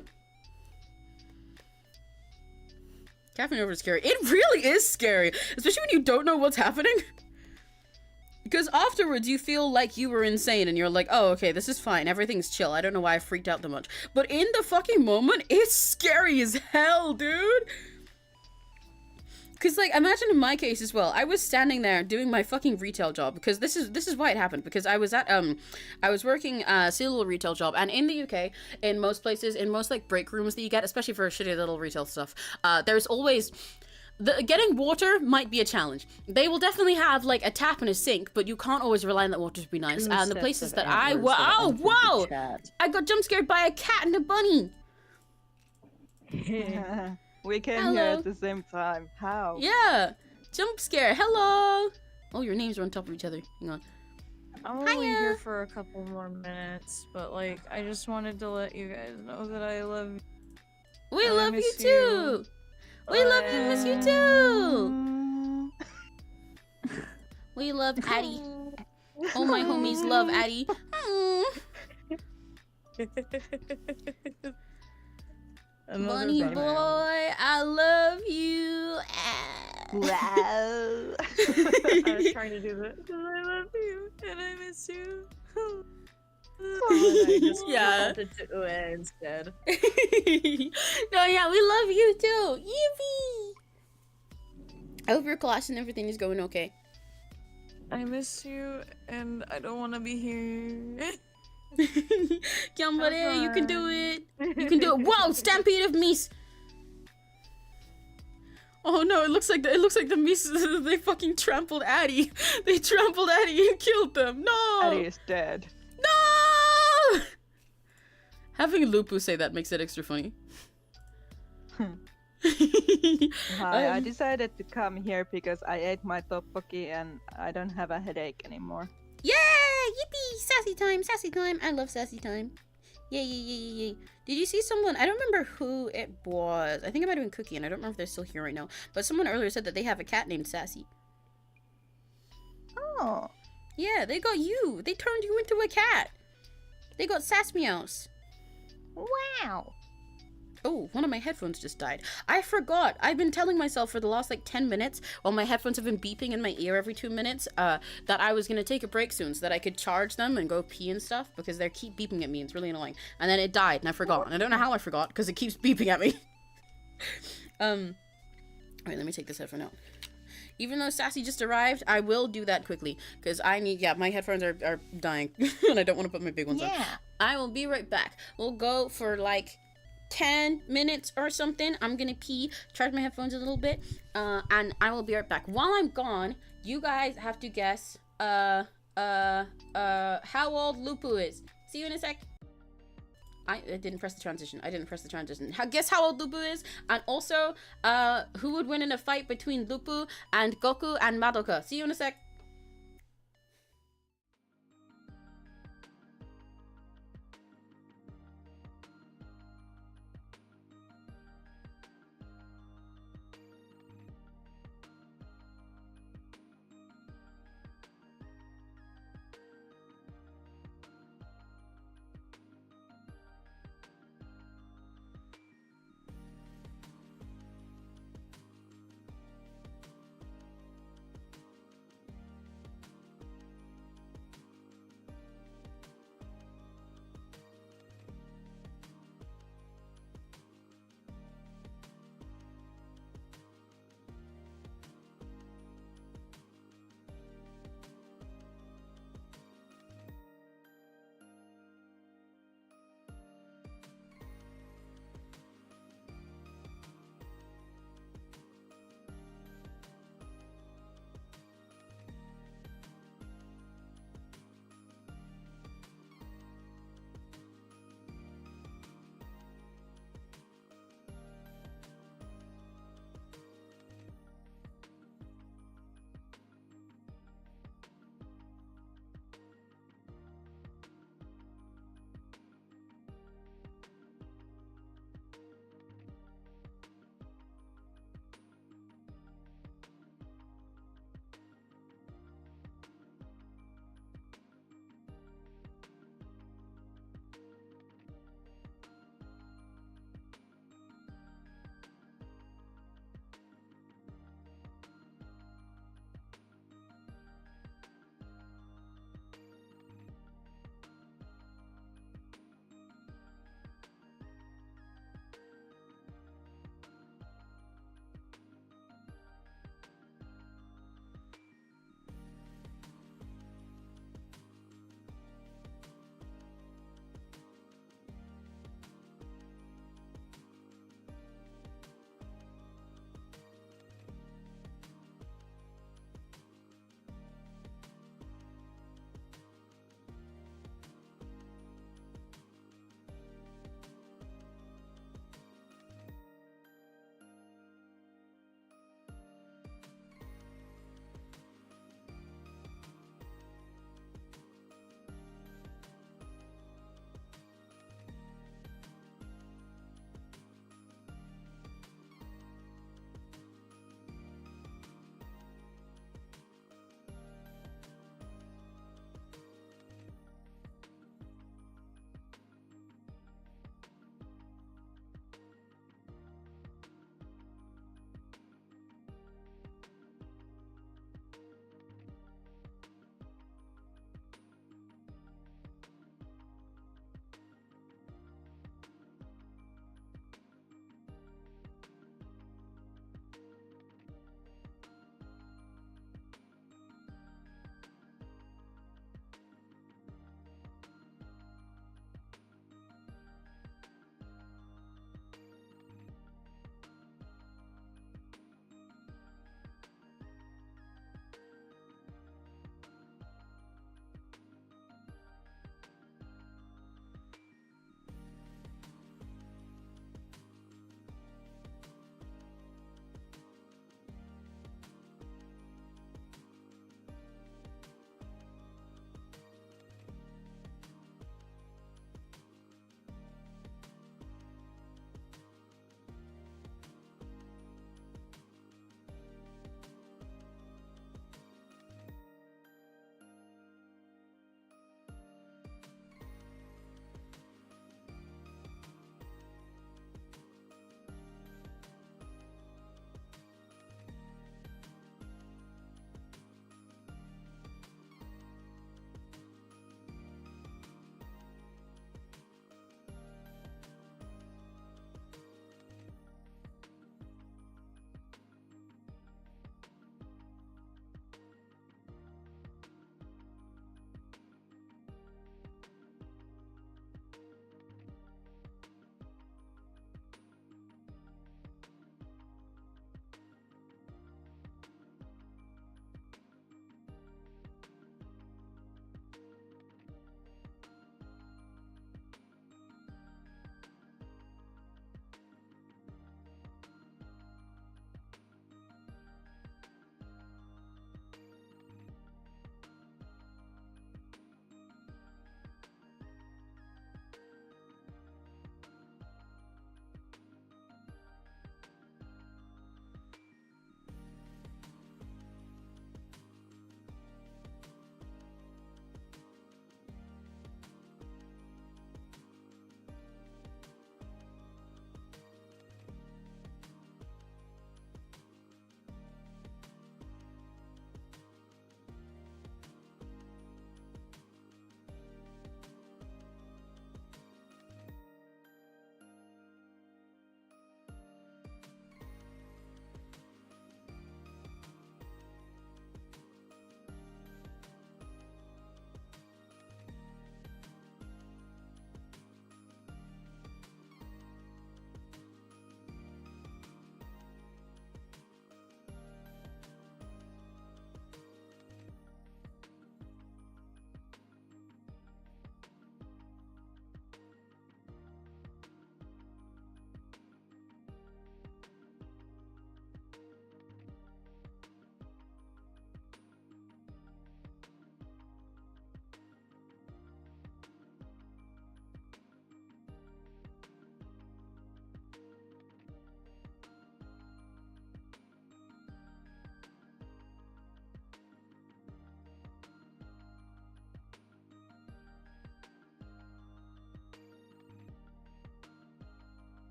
Caffeine over is scary. It really is scary, especially when you don't know what's happening. Because afterwards you feel like you were insane and you're like, oh, okay, this is fine. Everything's chill. I don't know why I freaked out that much. But in the fucking moment, it's scary as hell, dude. Because, like, imagine in my case as well, I was standing there doing my fucking retail job, because this is why it happened, because I was at, I was working a silly little retail job, and in the UK, in most places, in most, like, break rooms that you get, especially for shitty little retail stuff, there's always, getting water might be a challenge. They will definitely have, like, a tap and a sink, but you can't always rely on that water to be nice, and the places that I, oh, whoa! I got jump scared by a cat and a bunny! We came here at the same time. How? Yeah, jump scare. Hello. Oh, your names are on top of each other. Hang on. I'm only Hiya. here for a couple more minutes, but like, I just wanted to let you guys know that I love you. We I love you miss too. you. We love and miss you too. We love Addie. All my homies love Addie. Another Bunny baby. boy, I love you. Wow. I was trying to do that. I love you and I miss you. And I just Yeah. defaulted to Ue instead. No, yeah, we love you too. Yippee! I hope your class and everything is going okay. I miss you and I don't want to be here. Gambare, you can do it. You can do it. Whoa, stampede of meese. Oh no, it looks like the meese they fucking trampled Addie. They trampled Addie and killed them. No. Addie is dead. No. Having Lupu say that makes it extra funny. Hi, I decided to come here because I ate my tteokbokki and I don't have a headache anymore. Yeah! Yippee! Sassy time! Sassy time! I love sassy time. Yay, yay, yay, yay, yay. Did you see someone? I don't remember who it was. I think it might have been Cookie, and I don't remember if they're still here right now. But someone earlier said that they have a cat named Sassy. Oh. Yeah, they got you. They turned you into a cat. They got Sass Meows. Wow. Oh, one of my headphones just died. I forgot. I've been telling myself for the last like 10 minutes while my headphones have been beeping in my ear every 2 minutes that I was going to take a break soon so that I could charge them and go pee and stuff because they keep beeping at me. It's really annoying. And then it died and I forgot. And I don't know how I forgot because it keeps beeping at me. Alright, let me take this headphone out. Even though Sassy just arrived, I will do that quickly because I need, yeah, my headphones are dying and I don't want to put my big ones on. I will be right back. We'll go for like 10 minutes or something. I'm gonna pee, charge my headphones a little bit, and I will be right back. While I'm gone, you guys have to guess how old Lupu is. See you in a sec. I didn't press the transition. Guess how old Lupu is, and also who would win in a fight between Lupu and Goku and Madoka. See you in a sec.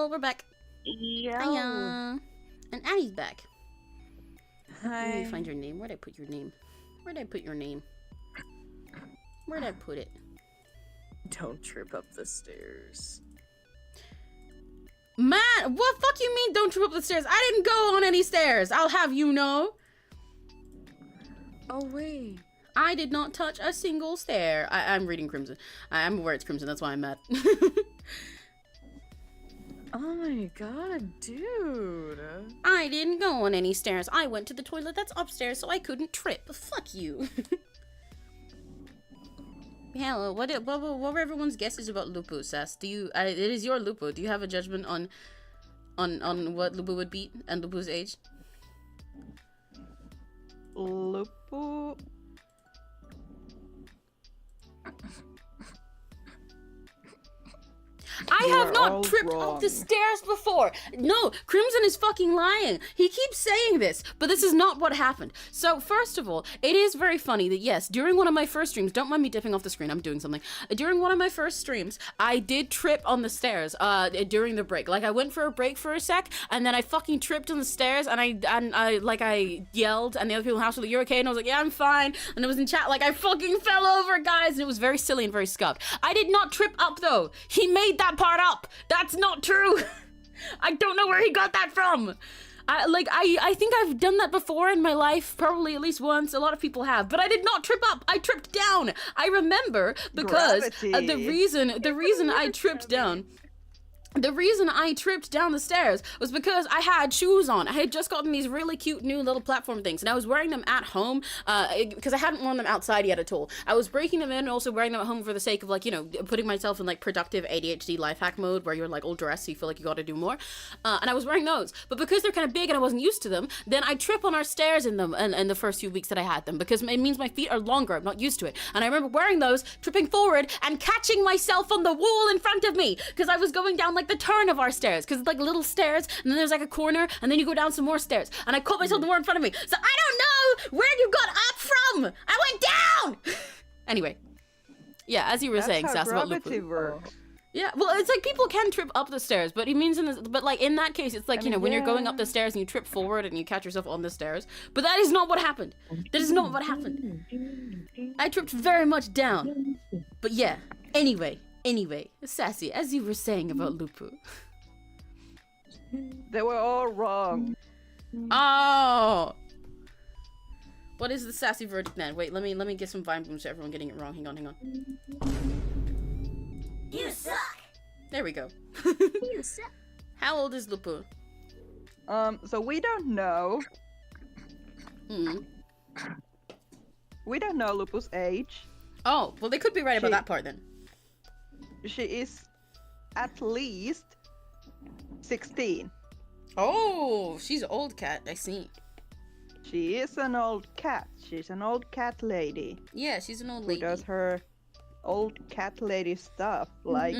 Hello, we're back. Yeah. Hiya. And Addie's back. Let me Hi. find your name. Where'd I put your name? Where'd I put your name? Where'd I put it? Don't trip up the stairs. Man, what fuck you mean don't trip up the stairs? I didn't go on any stairs. I'll have you know. Oh wait. I did not touch a single stair. I'm reading Crimson. I'm aware it's Crimson, that's why I'm mad. Oh my god, dude. I didn't go on any stairs. I went to the toilet that's upstairs so I couldn't trip. Fuck you. Hello, what were everyone's guesses about Lupo, Sass? Do you, it is your Lupo. Do you have a judgment on what Lupo would beat and Lupo's age? Lupo. I You have are not all tripped up wrong. the stairs before. No, Crimson is fucking lying. He keeps saying this, but this is not what happened. So, first of all, it is very funny that, yes, during one of my first streams, don't mind me dipping off the screen, I'm doing something. During one of my first streams, I did trip on the stairs during the break. Like, I went for a break for a sec, and then I fucking tripped on the stairs, and I yelled, and the other people in the house were like, "You're okay?" And I was like, "Yeah, I'm fine." And it was in chat, like, "I fucking fell over, guys," and it was very silly and very scuffed. I did not trip up, though. He made that part up. That's not true. I don't know where he got that from. I think I've done that before in my life, probably at least once. A lot of people have, but I did not trip up. I tripped down. I remember because Gravity. the reason I tripped down. The reason I tripped down the stairs was because I had shoes on. I had just gotten these really cute new little platform things, and I was wearing them at home because I hadn't worn them outside yet at all. I was breaking them in and also wearing them at home for the sake of, like, you know, putting myself in, like, productive ADHD life hack mode where you're, like, all dressed so you feel like you gotta do more. And I was wearing those. But because they're kind of big and I wasn't used to them, then I trip on our stairs in them in the first few weeks that I had them because it means my feet are longer. I'm not used to it. And I remember wearing those, tripping forward, and catching myself on the wall in front of me because I was going down, like, the turn of our stairs because it's like little stairs and then there's like a corner and then you go down some more stairs and I caught myself the wall in front of me, so I don't know where you got up from. I went down. Anyway, yeah, as you were saying, That's how Sass, about gravity Lupo. works. Yeah, well, it's like people can trip up the stairs, but he means but like in that case, it's like, you know, when you're going up the stairs and you trip forward and you catch yourself on the stairs. But that is not what happened. That is not what happened. I tripped very much down. But yeah, anyway, Sassy, as you were saying about Lupo. They were all wrong. Oh! What is the sassy verdict then? Wait, let me get some vine booms to everyone getting it wrong. Hang on. You suck. There we go. You suck. How old is Lupo? So we don't know. Hmm. We don't know Lupo's age. Oh, well, they could be right about that part then. She is at least 16. Oh, she's an old cat. I see. She is an old cat. She's an old cat lady Yeah, she's an old who lady. does her old cat lady stuff, like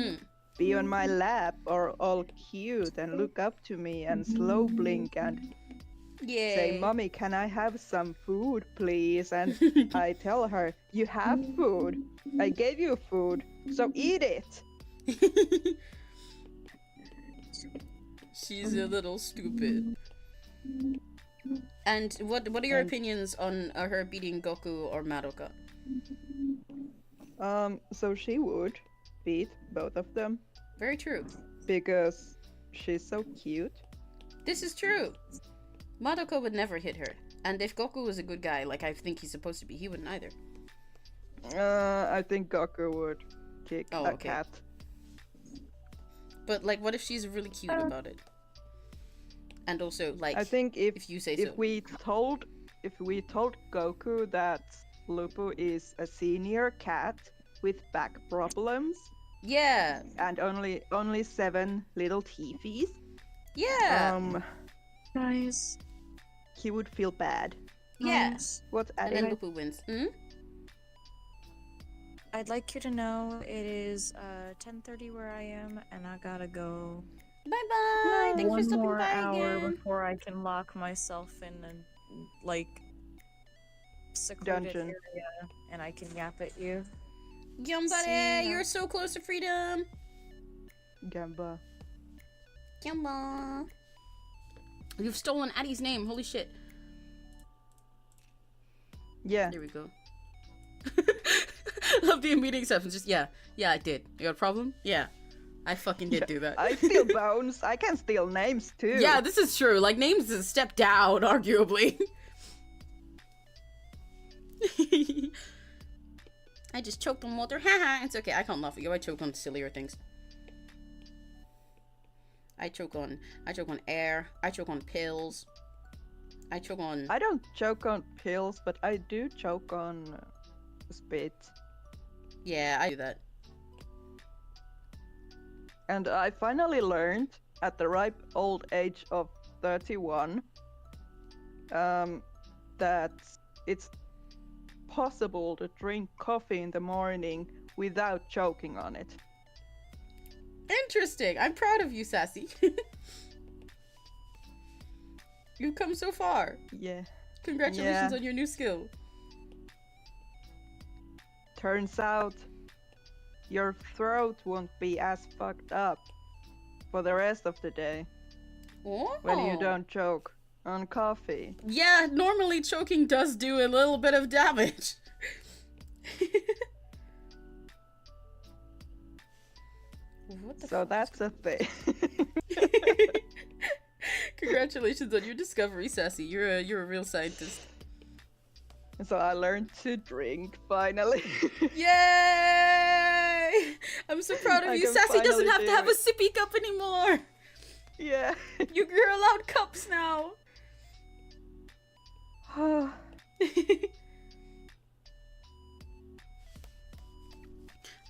be on my lap or all cute and look up to me and slow blink and Yeah. say, "Mommy, can I have some food, please?" And I tell her, "You have food. I gave you food, so eat it." She's a little stupid. And what are your opinions on her beating Goku or Madoka? So she would beat both of them Very true. because she's so cute. This is true. Madoka would never hit her. And if Goku was a good guy, like I think he's supposed to be, he wouldn't either. I think Goku would kick Oh, a okay. cat. But like, what if she's really cute about it? And also, like, I think if you say so. if we told Goku that Lupo is a senior cat with back problems Yeah. and only 7 little teethies, Yeah. Guys. he would feel bad. Yes. What And then Adelaide? Lupo wins. Hmm? I'd like you to know it is 10:30 where I am, and I gotta go. Bye bye. Thanks for One stopping more by hour again. before I can lock myself in a like secluded Dungeon. area, and I can yap at you. Yum See buddy, ya. you're so close to freedom. Gamba. Yumma. You've stolen Addie's name. Holy shit. Yeah. There we go. Love the immediate acceptance. Just, yeah, I did. You got a problem? Yeah. I fucking did do that. I steal bones. I can steal names too. Yeah, this is true. Like, names is a step down, arguably. I just choked on water. Haha, it's okay. I can't laugh at you. I choke on sillier things. I choke on air. I choke on pills. I choke on... I don't choke on pills, but I do choke on spit. Yeah, I do that. And I finally learned at the ripe old age of 31 that it's possible to drink coffee in the morning without choking on it. Interesting. I'm proud of you, Sassy. You've come so far. Yeah. Congratulations on your new skill. Turns out your throat won't be as fucked up for the rest of the day when you don't choke on coffee. Yeah, normally choking does do a little bit of damage. So that's a thing. Congratulations on your discovery, Sassy. You're a real scientist. So I learned to drink finally. Yay! I'm so proud of I you. can Sassy doesn't finally have to do have a it. sippy cup anymore. Yeah. You're allowed cups now.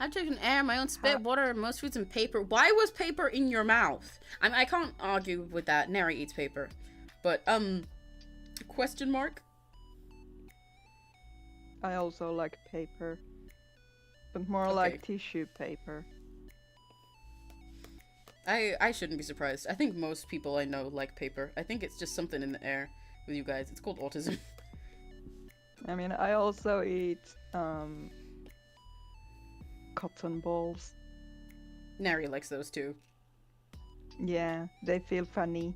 I've taken air, my own spit, water, most foods, and paper. Why was paper in your mouth? I can't argue with that. Neri eats paper. But, question mark? I also like paper. But more like tissue paper. I shouldn't be surprised. I think most people I know like paper. I think it's just something in the air with you guys. It's called autism. I mean, I also eat, cotton balls. Neri likes those too. Yeah, they feel funny.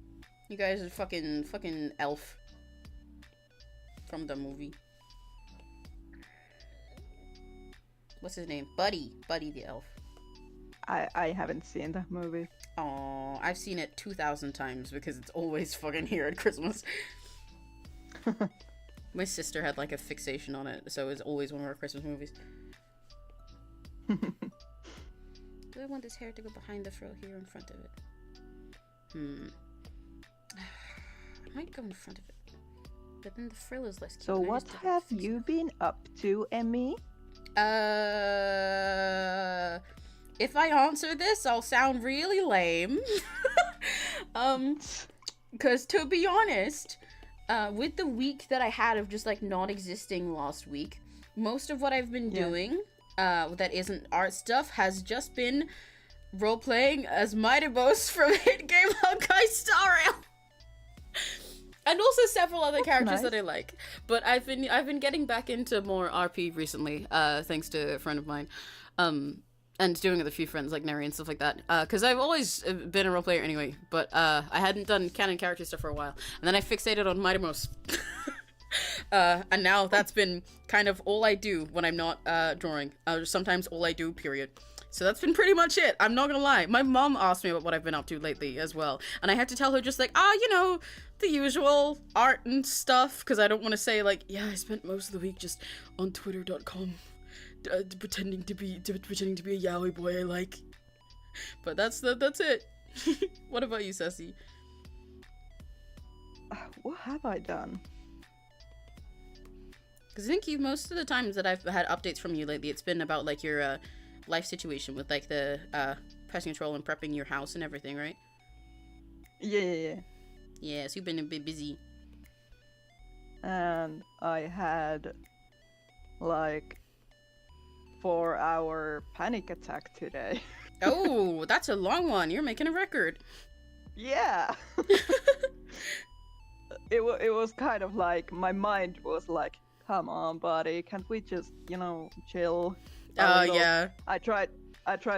You guys are fucking elf. From the movie. What's his name? Buddy the elf. I haven't seen that movie. Oh, I've seen it 2,000 times because it's always fucking here at Christmas. My sister had like a fixation on it, so it's always one of our Christmas movies. Do I want this hair to go behind the frill here in front of it? I might go in front of it. But then the frill is less cute. So what have you been up to, Emmy? If I answer this, I'll sound really lame. Because to be honest, with the week that I had of just like not existing last week, most of what I've been doing, that isn't art stuff, has just been role-playing as Mighty Boss from hit game Honkai Star Rail. And also several other characters that I like. But I've been getting back into more RP recently, thanks to a friend of mine. And doing it with a few friends like Neri and stuff like that. Because I've always been a role player anyway, but I hadn't done canon character stuff for a while. And then I fixated on Mighty Boss. And now that's been kind of all I do when I'm not drawing. Sometimes all I do, period. So that's been pretty much it. I'm not gonna lie. My mom asked me about what I've been up to lately as well. And I had to tell her just like, you know, the usual art and stuff. Because I don't want to say like, yeah, I spent most of the week just on twitter.com pretending to be a yaoi boy I like. But that's it. What about you, Sassy? What have I done? Because I think most of the times that I've had updates from you lately, it's been about like your life situation with like the pest control and prepping your house and everything, right? Yeah. Yeah, so you've been a bit busy. And I had like 4-hour panic attack today. Oh, that's a long one. You're making a record. Yeah. It was kind of like, my mind was like, come on, buddy, can't we just, you know, chill? Oh, yeah. I tried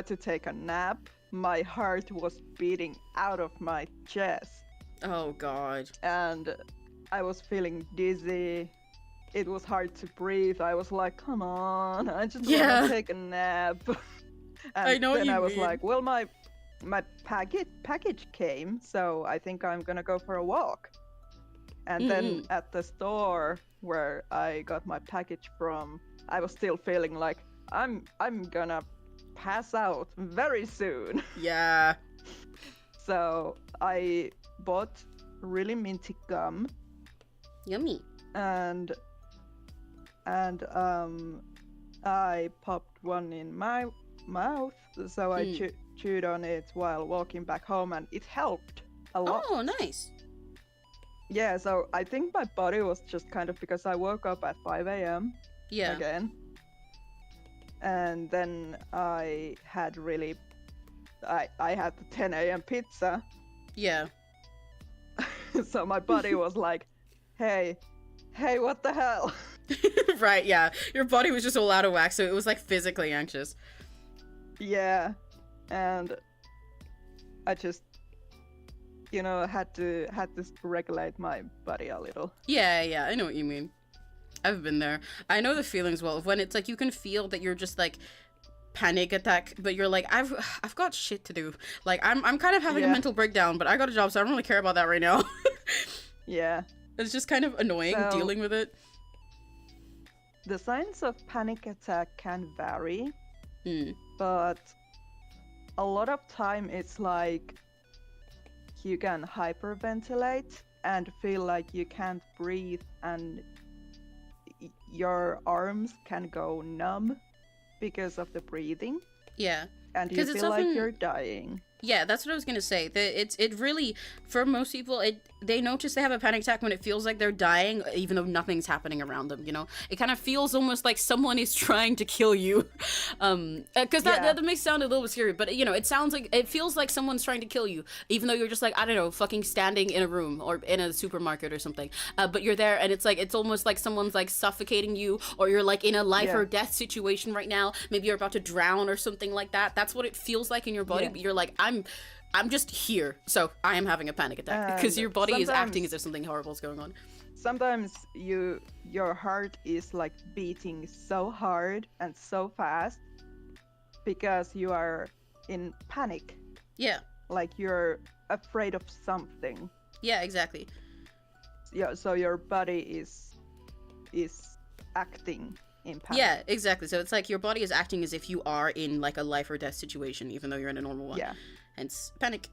to take a nap, my heart was beating out of my chest. Oh god. And I was feeling dizzy. It was hard to breathe. I was like, come on, I just want to take a nap. And I know what then you I was mean. like, well, my package came, so I think I'm gonna go for a walk. And then at the store where I got my package from, I was still feeling like I'm gonna pass out very soon. Yeah. So I bought really minty gum Yummy. and I popped one in my mouth, so I chewed on it while walking back home, and it helped a lot. Oh, nice. Yeah, so I think my body was just kind of, because I woke up at 5 a.m. Yeah. again, and then I had I had the 10 a.m. pizza. Yeah. So my body was like, hey, what the hell? Right, yeah. Your body was just all out of whack, so it was like physically anxious. Yeah, and I just, had to regulate my body a little. Yeah, I know what you mean. I've been there. I know the feelings well of when it's like you can feel that you're just like panic attack, but you're like, I've got shit to do. Like I'm kind of having a mental breakdown, but I got a job, so I don't really care about that right now. Yeah. It's just kind of annoying dealing with it. The signs of panic attack can vary, but a lot of time it's like you can hyperventilate and feel like you can't breathe, and your arms can go numb because of the breathing. Yeah. And you feel like you're dying. Yeah, that's what I was gonna say. It really, for most people, they notice they have a panic attack when it feels like they're dying, even though nothing's happening around them. It kind of feels almost like someone is trying to kill you, because that may sound a little bit scary, but it feels like someone's trying to kill you, even though you're just like, I don't know, fucking standing in a room or in a supermarket or something. But you're there, and it's almost like someone's like suffocating you, or you're like in a life or death situation right now. Maybe you're about to drown or something like that. That's what it feels like in your body. But you're like, I'm just here, so I am having a panic attack, because your body is acting as if something horrible is going on. Sometimes your heart is like beating so hard and so fast because you are in panic. Yeah. Like you're afraid of something. Yeah, exactly. Yeah, so your body is acting in panic. Yeah, exactly. So it's like your body is acting as if you are in like a life or death situation, even though you're in a normal one. Yeah. Hence, panic.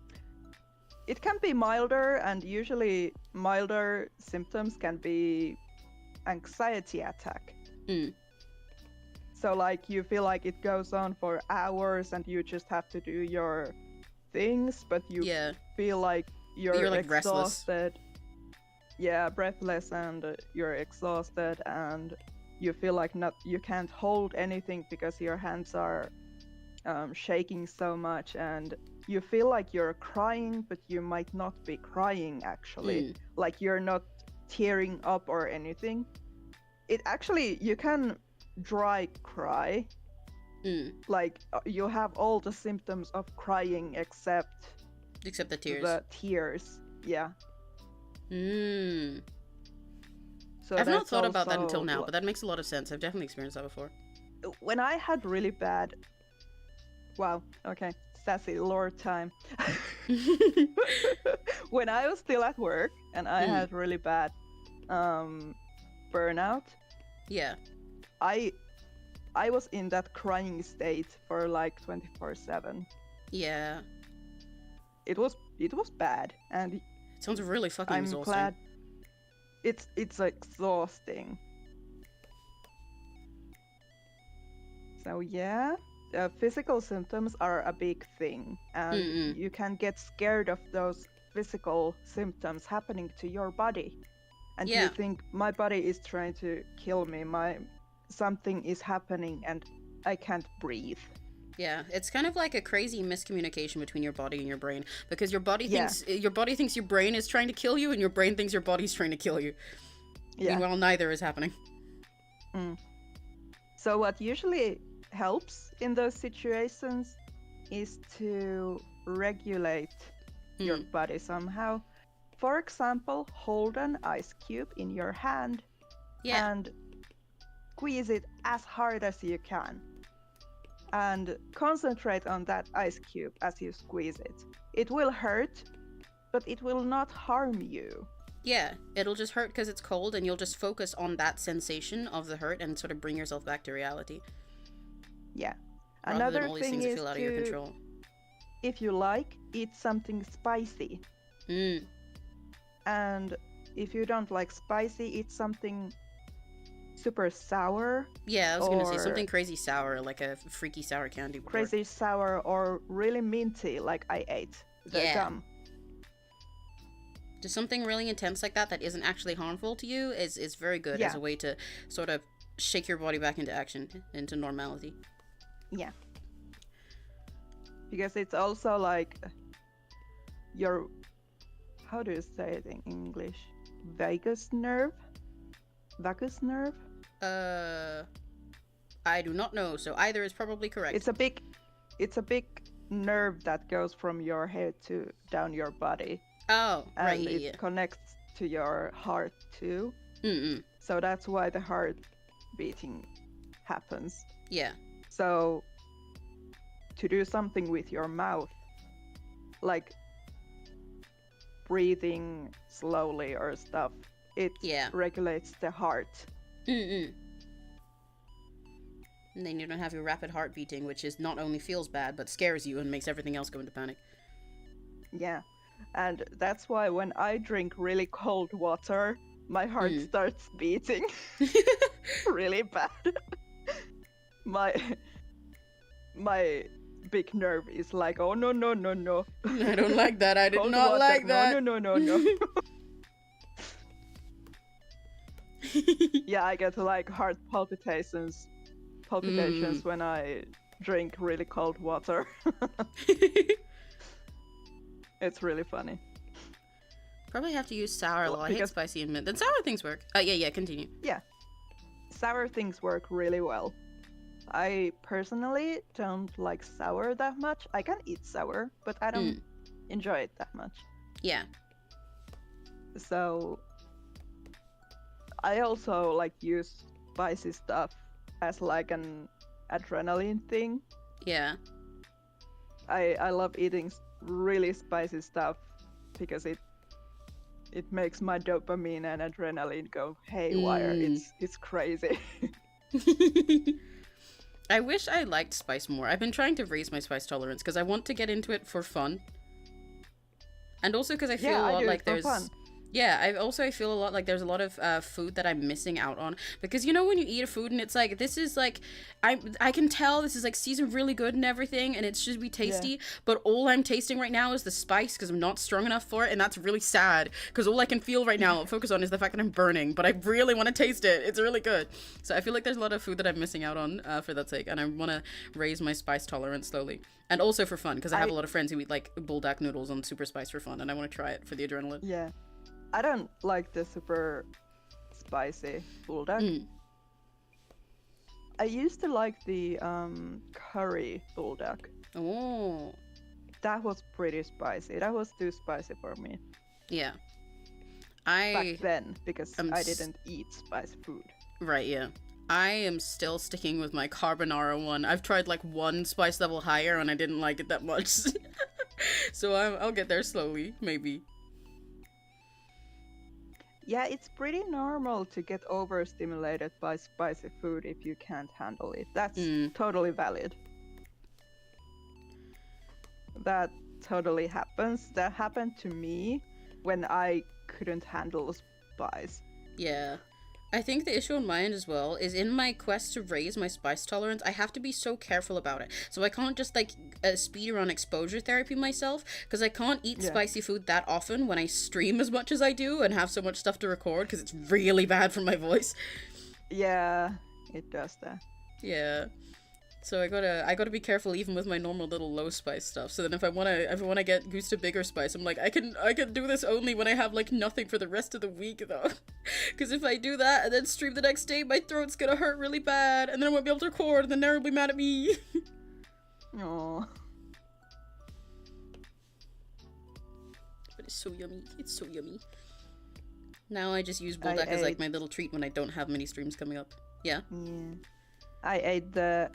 It can be milder, and usually milder symptoms can be anxiety attack. So like you feel like it goes on for hours and you just have to do your things, but you feel like you're like exhausted. restless. Yeah, breathless, and you're exhausted, and you feel like you can't hold anything because your hands are shaking so much, and you feel like you're crying, but you might not be crying actually. Like you're not tearing up or anything. It actually, you can dry cry. Like you have all the symptoms of crying except the tears. The tears, yeah. So I've not thought about that until now, but that makes a lot of sense. I've definitely experienced that before. When I had really bad... Wow, okay. Sassy lore time. When I was still at work and I had really bad burnout. Yeah. I was in that crying state for like 24/7. Yeah. It was bad, and it sounds really fucking exhausting. I'm glad it's exhausting. So yeah, physical symptoms are a big thing, and you can get scared of those physical symptoms happening to your body, and you think, my body is trying to kill me, something is happening and I can't breathe. Yeah, it's kind of like a crazy miscommunication between your body and your brain, because your body thinks your brain is trying to kill you, and your brain thinks your body's trying to kill you. Yeah. Meanwhile, neither is happening. So what usually helps in those situations is to regulate your Mm. body somehow. For example, hold an ice cube in your hand Yeah. and squeeze it as hard as you can. And concentrate on that ice cube as you squeeze it. It will hurt, but it will not harm you. Yeah, it'll just hurt because it's cold, and you'll just focus on that sensation of the hurt and sort of bring yourself back to reality. Yeah. Rather Another than all these thing things that is feel out of your to, control. if you like, eat something spicy. Mm. And if you don't like spicy, eat something super sour, Yeah, I was gonna say or something crazy sour, like a freaky sour candy bar. crazy sour, or really minty, like I ate the Yeah. gum. Just something really intense like that isn't actually harmful to you is very good as Yeah. a way to sort of shake your body back into action, into normality. Yeah. Because it's also like your, how do you say it in English? Vagus nerve? Vagus nerve? I do not know, so either is probably correct. It's a big nerve that goes from your head to down your body. Oh, And right, it yeah. connects to your heart too. Mm-mm. So that's why the heart beating happens. Yeah. So to do something with your mouth, like breathing slowly or stuff, it Yeah. regulates the heart. Mm-mm. And then you don't have your rapid heart beating, which is not only feels bad, but scares you and makes everything else go into panic. Yeah. And that's why when I drink really cold water, my heart starts beating really bad. my big nerve is like, oh no no no no. I don't like that. I did Cold not water, like that. No no no no no. Yeah, I get like heart palpitations when I drink really cold water. It's really funny. Probably have to use sour a lot. I hate Because- spicy and mint. Then sour things work. Yeah, continue. Sour things work really well. I personally don't like sour that much. I can eat sour, but I don't enjoy it that much. Yeah. So I also like use spicy stuff as like an adrenaline thing. Yeah. I love eating really spicy stuff because it makes my dopamine and adrenaline go haywire. It's crazy. I wish I liked spice more. I've been trying to raise my spice tolerance because I want to get into it for fun. And also because I feel a lot like there's... fun. Yeah, I feel a lot like there's a lot of food that I'm missing out on. Because you know when you eat a food and it's like, this is like, I can tell this is like seasoned really good and everything and it should be tasty, but all I'm tasting right now is the spice because I'm not strong enough for it, and that's really sad because all I can feel right now, focus on, is the fact that I'm burning, but I really want to taste it. It's really good. So I feel like there's a lot of food that I'm missing out on for that sake, and I want to raise my spice tolerance slowly. And also for fun, because I have a lot of friends who eat like buldak noodles on super spice for fun, and I want to try it for the adrenaline. Yeah. I don't like the super spicy bulldog. I used to like the curry bulldog. Oh. That was pretty spicy. That was too spicy for me Yeah. back then because I'm I didn't eat spicy food. Right, yeah. I am still sticking with my carbonara one. I've tried like one spice level higher and I didn't like it that much. So I'll get there slowly, maybe. Yeah, it's pretty normal to get overstimulated by spicy food if you can't handle it. That's totally valid. That totally happens. That happened to me when I couldn't handle spice. Yeah. I think the issue on my end as well is in my quest to raise my spice tolerance, I have to be so careful about it. So I can't just like speed run exposure therapy myself, because I can't eat spicy food that often when I stream as much as I do and have so much stuff to record, because it's really bad for my voice. Yeah, it does that. Yeah. So I gotta be careful even with my normal little low spice stuff. So then if I wanna get used to bigger spice, I'm like, I can do this only when I have like nothing for the rest of the week though. Because if I do that and then stream the next day, my throat's gonna hurt really bad, and then I won't be able to record, and then they'll be mad at me. Oh. It's so yummy. It's so yummy. Now I just use bulldog as like my little treat when I don't have many streams coming up. Yeah. Yeah. I ate the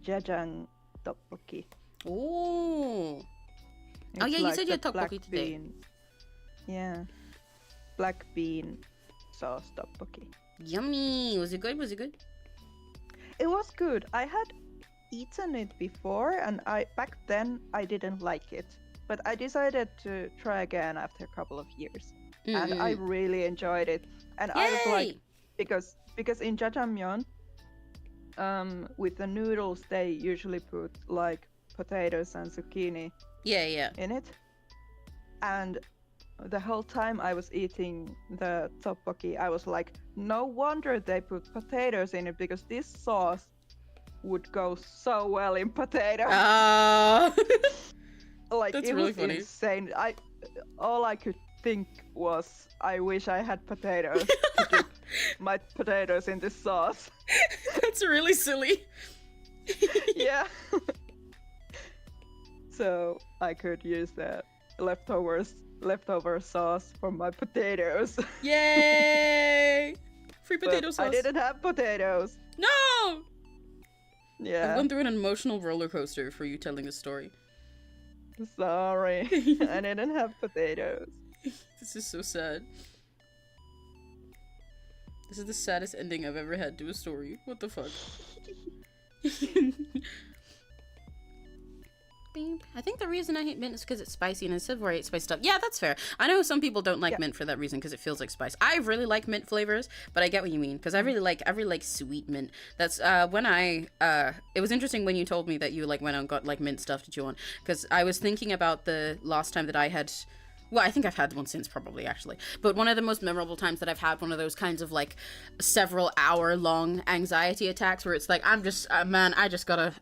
jajang tteokbokki. Oh. Oh It's yeah, you like said you had the black tteokbokki today. bean. Yeah. Black bean sauce tteokbokki. Yummy. Was it good? Was it good? It was good. I had eaten it before, and back then I didn't like it. But I decided to try again after a couple of years, and I really enjoyed it. And I was like, because in jjajangmyeon, with the noodles they usually put like potatoes and zucchini in it, and the whole time I was eating the tteokbokki, I was like, no wonder they put potatoes in it, because this sauce would go so well in potatoes. Like, That's it really was funny. insane. All I could think was, I wish I had potatoes to dip my potatoes in this sauce. That's really silly. Yeah. So I could use the leftover sauce for my potatoes. Yay! Free But potato sauce. I didn't have potatoes. No! I've Yeah. gone through an emotional roller coaster for you telling this story. Sorry. I didn't have potatoes. This is so sad. This is the saddest ending I've ever had to a story. What the fuck? Beep. I think the reason I hate mint is because it's spicy, and I said where I hate spicy stuff. Yeah, that's fair. I know some people don't like mint for that reason, because it feels like spice. I really like mint flavors, but I get what you mean, because I really like sweet mint. That's when it was interesting when you told me that you like went out and got like mint stuff to chew on, because I was thinking about the last time that I had. Well, I think I've had one since, probably, actually. But one of the most memorable times that I've had one of those kinds of, like, several hour long anxiety attacks where it's like, I'm just, man, I just gotta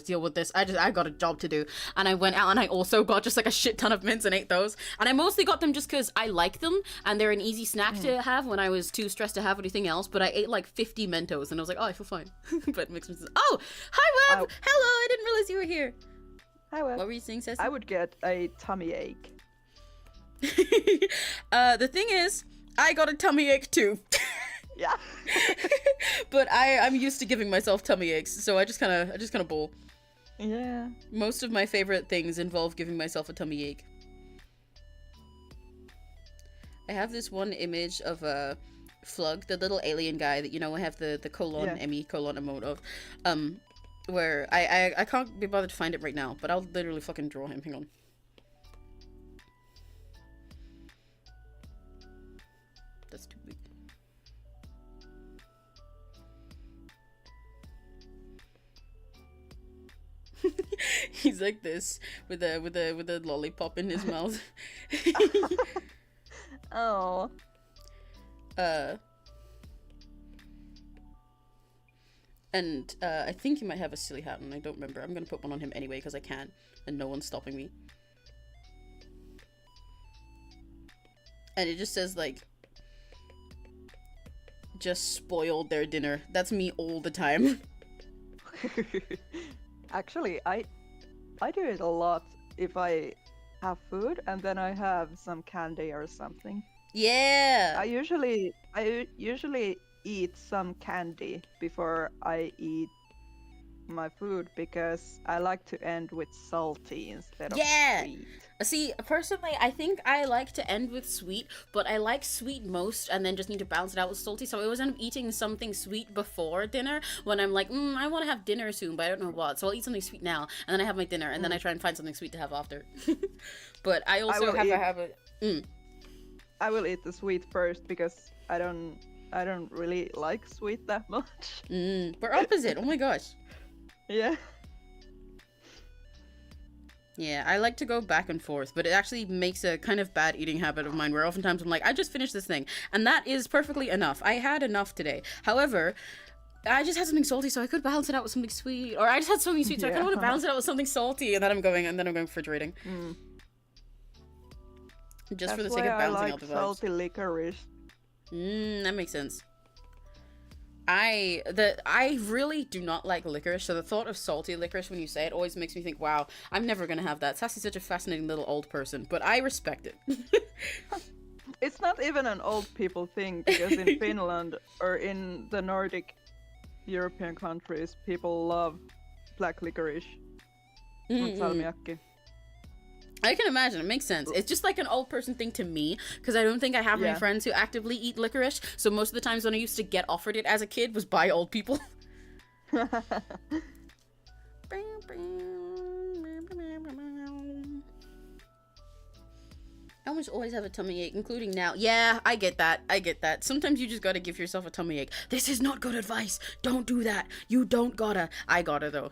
deal with this. I got a job to do. And I went out and I also got just, like, a shit ton of mints and ate those. And I mostly got them just because I like them and they're an easy snack to have when I was too stressed to have anything else. But I ate, like, 50 Mentos and I was like, oh, I feel fine. But mixed with... Oh! Hi, Web! Hello! I didn't realize you were here. Hi, Web. What were you saying, Ceci? I would get a tummy ache. The thing is, I got a tummy ache too. Yeah. But I'm used to giving myself tummy aches, so I just kind of bowl. Yeah. Most of my favorite things involve giving myself a tummy ache. I have this one image of Flug, the little alien guy that, you know, I have the colon emote of, where I can't be bothered to find it right now, but I'll literally fucking draw him. Hang on. That's too big. He's like this with a lollipop in his mouth. Oh. And I think he might have a silly hat on. I don't remember. I'm gonna put one on him anyway because I can, and no one's stopping me. And it just says like, just spoiled their dinner. That's me all the time. Actually, I do it a lot if I have food and then I have some candy or something. Yeah. I usually eat some candy before I eat my food because I like to end with salty instead of sweet. See, personally, I think I like to end with sweet, but I like sweet most and then just need to balance it out with salty. So I always end up eating something sweet before dinner when I'm like, I want to have dinner soon, but I don't know what. So I'll eat something sweet now, and then I have my dinner, and then I try and find something sweet to have after. But I also have a habit. I will eat the sweet first because I don't really like sweet that much. We're opposite. Oh my gosh. Yeah. Yeah, I like to go back and forth, but it actually makes a kind of bad eating habit of mine where oftentimes I'm like, I just finished this thing, and that is perfectly enough. I had enough today. However, I just had something salty, so I could balance it out with something sweet, or I just had something sweet, so I kind of want to balance it out with something salty, and then I'm going refrigerating. Just for the sake of balancing out the vibes. Salty licorice. That makes sense. I really do not like licorice, so the thought of salty licorice when you say it always makes me think, wow, I'm never gonna have that. 𝘆ci's such a fascinating little old person, but I respect it. It's not even an old people thing, because in Finland or in the Nordic European countries, people love black licorice. 𝘆cie𝘂𝗿. I can imagine. It makes sense. It's just like an old person thing to me, because I don't think I have any friends who actively eat licorice. So most of the times when I used to get offered it as a kid was by old people. I almost always have a tummy ache, including now. Yeah, I get that. I get that. Sometimes you just gotta give yourself a tummy ache. This is not good advice. Don't do that. You don't gotta. I gotta, though.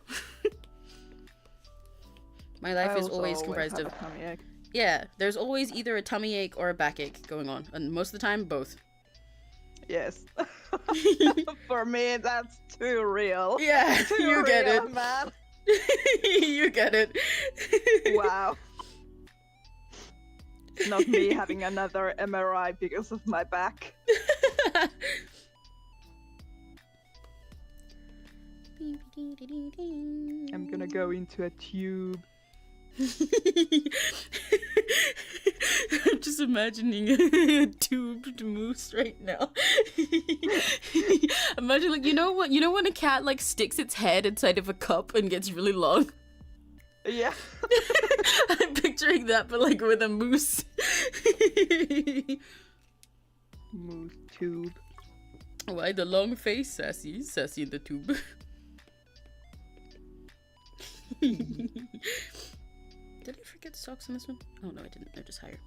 My life is always comprised of... Yeah, there's always either a tummy ache or a backache going on. And most of the time, both. Yes. For me, that's too real. Yeah, too you real, get it. Man. You get it. Wow. Not me having another MRI because of my back. I'm gonna go into a tube. I'm just imagining a tubed moose right now. Imagine, like, you know when a cat like sticks its head inside of a cup and gets really long? Yeah. I'm picturing that, but like with a moose. Moose tube. Why the long face, 𝘆cie? 𝘆cie in the tube. Did I forget socks on this one? Oh no, I didn't. They're just higher.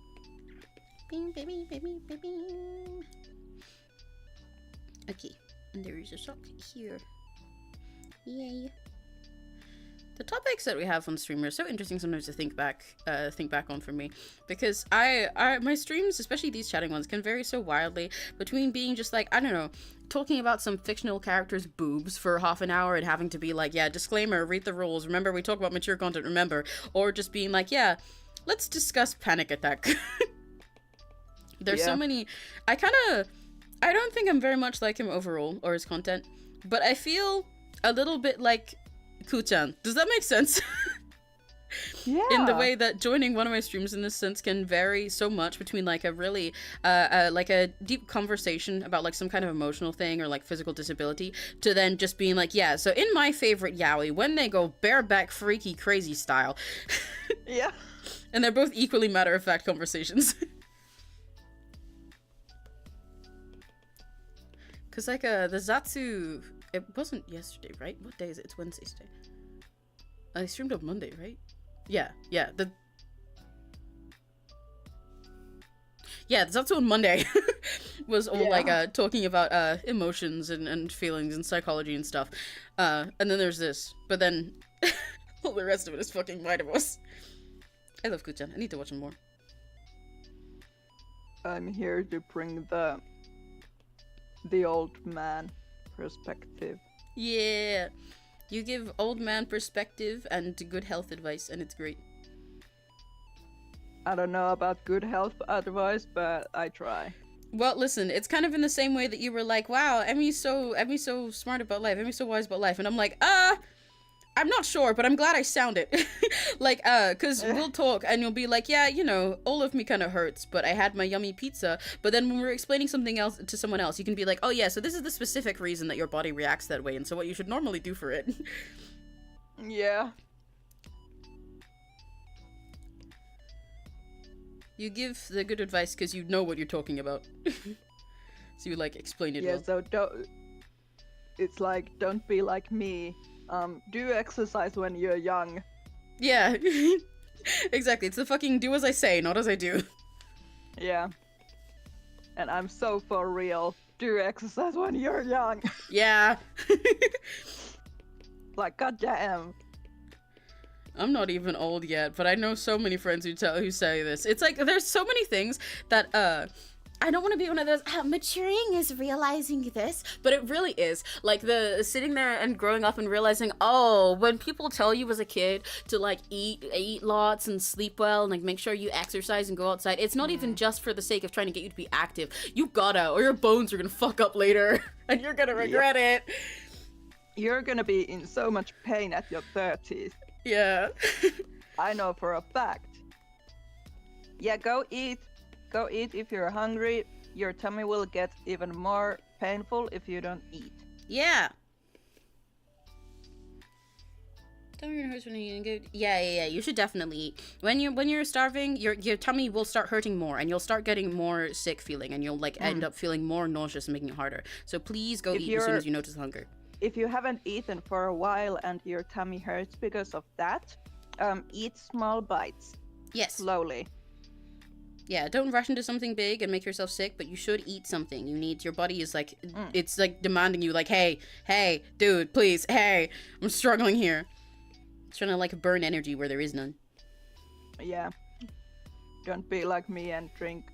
Okay, and there is a sock here. Yay. The topics that we have on stream are so interesting sometimes to think back on for me, because my streams, especially these chatting ones, can vary so wildly between being just like, I don't know, talking about some fictional character's boobs for half an hour and having to be like, yeah, disclaimer, read the rules, remember we talk about mature content, remember, or just being like, yeah, let's discuss Panic Attack. There's so many. I don't think I'm very much like him overall or his content, but I feel a little bit like 𝘆cie𝗂𝗿. Does that make sense? Yeah. In the way that joining one of my streams in this sense can vary so much between like a really like a deep conversation about like some kind of emotional thing or like physical disability to then just being like, yeah, so in my favorite yaoi, when they go bareback freaky crazy style. Yeah. And they're both equally matter-of-fact conversations. Cause like the 𝘆cie, it wasn't yesterday, right? What day is it? It's Wednesday today. I streamed on Monday, right? Yeah. The 𝘆cie on Monday was all like talking about emotions and feelings and psychology and stuff. And then there's this, but then all the rest of it is fucking Vitamus. I love 𝘆cie𝗂𝗿. I need to watch him more. I'm here to bring the old man perspective. Yeah. You give old man perspective and good health advice, and it's great. I don't know about good health advice, but I try. Well, listen, it's kind of in the same way that you were like, wow, Emmy's so smart about life, Emmy's so wise about life, and I'm like, I'm not sure, but I'm glad I sound it. Like, cause we'll talk and you'll be like, yeah, you know, all of me kind of hurts, but I had my yummy pizza. But then when we're explaining something else to someone else, you can be like, oh yeah, so this is the specific reason that your body reacts that way, and so what you should normally do for it. Yeah. You give the good advice because you know what you're talking about. So you like explain it well. So it's like, don't be like me. Do exercise when you're young. Yeah. Exactly. It's the fucking do as I say, not as I do. Yeah. And I'm so for real. Do exercise when you're young. Yeah. Like, goddamn. I'm not even old yet, but I know so many friends who say this. It's like there's so many things that I don't want to be one of those, maturing is realizing this, but it really is. Like, the sitting there and growing up and realizing, oh, when people tell you as a kid to, like, eat lots and sleep well and, like, make sure you exercise and go outside, it's not even just for the sake of trying to get you to be active. You gotta, or your bones are gonna fuck up later, and you're gonna regret it. You're gonna be in so much pain at your 30s. Yeah. I know for a fact. Yeah, go eat. Go eat if you're hungry. Your tummy will get even more painful if you don't eat. Yeah. Tummy hurts when you eat good. Yeah. You should definitely eat. When you're starving, your tummy will start hurting more, and you'll start getting more sick feeling, and you'll like end up feeling more nauseous and making it harder. So please go eat as soon as you notice hunger. If you haven't eaten for a while and your tummy hurts because of that, eat small bites. Yes. Slowly. Yeah, don't rush into something big and make yourself sick, but you should eat something. Your body is like, it's like demanding you, like, hey, dude, please, hey, I'm struggling here. It's trying to like burn energy where there is none. Yeah. Don't be like me and drink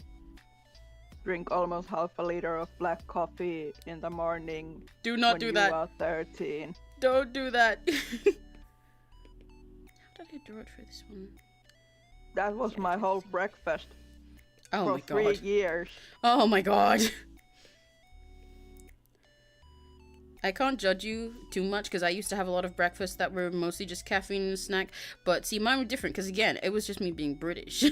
almost half a liter of black coffee in the morning. Do not do that. When you are 13. Don't do that. How did I draw it for this one? That was my whole breakfast. Oh my for god. 3 years. Oh my god. I can't judge you too much because I used to have a lot of breakfasts that were mostly just caffeine and snack. But see, mine were different because again, it was just me being British.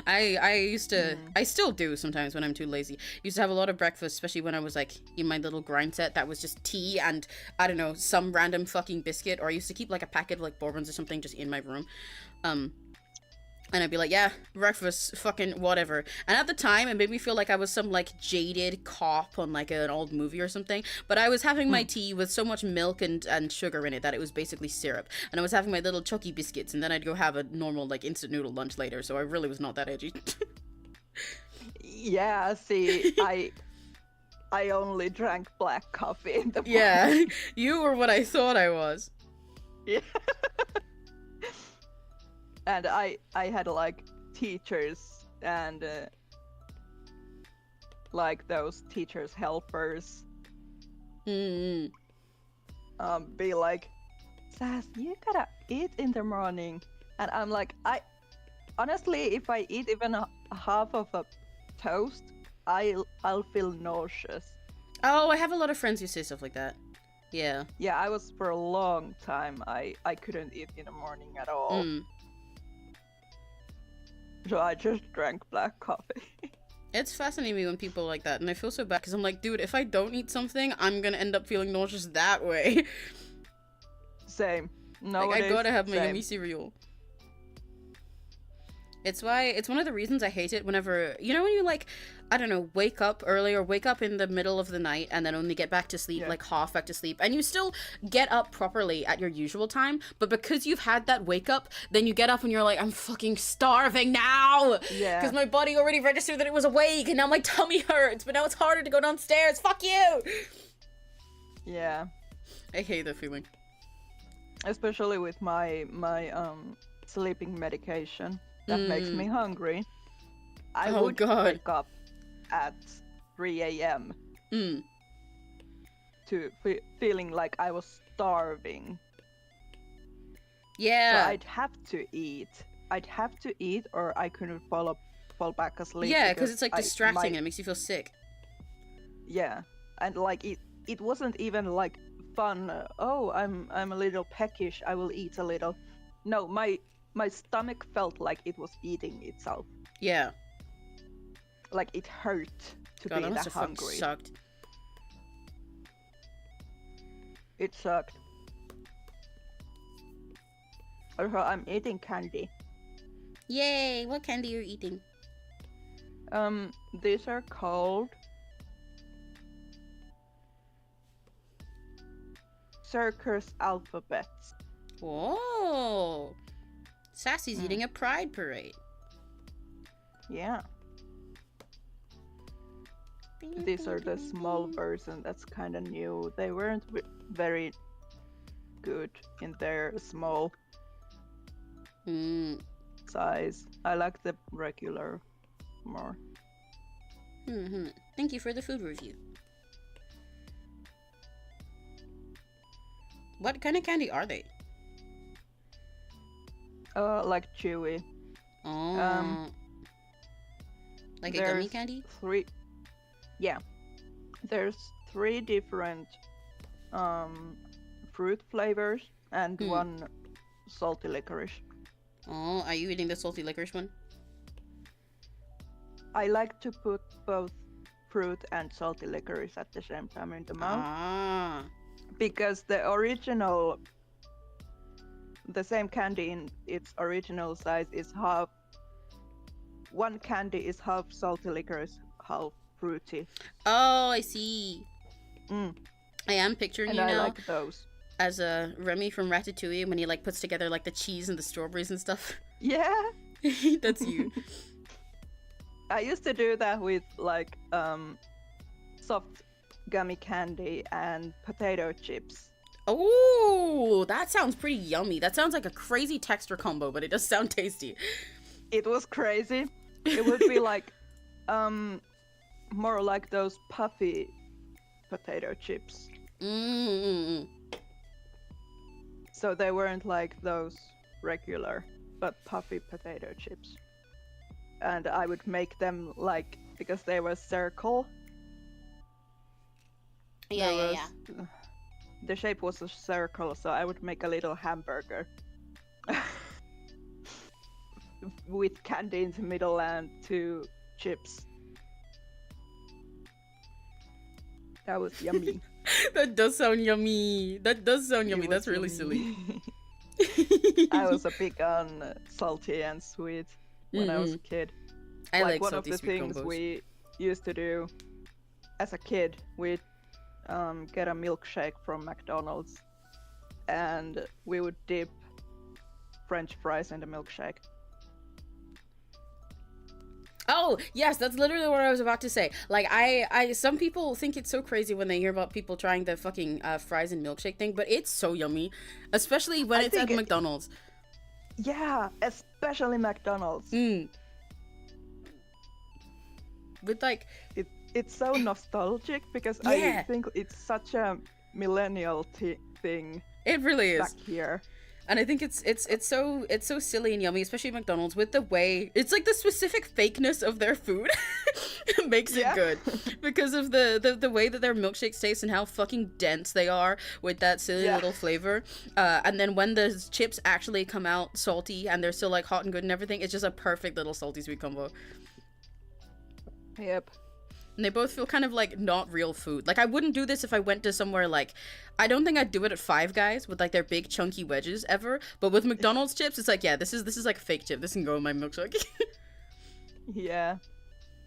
I used to, I still do sometimes when I'm too lazy. Used to have a lot of breakfast, especially when I was like in my little grind set that was just tea and I don't know, some random fucking biscuit. Or I used to keep like a packet of like bourbons or something just in my room. And I'd be like, yeah, breakfast, fucking whatever. And at the time, it made me feel like I was some, like, jaded cop on, like, an old movie or something. But I was having my tea with so much milk and sugar in it that it was basically syrup. And I was having my little Chucky biscuits, and then I'd go have a normal, like, instant noodle lunch later. So I really was not that edgy. Yeah, see, I only drank black coffee in the morning. Yeah, you were what I thought I was. Yeah. And I had like teachers and like those teachers helpers be like, Sass, you gotta eat in the morning. And I'm like, honestly, if I eat even half of a toast, I'll feel nauseous. Oh, I have a lot of friends who say stuff like that. Yeah. Yeah, I was for a long time. I couldn't eat in the morning at all. So I just drank black coffee. It's fascinating me when people are like that, and I feel so bad because I'm like, dude, if I don't eat something, I'm gonna end up feeling nauseous that way. Same. No, like, I gotta have my yummy cereal. It's one of the reasons I hate it whenever, you know when you like, I don't know, wake up early or wake up in the middle of the night and then only get back to sleep, like half back to sleep, and you still get up properly at your usual time, but because you've had that wake up, then you get up and you're like, I'm fucking starving now! Yeah. Because my body already registered that it was awake and now my tummy hurts, but now it's harder to go downstairs, fuck you! Yeah. I hate that feeling. Especially with my sleeping medication. That makes me hungry. I would wake up at 3 a.m. to feeling like I was starving. Yeah. So I'd have to eat, or I couldn't fall back asleep. Yeah, because it's like distracting and it makes you feel sick. Yeah, and like it wasn't even like fun. Oh, I'm a little peckish. I will eat a little. No, my stomach felt like it was eating itself. Yeah. Like it hurt to be that hungry. Sucked. It sucked. Also, I'm eating candy. Yay! What candy are you eating? These are called circus alphabets. Whoa! Sassy's eating a pride parade. Yeah. These are the small version that's kind of new. They weren't very good in their small size. I like the regular more. Thank you for the food review. What kind of candy are they? Like chewy. Oh. Like a gummy There's candy? There's 3 different fruit flavors and 1 salty licorice. Oh, are you eating the salty licorice one? I like to put both fruit and salty licorice at the same time in the mouth. Ah. Because the same candy in its original size is half. One candy is half salty licorice, half fruity. Oh, I see. Mm. I am picturing And you I now like those. as a Remy from Ratatouille when he like puts together like the cheese and the strawberries and stuff. Yeah. That's you. I used to do that with like soft gummy candy and potato chips. Oh, that sounds pretty yummy. That sounds like a crazy texture combo, but it does sound tasty. It was crazy. It would be like more like those puffy potato chips. Mm-hmm. So they weren't like those regular but puffy potato chips. And I would make them like, because they were circle. Yeah. The shape was a circle, so I would make a little hamburger. With candy in the middle and 2 chips. That was yummy. That does sound yummy. It That's was really yummy. silly. I was a big on salty and sweet when I was a kid. I like one of salty the sweet things combos. we used to do as a kid, we'd get a milkshake from McDonald's and we would dip French fries in the milkshake. Oh, yes, that's literally what I was about to say. Like, I some people think it's so crazy when they hear about people trying the fucking fries and milkshake thing, but it's so yummy. Especially when it's at McDonald's. Yeah, especially McDonald's. With like... It's so nostalgic because Yeah. I think it's such a millennial thing It really is. back here. And I think it's so silly and yummy, especially McDonald's, with the way it's like the specific fakeness of their food makes it good because of the way that their milkshakes taste and how fucking dense they are with that silly little flavor. And then when the chips actually come out salty and they're still like hot and good and everything, it's just a perfect little salty sweet combo. Yep. And they both feel kind of like not real food. Like I wouldn't do this if I went to somewhere like, I don't think I'd do it at Five Guys with like their big chunky wedges ever. But with McDonald's chips, it's like, yeah, this is like a fake chip. This can go in my milkshake. Yeah,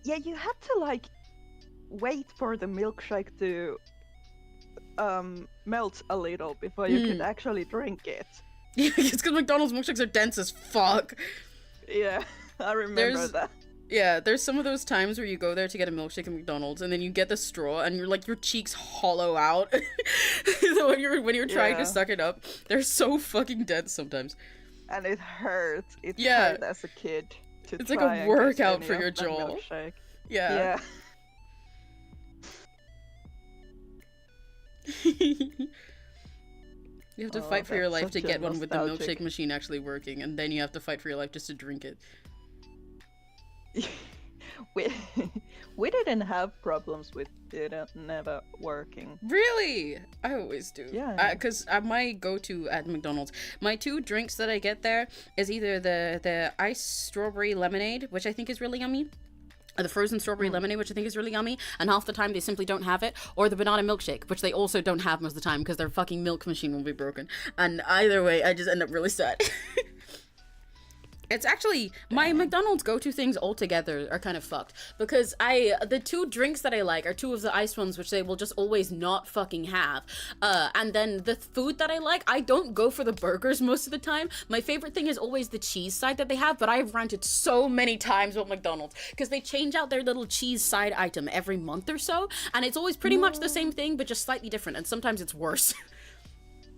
you had to like wait for the milkshake to melt a little before you could actually drink it. Yeah, it's because McDonald's milkshakes are dense as fuck. Yeah, I remember that. Yeah, there's some of those times where you go there to get a milkshake at McDonald's and then you get the straw and you're like, your cheeks hollow out when you're trying to suck it up. They're so fucking dense sometimes. And it hurts. It hurt as a kid. It's like a workout for your jaw. Yeah. You have to fight for your life to get one with the milkshake machine actually working, and then you have to fight for your life just to drink it. we didn't have problems with it never working. Really? I always do. Yeah. Because my go-to at McDonald's, my 2 drinks that I get there is either the iced strawberry lemonade, which I think is really yummy, or the frozen strawberry lemonade, which I think is really yummy, and half the time they simply don't have it, or the banana milkshake, which they also don't have most of the time because their fucking milk machine will be broken. And either way, I just end up really sad. It's actually, my McDonald's go-to things altogether are kind of fucked, because the 2 drinks that I like are 2 of the iced ones, which they will just always not fucking have. And then the food that I like, I don't go for the burgers most of the time. My favorite thing is always the cheese side that they have, but I've ranted so many times with McDonald's, because they change out their little cheese side item every month or so, and it's always pretty much the same thing, but just slightly different, and sometimes it's worse.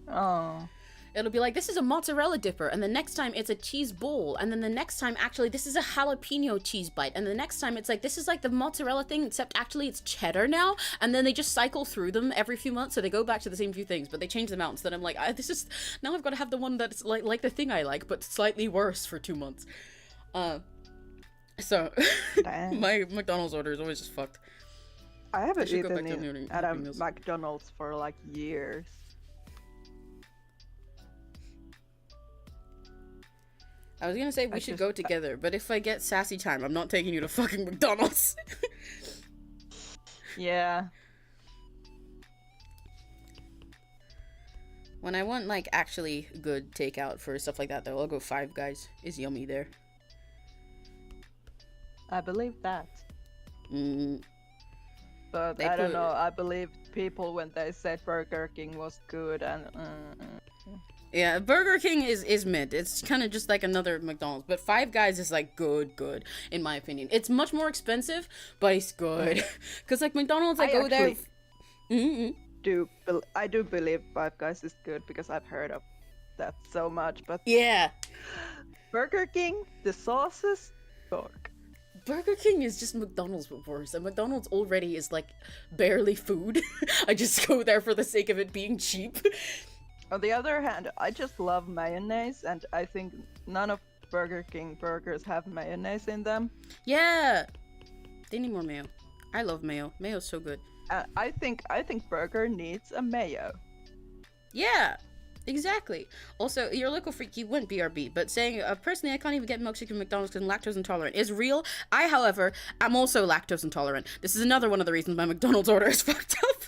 Oh. It'll be like, this is a mozzarella dipper, and the next time it's a cheese bowl, and then the next time actually this is a jalapeno cheese bite, and the next time it's like, this is like the mozzarella thing, except actually it's cheddar now, and then they just cycle through them every few months, so they go back to the same few things, but they change them out, so then I'm like, this is, now I've got to have the one that's like the thing I like, but slightly worse for 2 months. So, my McDonald's order is always just fucked. I haven't should go eaten back to at a eating this. McDonald's for like years. I was gonna say we should go together, but if I get sassy time, I'm not taking you to fucking McDonald's. Yeah. When I want like actually good takeout for stuff like that though, I'll go Five Guys. Is yummy there. I believe that. Mm. But They I don't put- know, I believe people when they said Burger King was good and Yeah, Burger King is mid. It's kind of just like another McDonald's, but Five Guys is like good in my opinion. It's much more expensive, but it's good. Cause like McDonald's, I go there. I do believe Five Guys is good because I've heard of that so much. But Yeah, Burger King, the sauces, fuck. Burger King is just McDonald's but worse, and McDonald's already is like barely food. I just go there for the sake of it being cheap. On the other hand, I just love mayonnaise, and I think none of Burger King burgers have mayonnaise in them. Yeah, they need more mayo. I love mayo. Mayo's so good. I think burger needs a mayo. Yeah, exactly. Also, your local freak, you went BRB, but saying, personally, I can't even get milkshake from McDonald's because I'm lactose intolerant is real. I, however, am also lactose intolerant. This is another one of the reasons my McDonald's order is fucked up.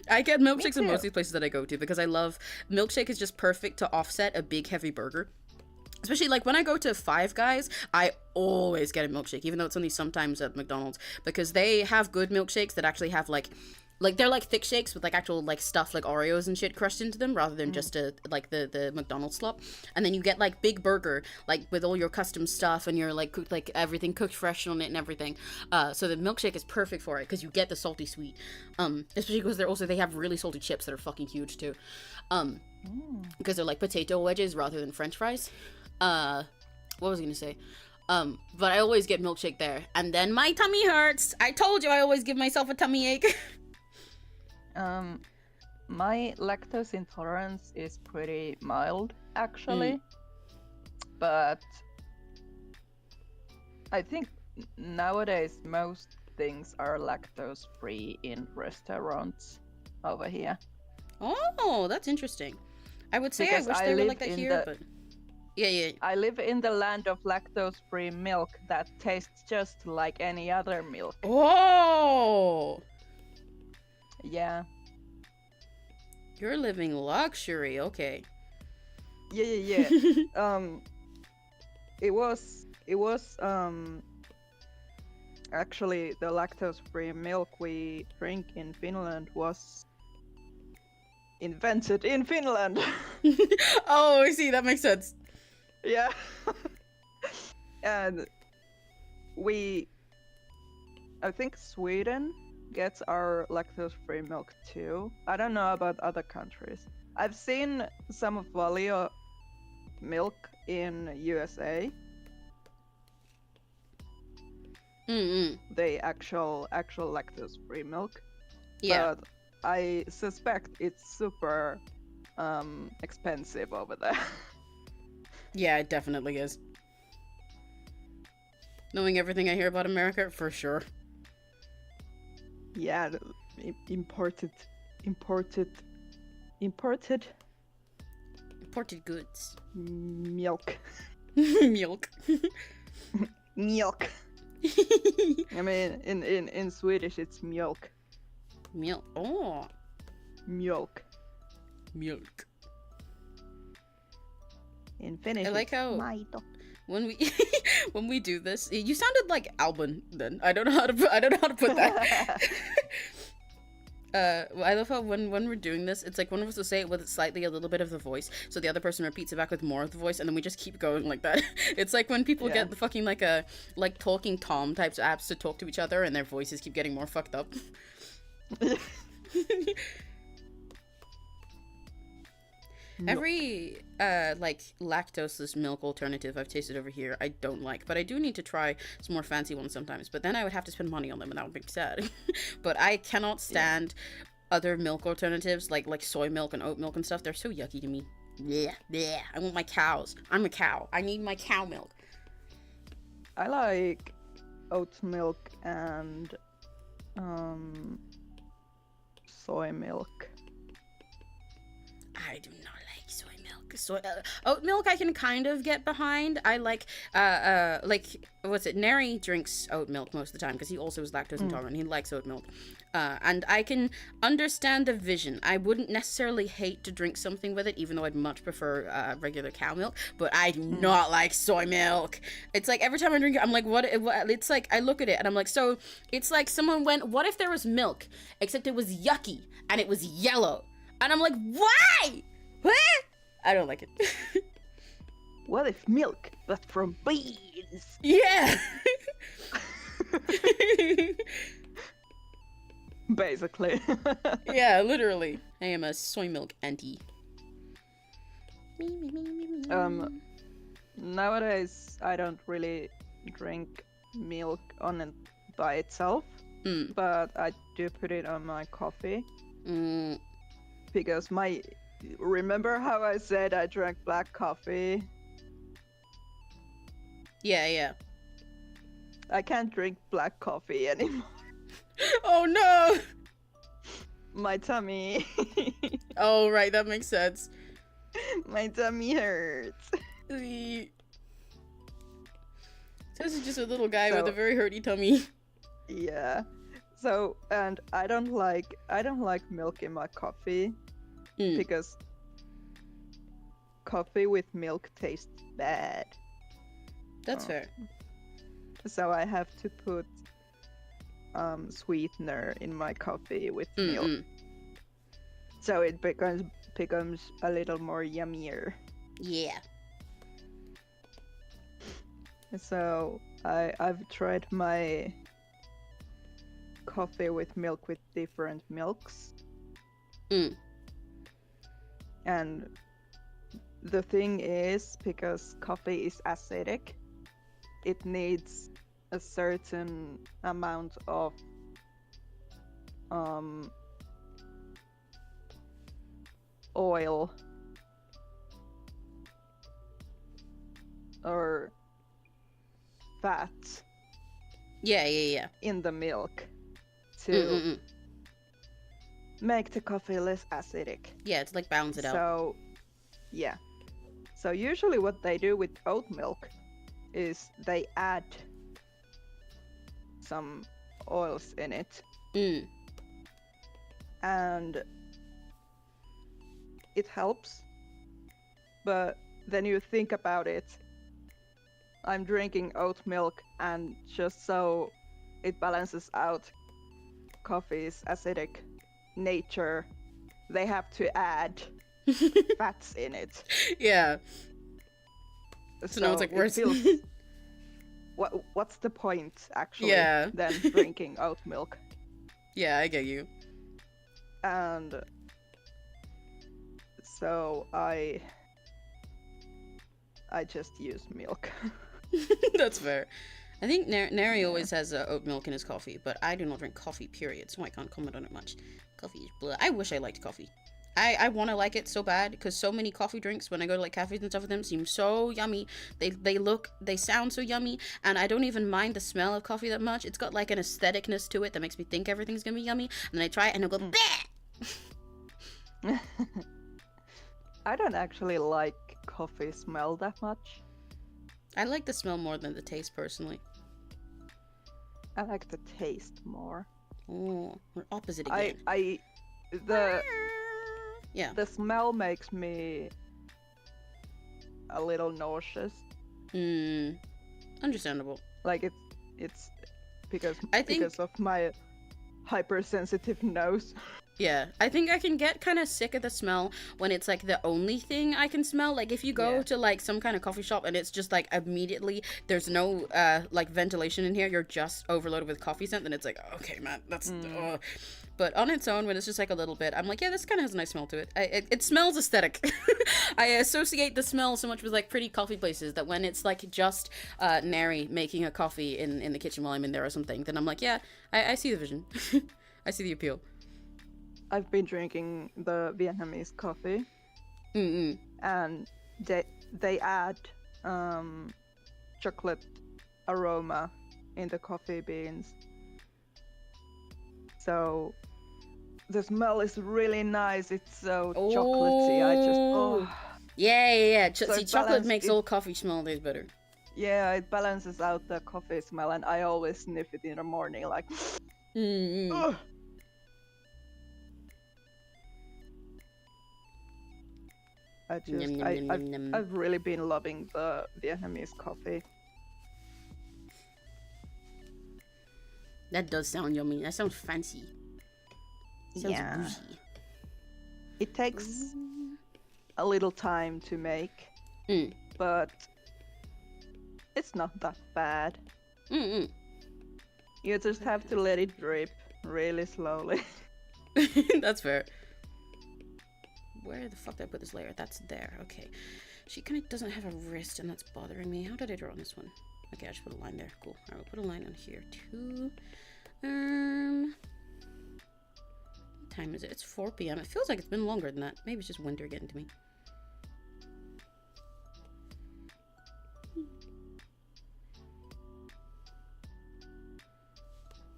I get milkshakes in most of these places that I go to because I love, milkshake is just perfect to offset a big heavy burger. Especially like when I go to Five Guys, I always get a milkshake, even though it's only sometimes at McDonald's, because they have good milkshakes that actually have like they're like thick shakes with like actual like stuff like Oreos and shit crushed into them rather than just like the McDonald's slop. And then you get like big burger like with all your custom stuff and your like cooked like everything cooked fresh on it and everything. So the milkshake is perfect for it because you get the salty sweet. Especially because they have really salty chips that are fucking huge too. Because they're like potato wedges rather than French fries. What was I gonna say? But I always get milkshake there, and then my tummy hurts. I told you I always give myself a tummy ache. My lactose intolerance is pretty mild, actually. But I think nowadays most things are lactose free in restaurants over here. Oh, that's interesting. I would say Because I wish I they were live like that in here, the- but yeah. I live in the land of lactose free milk that tastes just like any other milk. Oh, Yeah. you're living luxury. Okay. Yeah. It was actually the lactose free milk we drink in Finland was invented in Finland. Oh, I see. That makes sense. Yeah. And I think Sweden gets our lactose free milk too. I don't know about other countries. I've seen some of Valio milk in USA. The actual lactose free milk. Yeah. But I suspect it's super expensive over there. Yeah, it definitely is. Knowing everything I hear about America, for sure. Yeah, imported Imported goods. milk. Milk. Milk. I mean, in Swedish it's milk. Milk. Oh. Milk. Milk. In Finnish, I like it's how maito. when we do this, you sounded like Albin. Then I don't know how to put that. I love how when we're doing this, it's like one of us will say it with slightly a little bit of the voice, so the other person repeats it back with more of the voice, and then we just keep going like that. It's like when people get the fucking like talking Tom types of apps to talk to each other, and their voices keep getting more fucked up. Every like lactoseless milk alternative I've tasted over here I don't like, but I do need to try some more fancy ones sometimes, but then I would have to spend money on them and that would make me sad. But I cannot stand other milk alternatives like soy milk and oat milk and stuff. They're so yucky to me. Yeah, I want my cows. I'm a cow. I need my cow milk. I like oat milk and soy milk. I do not like soy milk. Oat milk I can kind of get behind. I like what's it? Neri drinks oat milk most of the time because he also is lactose intolerant. He likes oat milk. And I can understand the vision. I wouldn't necessarily hate to drink something with it, even though I'd much prefer regular cow milk. But I do not like soy milk. It's like every time I drink it, I'm like, what? It's like I look at it and I'm like, so it's like someone went, what if there was milk, except it was yucky and it was yellow? And I'm like, why? What? I don't like it. What if milk, but from beans? Yeah. Basically. Yeah, literally. I am a soy milk auntie. Nowadays I don't really drink milk on it by itself, but I do put it on my coffee. Because remember how I said I drank black coffee? Yeah. I can't drink black coffee anymore. Oh no! My tummy. Oh right, that makes sense. My tummy hurts. This is just a little guy with a very hurty tummy. Yeah. So, and I don't like milk in my coffee because coffee with milk tastes bad. That's fair. So I have to put sweetener in my coffee with milk. So it becomes a little more yummier. Yeah. So I've tried my coffee with milk with different milks. And the thing is, because coffee is acidic, it needs a certain amount of oil or fat Yeah. in the milk to make the coffee less acidic. Yeah, it's like balance it out. So, yeah. So usually what they do with oat milk is they add some oils in it. And it helps. But then you think about it. I'm drinking oat milk, and just so it balances out coffee's acidic nature, they have to add fats in it. Yeah. So now it's like, where's what's the point actually? Yeah. Than drinking oat milk? Yeah, I get you. And so I just use milk. That's fair. I think Neri always has oat milk in his coffee, but I do not drink coffee, period, so I can't comment on it much. Coffee is blah. I wish I liked coffee. I want to like it so bad, because so many coffee drinks, when I go to like cafes and stuff with them, seem so yummy. They sound so yummy, and I don't even mind the smell of coffee that much. It's got like an aestheticness to it that makes me think everything's gonna be yummy, and then I try it and I'll go, bleh! I don't actually like coffee smell that much. I like the smell more than the taste, personally. I like the taste more. Oh, we're opposite again. The smell makes me a little nauseous. Understandable. Like it's because of my hypersensitive nose. Yeah, I think I can get kind of sick of the smell when it's like the only thing I can smell. Like if you go to like some kind of coffee shop and it's just like immediately there's no like ventilation in here, you're just overloaded with coffee scent, then it's like, okay man, that's But on its own, when it's just like a little bit, I'm like, yeah, this kind of has a nice smell to it. It smells aesthetic. I associate the smell so much with like pretty coffee places that when it's like just Neri making a coffee in the kitchen while I'm in there or something, then I'm like, yeah, I see the vision. I see the appeal. I've been drinking the Vietnamese coffee, and they add chocolate aroma in the coffee beans. So the smell is really nice. It's so chocolatey. I just Yeah. So See, it chocolate balance- makes it- all coffee smell taste better. yeah, it balances out the coffee smell, and I always sniff it in the morning, like. Ugh. I just, Nom, nom, nom, nom, nom. I've really been loving the Vietnamese coffee. That does sound yummy. That sounds fancy. Sounds Yeah. bougie. It takes a little time to make, but it's not that bad. You just have to let it drip really slowly. That's fair. Where the fuck did I put this layer? That's there. Okay. She kind of doesn't have a wrist, and that's bothering me. How did I draw on this one? Okay, I just put a line there. Cool. Alright, we'll put a line on here too. What time is it? It's 4 p.m. It feels like it's been longer than that. Maybe it's just winter getting to me.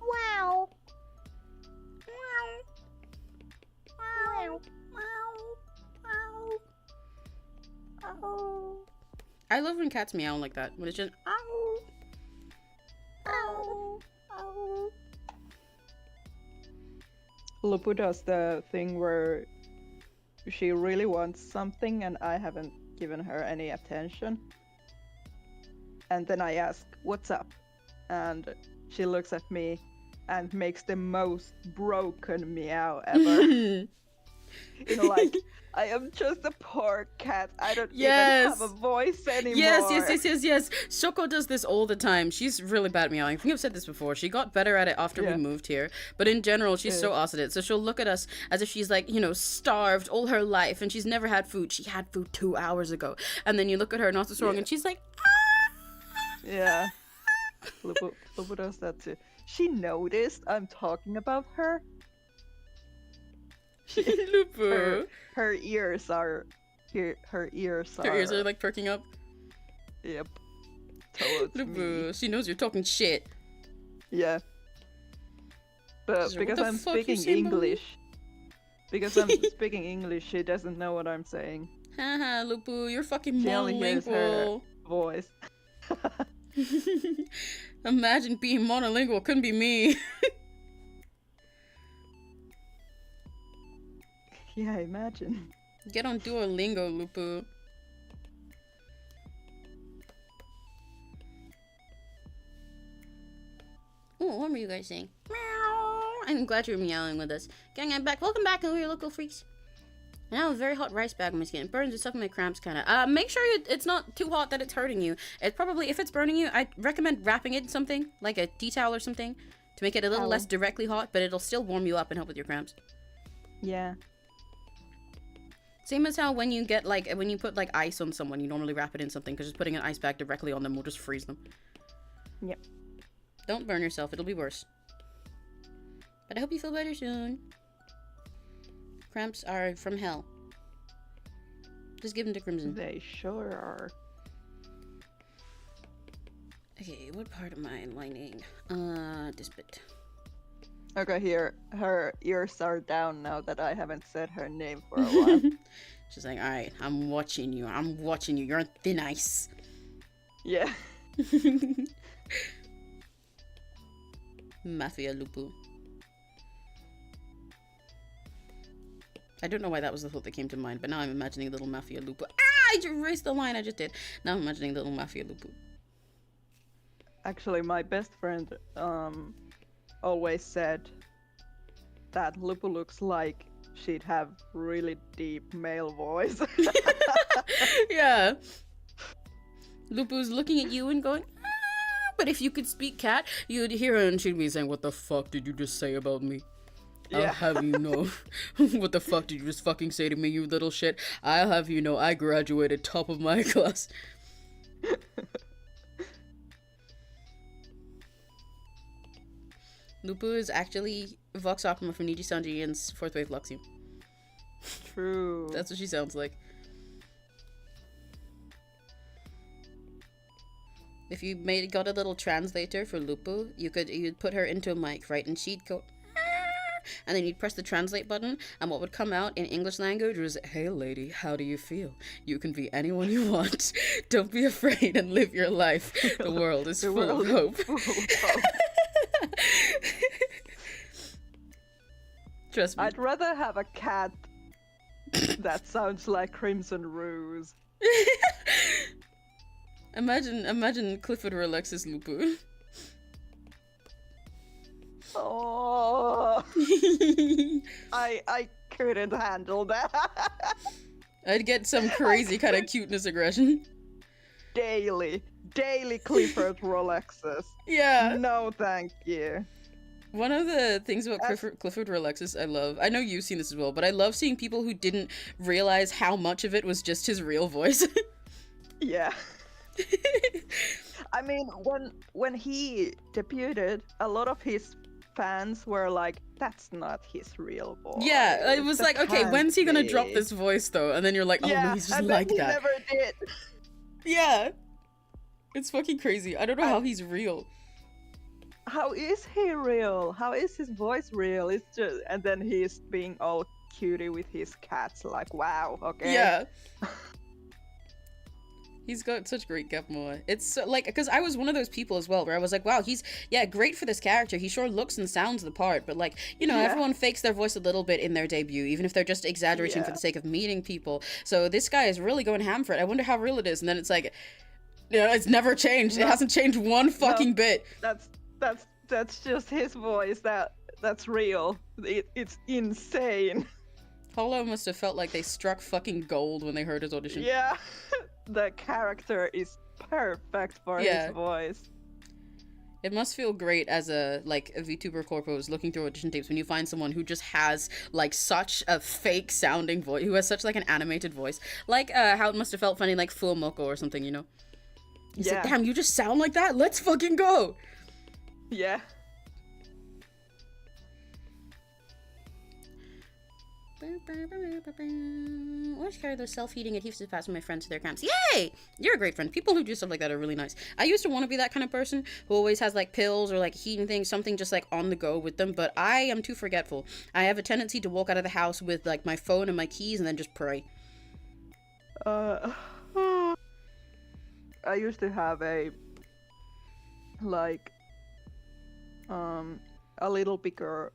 Wow. Wow. Oh. I love when cats meow like that. When it's just ow. Oh. Oh. Lupu does the thing where she really wants something and I haven't given her any attention. And then I ask, what's up? And she looks at me and makes the most broken meow ever. Like, I am just a poor cat. I don't even have a voice anymore. Yes. Shoko does this all the time. She's really bad at meowing. I think I've said this before. She got better at it after we moved here. But in general, she's so awesome at it. So she'll look at us as if she's like, starved all her life and she's never had food. She had food 2 hours ago. And then you look at her not so strong and she's like, Yeah. Lupu does that too. She noticed I'm talking about her. Lupu. Her ears are her ears are like perking up. Yep. Towards Lupu. me. She knows you're talking shit. Yeah. But What because the I'm fuck you speaking say, Mommy? English. Because I'm speaking English, she doesn't know what I'm saying. Haha, Lupu, you're fucking She only hears her monolingual. voice. Imagine being monolingual. Couldn't be me. Yeah, imagine. Get on Duolingo, Lupu. Oh, what were you guys saying? Meow. I'm glad you're meowing with us. Gang, I'm back. Welcome back, your local freaks. And I have a very hot rice bag on my skin. It burns and stuff in my cramps, kind of. Make sure it's not too hot that it's hurting you. It's probably, if it's burning you, I'd recommend wrapping it in something, like a tea towel or something, to make it a little less directly hot, but it'll still warm you up and help with your cramps. Yeah. Same as how when you get, like, when you put, like, ice on someone, you normally wrap it in something, because just putting an ice bag directly on them will just freeze them. Yep. Don't burn yourself, it'll be worse. But I hope you feel better soon. Cramps are from hell. Just give them to Crimson. They sure are. Okay, what part am I lining? This bit. Okay, here. Her ears are down now that I haven't said her name for a while. She's like, alright, I'm watching you. You're on thin ice. Yeah. Mafia Lupu. I don't know why that was the thought that came to mind, but now I'm imagining little Mafia Lupu. Ah! I erased the line I just did. Now I'm imagining little Mafia Lupu. Actually, my best friend always said that Lupu looks like she'd have really deep male voice. Yeah. Lupu's looking at you and going, ah! But if you could speak cat, you'd hear her and she'd be saying, what the fuck did you just say about me? I'll Yeah. have you know. What the fuck did you just fucking say to me, you little shit? I'll have you know I graduated top of my class. Lupu is actually Vox Optima from Niji Sanji and Fourth Wave Luxu. True. That's what she sounds like. If you got a little translator for Lupu, you'd put her into a mic, right? And she'd go, "Ah," and then you'd press the translate button, and what would come out in English language was, "Hey lady, how do you feel? You can be anyone you want. Don't be afraid and live your life. The world is full of hope." Trust me. I'd rather have a cat that sounds like Crimson Rose. Imagine Clifford or Alexis Lupu. Oh, I couldn't handle that. I'd get some crazy kind of cuteness aggression. Daily Clifford Rolexes. Yeah. No, thank you. One of the things about Clifford or Alexis I love, I know you've seen this as well, but I love seeing people who didn't realize how much of it was just his real voice. Yeah. I mean, when he debuted, a lot of his fans were like, "That's not his real voice." Yeah, it was That like, okay, can't when's he gonna drop be." this voice though? And then you're like, oh Yeah, no, he's just and like then he that. never did. Yeah. It's fucking crazy. I don't know how he's real. How is he real? How is his voice real? It's just, and then he's being all cutie with his cats. Like, wow, okay. Yeah. He's got such great gapmoa. It's so, like, because I was one of those people as well, where I was like, wow, he's, yeah, great for this character. He sure looks and sounds the part, but like, you know, Yeah. everyone fakes their voice a little bit in their debut, even if they're just exaggerating for Yeah. the sake of meeting people. So this guy is really going ham for it. I wonder how real it is. And then it's like, you know, it's never changed. It No. hasn't changed one fucking bit. That's just his voice. That's real. It's insane. Hollow must have felt like they struck fucking gold when they heard his audition. Yeah. The character is perfect for Yeah. his voice. It must feel great as a VTuber corpos looking through audition tapes when you find someone who just has like such a fake sounding voice, who has such like an animated voice, like how it must have felt funny like 𝘆cie_𝗿 or something, you know? He's like, Yeah. damn, you just sound like that? Let's fucking go! Yeah. I should carry those self-heating adhesive pads with my friends to their camps. Yay! You're a great friend. People who do stuff like that are really nice. I used to want to be that kind of person who always has like pills or like heating things, something just like on the go with them, but I am too forgetful. I have a tendency to walk out of the house with like my phone and my keys and then just pray. I used to have a little bigger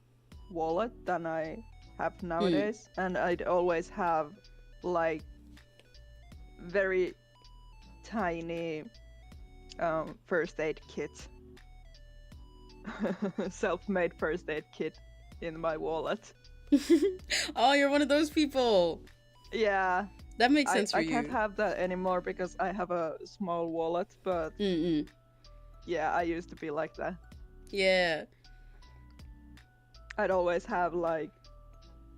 wallet than I have nowadays, and I'd always have like very tiny first aid kit, self-made first aid kit in my wallet. Oh, you're one of those people. Yeah. That makes sense for I you. can't have that anymore because I have a small wallet, but yeah, I used to be like that. Yeah. I'd always have like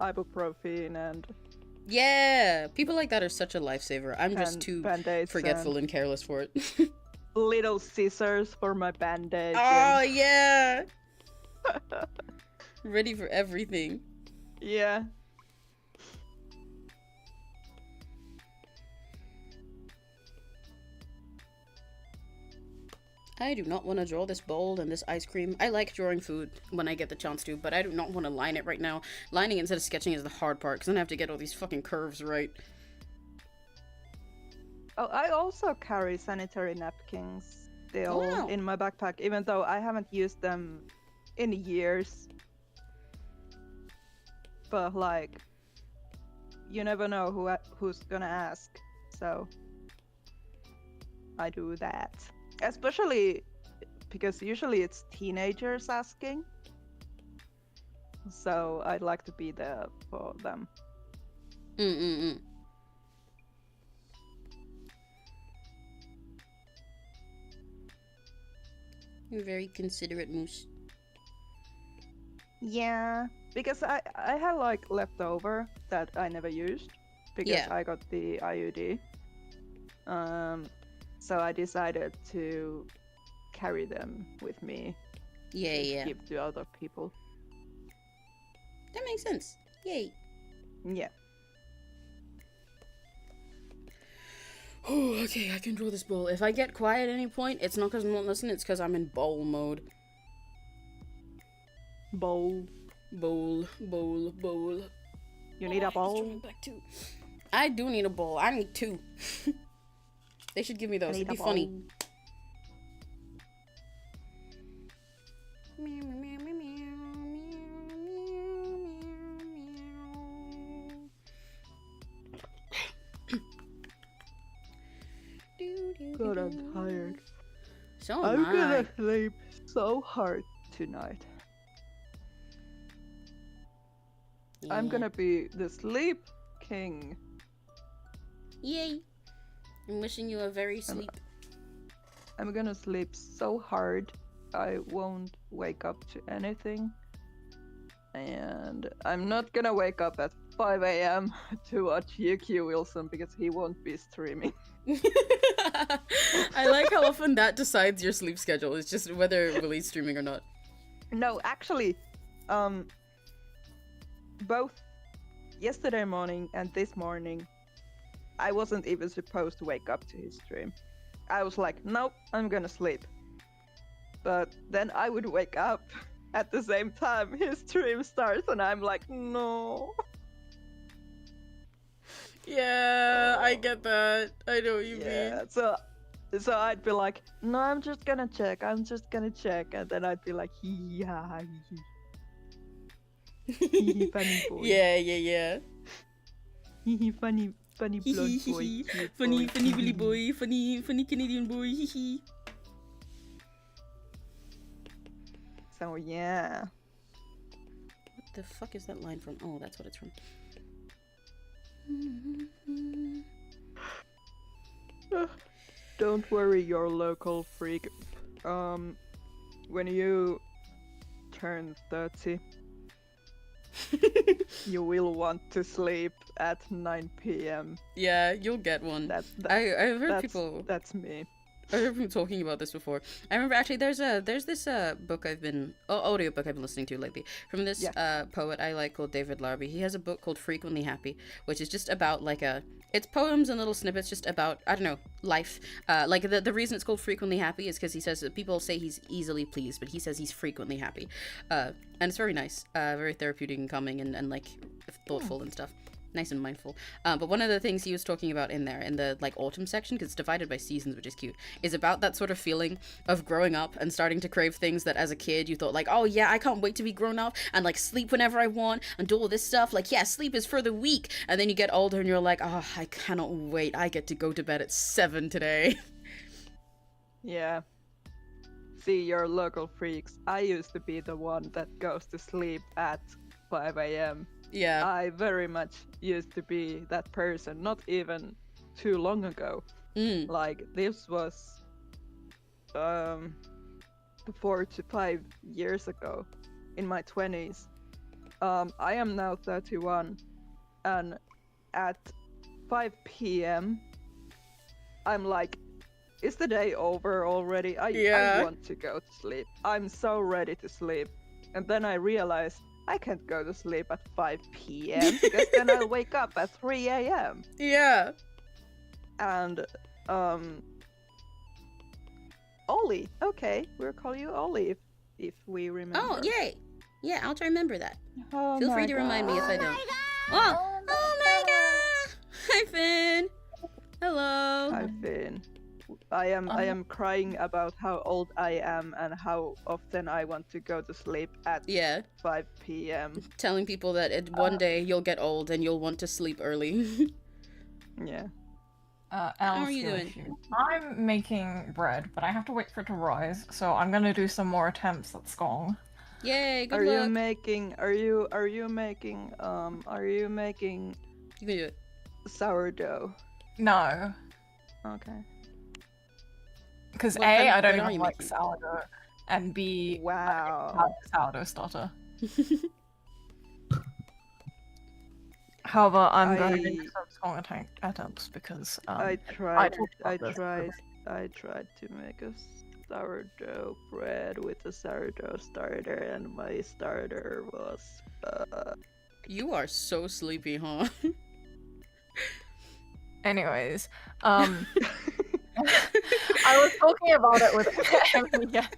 ibuprofen and Yeah. People like that are such a lifesaver. I'm just and too band-aids forgetful and careless for it. and little scissors for my bandage. Oh, and... yeah. Ready for everything. yeah. I do not want to draw this bowl and this ice cream. I like drawing food when I get the chance to, but I do not want to line it right now. Lining instead of sketching is the hard part, because then I have to get all these fucking curves right. Oh, I also carry sanitary napkins still Wow. in my backpack, even though I haven't used them in years. But like, you never know who's gonna ask, so I do that. Especially because usually it's teenagers asking, so I'd like to be there for them. You're very considerate, Moose. Yeah. because I had like leftover that I never used because Yeah. I got the IUD. So I decided to carry them with me. Yeah, to yeah. Give to other people. That makes sense. Yay. Yeah. Oh, okay, I can draw this bowl. If I get quiet at any point, it's not because I'm not listening, it's because I'm in bowl mode. Bowl. Bowl, bowl, bowl. You need a I was bowl? drawing back too. I do need a bowl. I need 2. They should give me those. It'd be funny. God, I'm tired. So I'm am gonna I. sleep so hard tonight. I'm Yeah. gonna be the sleep king. Yay. I'm wishing you a very sleep. I'm gonna sleep so hard I won't wake up to anything. And I'm not gonna wake up at 5 a.m. to watch 𝘆cije𝗂𝗿 because he won't be streaming. I like how often that decides your sleep schedule. It's just whether Willie's streaming or not. No, actually, both yesterday morning and this morning, I wasn't even supposed to wake up to his stream. I was like, nope, I'm gonna sleep. But then I would wake up at the same time his stream starts, and I'm like, no. Yeah, I get that. I know what you Yeah, so I'd be like, no, I'm just gonna check, and then I'd be like, hee ha ha hee hee. Funny boy. Yeah, yeah, yeah. Hee hee, funny blonde boy. Cute Funny, boy. funny Willy boy. Funny Canadian boy. Hee hee. So yeah. What the fuck is that line from? Oh, that's what it's from. Don't worry, your local freak. When you turn 30, you will want to sleep at 9 p.m. Yeah, you'll get one. I've heard people. That's me. I've heard people talking about this before. I remember actually there's this book audio book I've been listening to lately from this poet I like called David Larby. He has a book called Frequently Happy, which is just about it's poems and little snippets just about, I don't know, life. Like the reason it's called Frequently Happy is because he says that people say he's easily pleased, but he says he's frequently happy. And it's very nice, very therapeutic and calming and like thoughtful and stuff. Nice and mindful. But one of the things he was talking about in there, in the like autumn section, because it's divided by seasons, which is cute, is about that sort of feeling of growing up and starting to crave things that as a kid you thought like, oh yeah, I can't wait to be grown up and like sleep whenever I want and do all this stuff. Like, yeah, sleep is for the weak. And then you get older and you're like, oh, I cannot wait. I get to go to bed at 7 today. Yeah. See, your local freaks. I used to be the one that goes to sleep at 5 a.m. Yeah. I very much used to be that person, not even too long ago. Like, this was 4 to 5 years ago, in my 20s. I am now 31, and at 5 p.m. I'm like, is the day over already? I want to go to sleep. I'm so ready to sleep. And then I realized I can't go to sleep at 5 p.m. because then I'll wake up at 3 a.m. Yeah. And Ollie. Okay, we'll call you Ollie if we remember. Oh, yay. Yeah, I'll try to remember that. Oh Feel free my to remind me if I don't. Oh Oh my god! Hi, Finn. Hello. Hi, Finn. I am crying about how old I am and how often I want to go to sleep at 5 p.m. Telling people that one day you'll get old and you'll want to sleep early. Yeah. How are you doing? I'm making bread, but I have to wait for it to rise, so I'm gonna do some more attempts at scone. Yay, good Are luck. you making you can do it. Sourdough? No. Okay. Because What A, kind of I don't bread are even you like making? sourdough, and B, Wow. I have sourdough starter. However, I'm going to do some strong attempts because I tried talked about this. I tried to make a sourdough bread with a sourdough starter, and my starter was You are so sleepy, huh? Anyways, I was talking about it with Emily. Yes.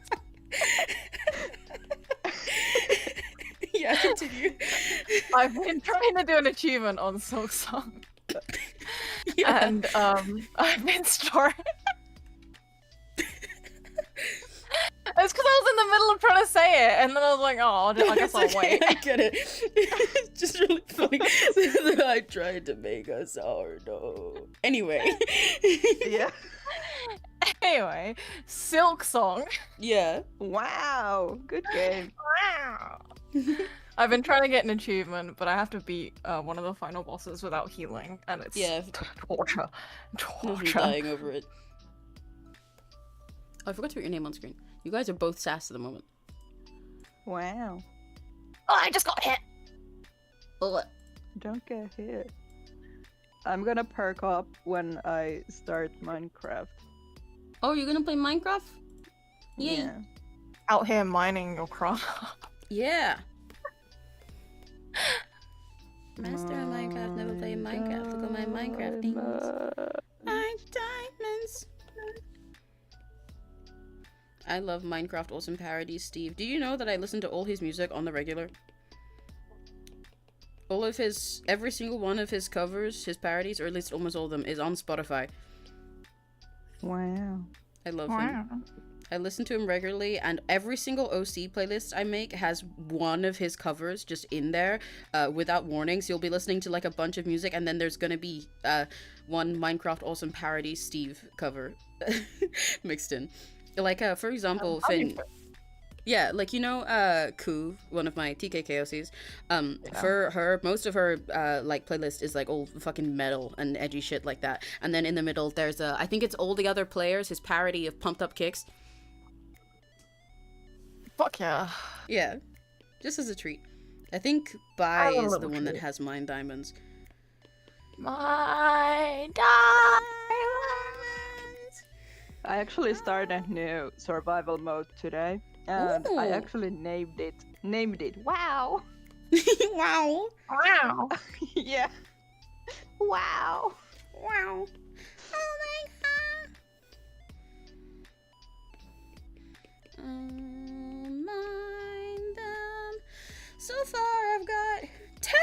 Yeah, continue. I've been trying to do an achievement on Silk Song. Yeah. And I've been storing. It's because I was in the middle of trying to say it, and then I was like, oh, I guess I'll wait. I get it. It's just really funny. I tried to make a sourdough. Anyway. yeah. Anyway, Silk Song. Yeah. Wow, good game. Wow. I've been trying to get an achievement, but I have to beat one of the final bosses without healing, and it's torture. You're dying over it. Oh, I forgot to put your name on screen. You guys are both sass at the moment. Wow. Oh, I just got hit. Oh. Don't get hit. I'm gonna perk up when I start Minecraft. Oh, you're gonna play Minecraft? Yay. Yeah. Out here mining your crown. Yeah. Master of Minecraft, never played Minecraft. Look at my Minecraft demons. Diamonds. I love Minecraft Awesome Parodies, Steve. Do you know that I listen to all his music on the regular? All of his, every single one of his covers, his parodies, or at least almost all of them, is on Spotify. Wow. I love him. I listen to him regularly, and every single OC playlist I make has one of his covers just in there, without warnings. You'll be listening to like a bunch of music, and then there's gonna be one Minecraft Awesome Parody Steve cover mixed in. Like, for example, Finn... Yeah, like, you know, 𝘂𝗿, one of my TKKOCs, for her, most of her, like, playlist is, like, all fucking metal and edgy shit like that. And then in the middle, there's, I think it's All the Other Players, his parody of Pumped Up Kicks. Fuck yeah. Yeah, just as a treat. I think Bai is the one that has Mine Diamonds. My diamonds! I actually started new survival mode today, and I actually named it. Wow. Wow. Wow. Yeah. Wow. Wow. Oh my god. Mind them. So far I've got 10.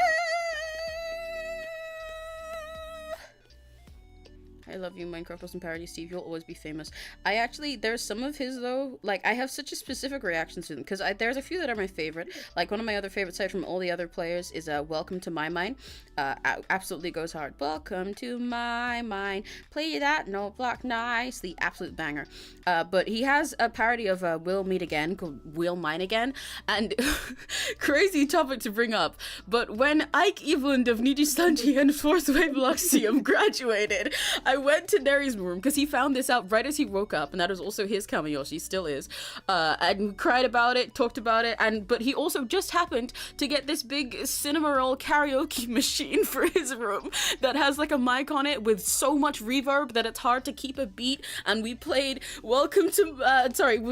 I love you, Minecraft Awesome Parody Steve. You'll always be famous. I actually, there's some of his though, like I have such a specific reactions to them because there's a few that are my favorite. Like one of my other favorites, aside from All the Other Players, is Welcome to My Mine. Absolutely goes hard. Welcome to my mine. Play that note block nicely. Absolute banger. But he has a parody of We'll Meet Again called We'll Mine Again. And crazy topic to bring up. But when 𝘆cije𝗂𝗿 of Nijisanji and 4th Wave Luxium graduated, I went to Neri's room because he found this out right as he woke up, and that is also his Kamiyoshi, still is, and cried about it, talked about it, but he also just happened to get this big cinema roll karaoke machine for his room that has like a mic on it with so much reverb that it's hard to keep a beat, and we played we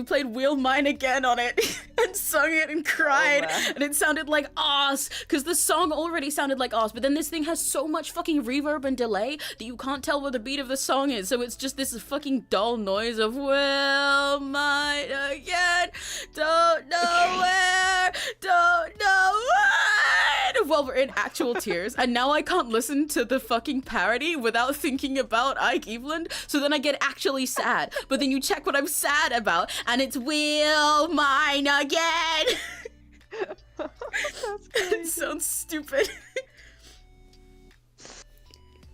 played We'll Mine Again on it and sung it and cried, and it sounded like Oz, because the song already sounded like Oz, but then this thing has so much fucking reverb and delay that you can't tell where the beat of the song is, so it's just this fucking dull noise of We'll Mine Again, don't know where, don't know when, while we're in actual tears, and now I can't listen to the fucking parody without thinking about 𝘆cije𝗂𝗿, so then I get actually sad, but then you check what I'm sad about, and it's We'll Mine Again. It sounds stupid.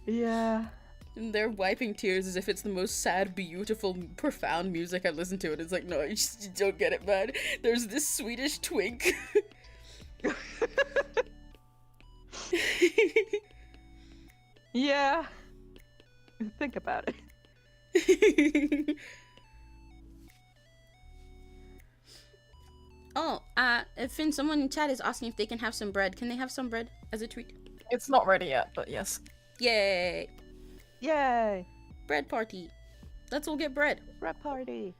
Yeah. And they're wiping tears as if it's the most sad, beautiful, profound music I listen to, and it's like, no, you just don't get it, man. There's this Swedish twink. Yeah. Think about it. Oh, Finn, someone in chat is asking if they can have some bread. Can they have some bread as a treat? It's not ready yet, but yes. Yay! Yay! Bread party. Let's all get bread. Bread party.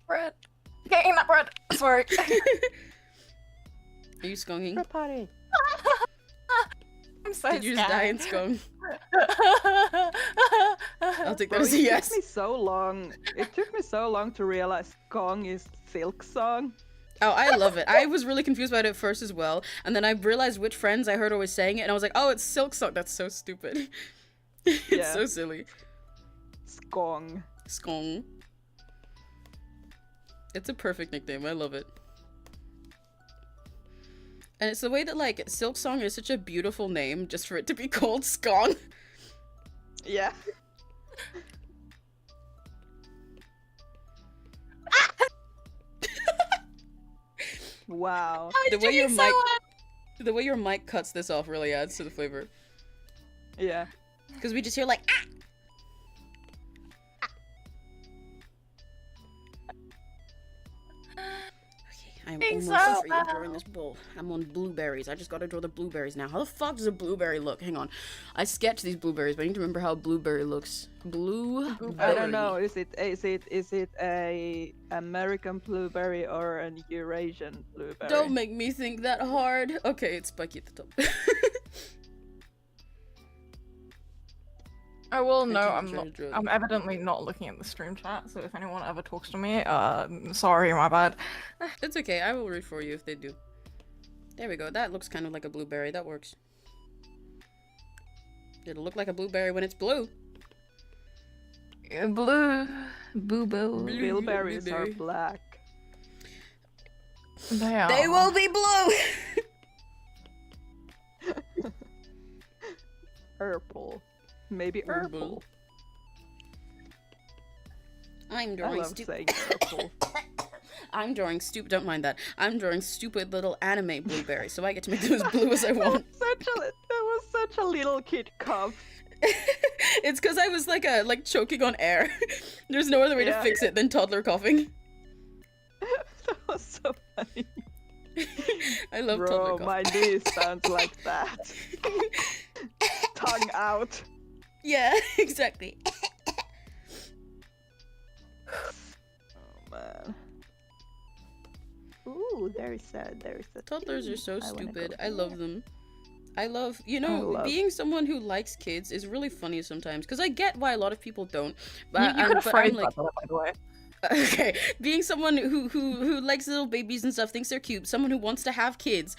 Bread. Getting that bread. Sorry. Are you skunking? Bread party. I'm so Did you just die in skunk? I'll take that Bro, as a it yes. took me so long. It took me so long to realize Gong is Silk Song. Oh, I love it. I was really confused about it at first as well, and then I realized which friends I heard always saying it, and I was like, oh, it's Silk Song. That's so stupid. It's Yeah. so silly. Skong. Skong. It's a perfect nickname. I love it. And it's the way that, like, Silk Song is such a beautiful name just for it to be called Skong. Yeah. Wow. The way your mic, the way your mic cuts this off really adds to the flavor. Yeah. Because we just hear like, ah! I'm Being almost so free of drawing this bowl. I'm on blueberries. I just gotta draw the blueberries now. How the fuck does a blueberry look? Hang on. I sketched these blueberries, but I need to remember how a blueberry looks. Blueberry. I don't know. Is it a American blueberry or an Eurasian blueberry? Don't make me think that hard. Okay, it's spiky at the top. I will Thank know you, I'm trying not. to draw I'm them. evidently not looking at the stream chat, so if anyone ever talks to me, sorry, my bad. It's okay. I will read for you if they do. There we go. That looks kind of like a blueberry. That works. It'll look like a blueberry when it's blue. Blue, boo. Blueberries are Blueberry. black. They are. They will be blue! Purple. Maybe Purple. purple. I'm I drawing love saying purple. I'm drawing don't mind that. I'm drawing stupid little anime blueberries, so I get to make them as blue as I want. That was such a little kid cough. It's because I was like choking on air. There's no other way to Yeah. fix it than toddler coughing. That was so funny. I love Bro, toddler coughing. my knees sounds like that. Tongue out. Yeah, exactly. Oh man. Ooh, there's a Toddlers are tree. so I wanna stupid. go I love there. them. I love, love- being someone who likes kids is really funny sometimes. Because I get why a lot of people don't. But, You could have but phrased I'm like, that, by the way. okay, being someone who likes little babies and stuff, thinks they're cute, someone who wants to have kids,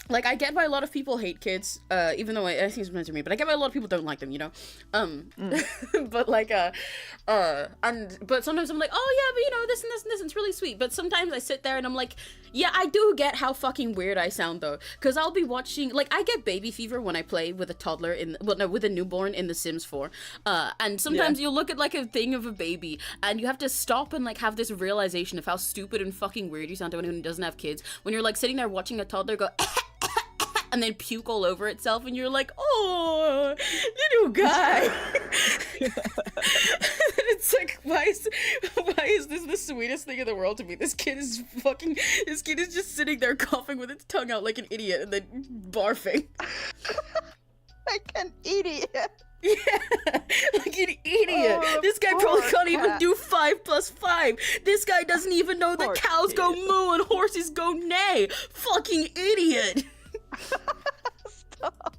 like, I get why a lot of people hate kids, even though I think sometimes they're me, but I get why a lot of people don't like them, you know? But, like, but sometimes I'm like, oh, yeah, but, you know, this and this and this, and it's really sweet, but sometimes I sit there and I'm like, yeah, I do get how fucking weird I sound, though, because I'll be watching, like, I get baby fever when I play with a toddler with a newborn in The Sims 4, and sometimes you'll look at, like, a thing of a baby, and you have to stop and, like, have this realization of how stupid and fucking weird you sound to anyone who doesn't have kids, when you're, like, sitting there watching a toddler go, and then puke all over itself, and you're like, oh, little guy. It's like, why is this the sweetest thing in the world to me? This kid is just sitting there coughing with its tongue out like an idiot and then barfing. Like an idiot. Yeah, like an idiot. Oh, This guy probably poor can't even cat. do 5 + 5. This guy doesn't even know that Poor cows go kid. moo and horses go neigh. Fucking idiot. Stop.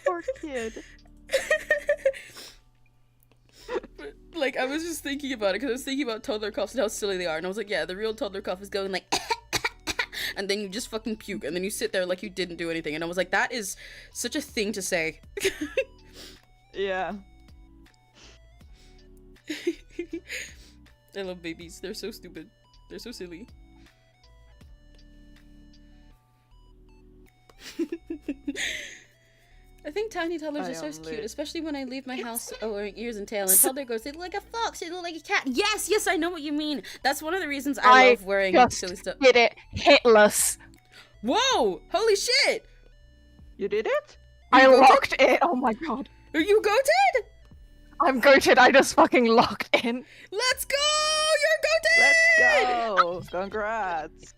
Poor kid. But, like, I was just thinking about it because I was thinking about toddler coughs and how silly they are, and I was like, yeah, the real toddler cough is going like, and then you just fucking puke, and then you sit there like you didn't do anything, and I was like, that is such a thing to say. Yeah. I love babies. They're so stupid. They're so silly. I think tiny toddlers I are so am cute, lit. especially when I leave my house wearing ears and tail, and toddler goes, they look like a fox, they look like a cat. Yes, yes, I know what you mean. That's one of the reasons I love wearing just silly stuff. did it hitless. Whoa! Holy shit! You did it? I You goated? locked it. Oh my god. Are you goated? I'm goated. I just fucking locked in. Let's go! You're goated! Let's go! Congrats!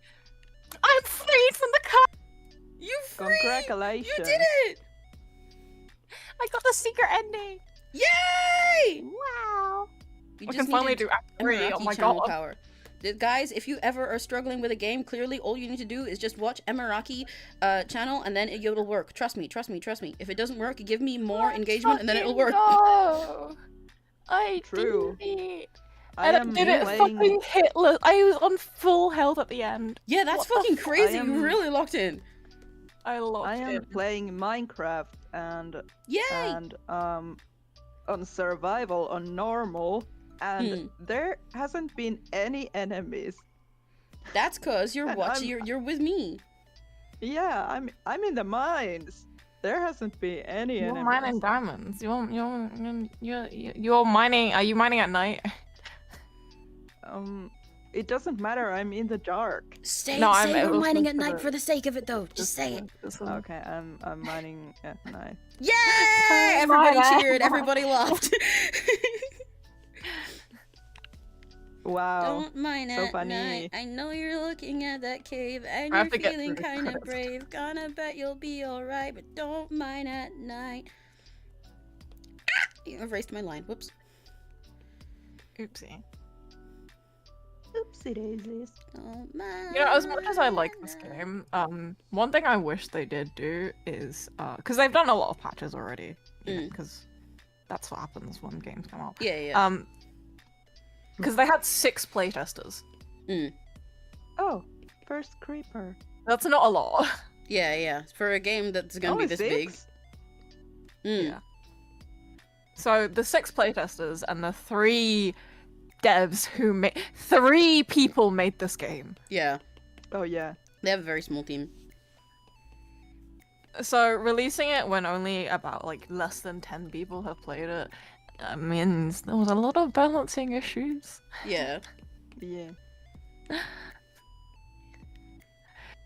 I'm freaking freed from the car. You free! Congratulations. You did it! I got the secret ending. Yay! Wow. You We can finally needed do Act 3. Oh Emiraki my channel god. power. Guys, if you ever are struggling with a game, clearly all you need to do is just watch Emiraki channel and then it'll work. Trust me, trust me, trust me. If it doesn't work, give me more engagement and then it'll work. No. I True. did it. I And am I did it playing. fucking hitless. I was on full health at the end. Yeah, that's What the fucking fuck? crazy. I You am- really locked in. I locked I am in. playing Minecraft Yay! and on survival on normal, and there hasn't been any enemies. That's cause you're And watching. You're with me. Yeah, I'm in the mines. There hasn't been any You're enemies. mining diamonds. You're mining. Are you mining at night? It doesn't matter. I'm in the dark. Say, No, say I'm- we're mining it at was night for for the sake of it, though. Just say it. Okay, I'm mining at night. Yay! Oh, Everybody my cheered. God. Everybody laughed. Wow. Don't mine so at funny. night. I know you're looking at that cave and I you're have to get feeling through the kind of credits. brave. Gonna bet you'll be alright, but don't mine at night. Ah! You erased my line. Whoops. Oopsie. Oopsie daisies. Don't mine You know, as much as I like this at night. game, one thing I wish they did do is, because they've done a lot of patches already, Mm. because that's what happens when games come out. Yeah, yeah. Because they had 6 playtesters. Oh, first creeper. That's not a lot. Yeah, yeah. For a game that's gonna be Only this big. 6? Yeah. So the 6 playtesters and the 3 devs who made 3 people made this game. Yeah. Oh yeah. They have a very small team. So releasing it when only about like less than 10 people have played it means there was a lot of balancing issues. Yeah. Yeah.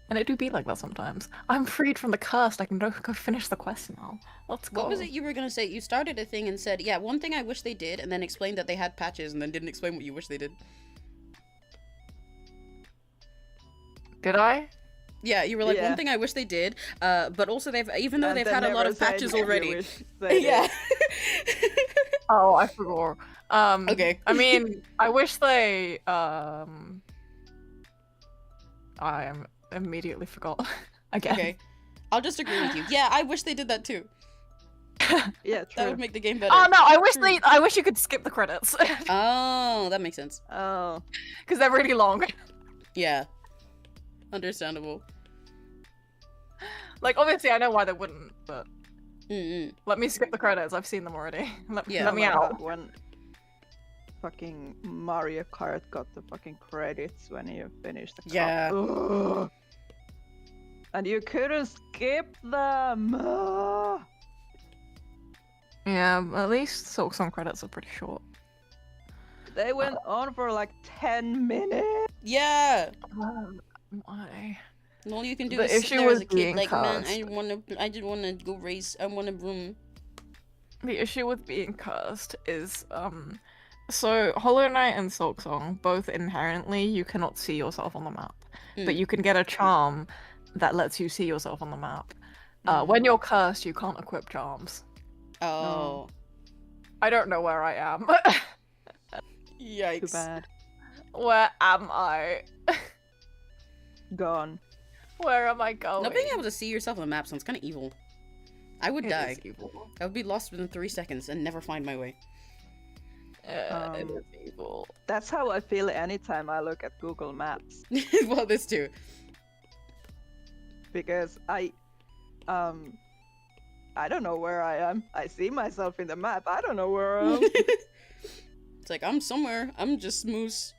And it do be like that sometimes. I'm freed from the curse. I can go finish the quest now. Let's go. What was it you were gonna say? You started a thing and said, yeah, one thing I wish they did, and then explained that they had patches, and then didn't explain what you wish they did. Did I? Yeah, you were like, Yeah. one thing I wish they did, but also even though And they've then had a lot never of said patches you already. wish they Yeah. Oh, I forgot. Okay. I mean, I wish they. I am immediately forgot. Again. Okay. I'll just agree with you. Yeah, I wish they did that too. Yeah, That true. would make the game better. Oh no! I wish True. I wish you could skip the credits Oh, that makes sense. Oh. because they're really long. Yeah. Understandable. Like, obviously, I know why they wouldn't, but Mm-mm. let me skip the credits. I've seen them already. Yeah. Let me Oh my out. God, when fucking Mario Kart got the fucking credits when you finished the cup. Yeah. Ugh. And you couldn't skip them. Ugh. Yeah, at least Silksong credits are pretty short. They went on for like 10 minutes. Yeah. Why? And all you can do The is sit issue there as with a kid, being like, man, cursed. I just wanna go race. I want a broom. The issue with being cursed is, so Hollow Knight and Silksong, both inherently, you cannot see yourself on the map. But you can get a charm that lets you see yourself on the map. When you're cursed, you can't equip charms. Oh. I don't know where I am. Yikes. Too bad. Where am I? Gone. Where am I going? Not being able to see yourself on the map sounds kind of evil. I would It die. is evil. I would be lost within 3 seconds and never find my way. It is evil. That's how I feel anytime I look at Google Maps. Well, this too. Because I don't know where I am. I see myself in the map. I don't know where I am. It's like, I'm somewhere. I'm just moose.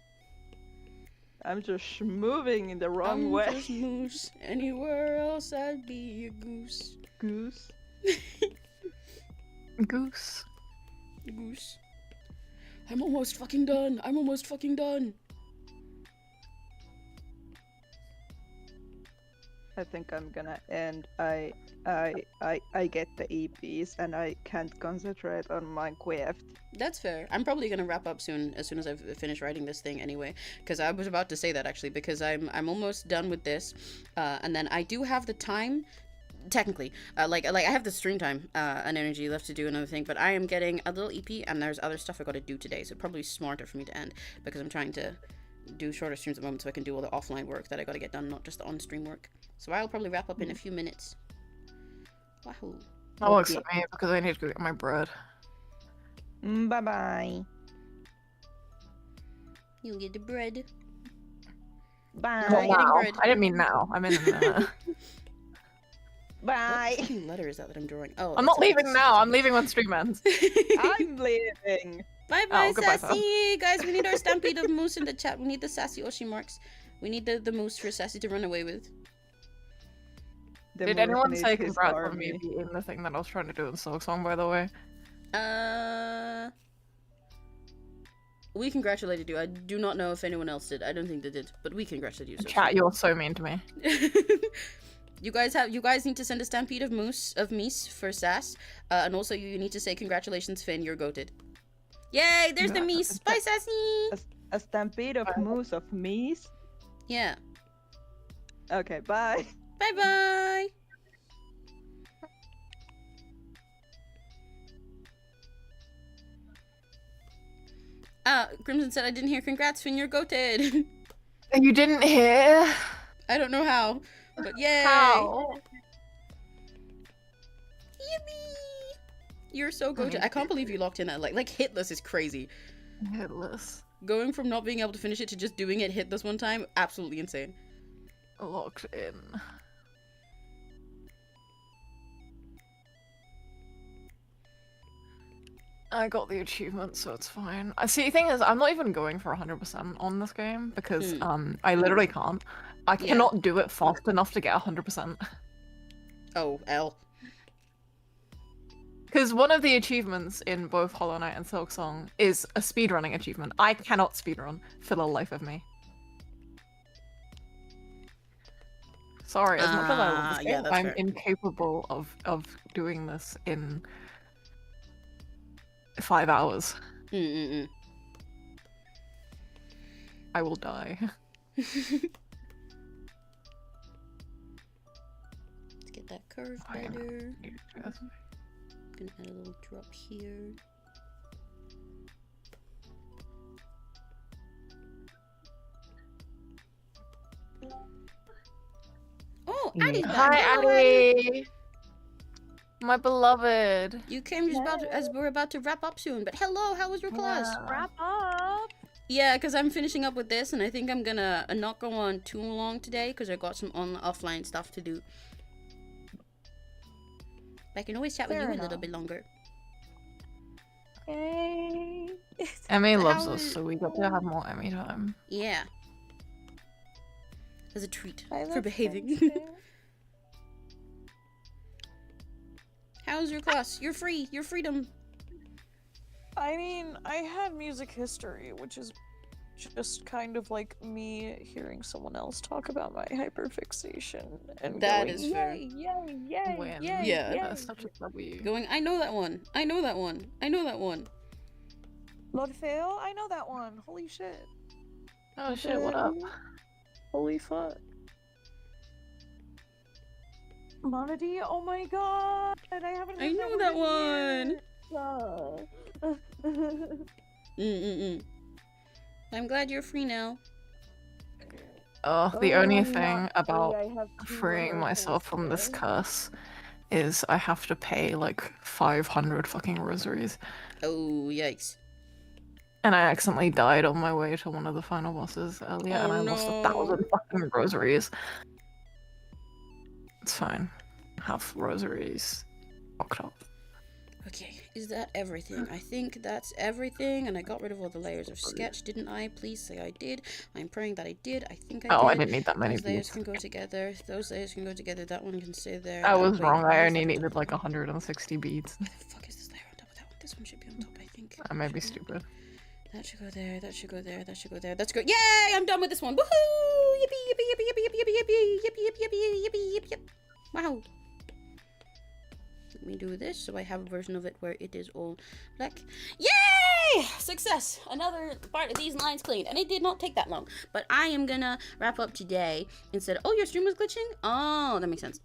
I'm just moving in the wrong I'm way. just moose. Anywhere else, I'd be a goose. Goose. Goose. Goose. I'm almost fucking done. I'm almost fucking done. I think I'm gonna end. I get the EPs and I can't concentrate on my quest. That's fair. I'm probably gonna wrap up soon, as soon as I've finished writing this thing anyway, because I was about to say that actually, because I'm almost done with this, and then I do have the time, technically, like I have the stream time and energy left to do another thing, but I am getting a little EP, and there's other stuff I got to do today, so probably smarter for me to end, because I'm trying to do shorter streams at the moment so I can do all the offline work that I got to get done, not just the on-stream work. So I'll probably wrap up in a few minutes. Wahoo. That works for me because I need to go get my bread. Bye bye. You'll get the bread. Bye. Not now. bread. I didn't mean now. I meant in a minute. Bye. What fucking letter is that I'm drawing? Oh, I'm not leaving now. I'm leaving when stream ends. I'm leaving. Bye bye, Oh, goodbye, Sassy! Guys, we need our stampede of moose in the chat. We need the sassy Oshi marks. We need the moose for Sassy to run away with. The Did moose anyone needs say his congrats on army. me beating the thing that I was trying to do in Silksong, by the way? We congratulated you. I do not know if anyone else did. I don't think they did, but we congratulated you. Chat, you're so mean to me. You guys need to send a stampede of meese for Sass, and also you need to say congratulations, Finn. You're goated. Yay! There's the meese. Bye, Sassy. A stampede of moose of meese? Yeah. Okay, bye. Bye bye. Crimson said I didn't hear congrats, Finn. You're goated. You didn't hear? I don't know how, but yay! How? Yippee! You're so goated. I can't believe you locked in that like hitless is crazy. Hitless. Going from not being able to finish it to just doing it hitless one time, absolutely insane. Locked in. I got the achievement, so it's fine. See, the thing is, I'm not even going for 100% on this game because I literally can't. I cannot do it fast enough to get 100%. Oh, L. Because one of the achievements in both Hollow Knight and Silksong is a speedrunning achievement. I cannot speedrun for the life of me. Sorry, as much as I love this game, I'm incapable of doing this in 5 hours. I will die. Let's get that curve better. Gonna add a little drop here. Oh, Addie's back. Hi, Hello, Addie. My beloved. You came just as we're about to wrap up soon, but hello, how was your class? Wrap up. Yeah, because I'm finishing up with this, and I think I'm gonna not go on too long today, because I got some offline stuff to do. But I can always chat with you a little bit longer. Yay. Emmy loves us, so we got to have more Emmy time. Yeah. As a treat for behaving. How's your class? You're free. Your freedom. I mean, I had music history, which is just kind of like me hearing someone else talk about my hyperfixation and That going, is fair. Yay, yay, yay, When? yay, Yeah. yay. That's such a W. Going, I know that one. I know that one. I know that one. Lord Fail, I know that one. Holy shit. Oh shit, what up? Holy fuck. Monody, oh my god. I haven't heard I know that one. one. I'm glad you're free now. Oh, the only thing I about have two freeing more myself from this things. curse is I have to pay like 500 fucking rosaries. Oh, yikes. And I accidentally died on my way to one of the final bosses earlier, and I lost 1,000 fucking rosaries. It's fine. Have rosaries locked up. Okay, is that everything? I think that's everything, and I got rid of all the layers of sketch, didn't I? Please say I did. I'm praying that I did. I think I did. Oh, I didn't need that many Those layers beads. can go together. Those layers can go together. That one can stay there. I was Wait, wrong. I where's only that? needed like 160 beads. Where the fuck is this layer on top of that one? This one should be on top, I think. I may be Should stupid. That should go there. That should go there. That should go there. That's good. Yay! I'm done with this one. Woohoo! Yip. Wow. Let me do this so I have a version of it where it is all black. Yay! Success! Another part of these lines cleaned. And it did not take that long. But I am gonna wrap up today instead of... Oh, your stream was glitching? Oh, that makes sense.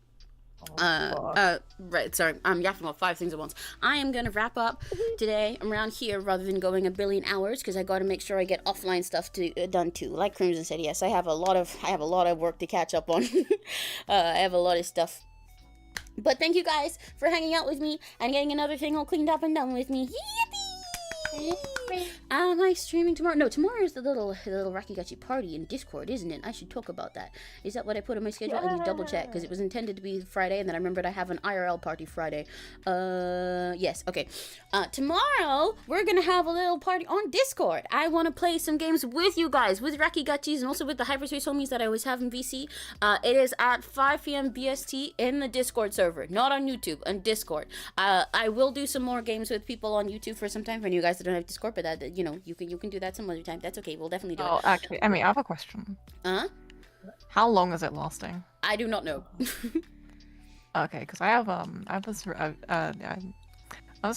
Right, sorry, I'm yapping about 5 things at once. I am gonna wrap up today around here rather than going a billion hours because I gotta make sure I get offline stuff done too. Like Crimson said, yes, I have a lot of work to catch up on. I have a lot of stuff. But thank you guys for hanging out with me and getting another thing all cleaned up and done with me. Yippee! Am I streaming tomorrow? No, tomorrow is the little Rakigachi party in Discord, isn't it? I should talk about that. Is that what I put on my schedule? I need to double check because it was intended to be Friday, and then I remembered I have an IRL party Friday. Yes, okay. Tomorrow we're gonna have a little party on Discord. I want to play some games with you guys, with Rakigachis, and also with the Hyperspace homies that I always have in VC. It is at 5 p.m. BST in the Discord server, not on YouTube, on Discord. I will do some more games with people on YouTube for some time for you guys that don't have Discord, but that, you know, you can do that some other time. That's okay. We'll definitely do it. Oh, actually, Emmy, I have a question. How long is it lasting? I do not know. Okay, because I have this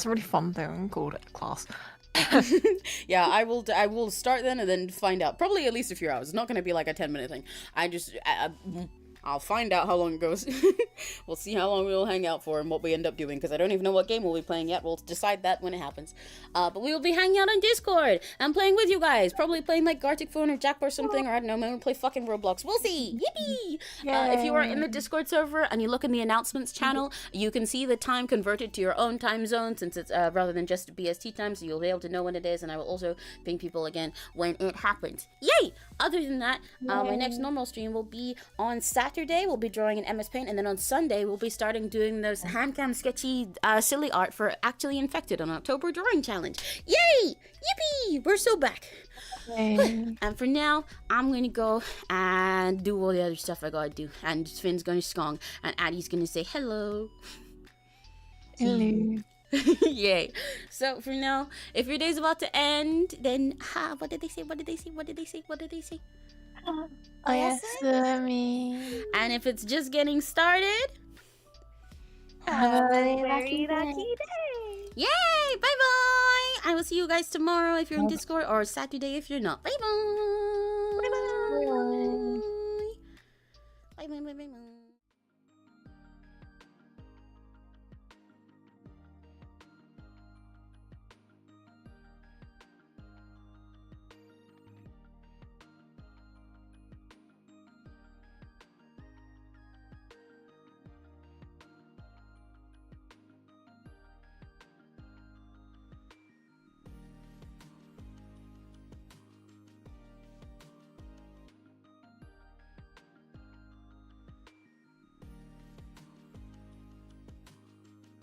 really fun thing called class. Yeah, I will start then and then find out. Probably at least a few hours. It's not going to be like a 10-minute thing. I'll find out how long it goes. We'll see how long we'll hang out for and what we end up doing, because I don't even know what game we'll be playing yet. We'll decide that when it happens. But we will be hanging out on Discord and playing with you guys. Probably playing like Gartic Phone or Jack or something, or I don't know, maybe we'll play fucking Roblox. We'll see. Yippee! If you are in the Discord server and you look in the announcements channel, you can see the time converted to your own time zone, since it's rather than just BST time, so you'll be able to know when it is, and I will also ping people again when it happens. Yay! Other than that, my next normal stream will be on Saturday. We'll be drawing in MS Paint, and then on Sunday we'll be starting doing those handcam sketchy silly art for Actually Infected on October Drawing Challenge. Yay! Yippee! We're so back. And for now, I'm gonna go and do all the other stuff I gotta do, and Finn's gonna skong, and Addie's gonna say hello. Hello. Yay. So for now, if your day's about to end, then what did they say? Oh yes, me. And if it's just getting started, Have a very lucky day. yay! Bye bye! I will see you guys tomorrow if you're in Discord, or Saturday if you're not. Bye bye! Bye bye! Bye bye! Bye bye!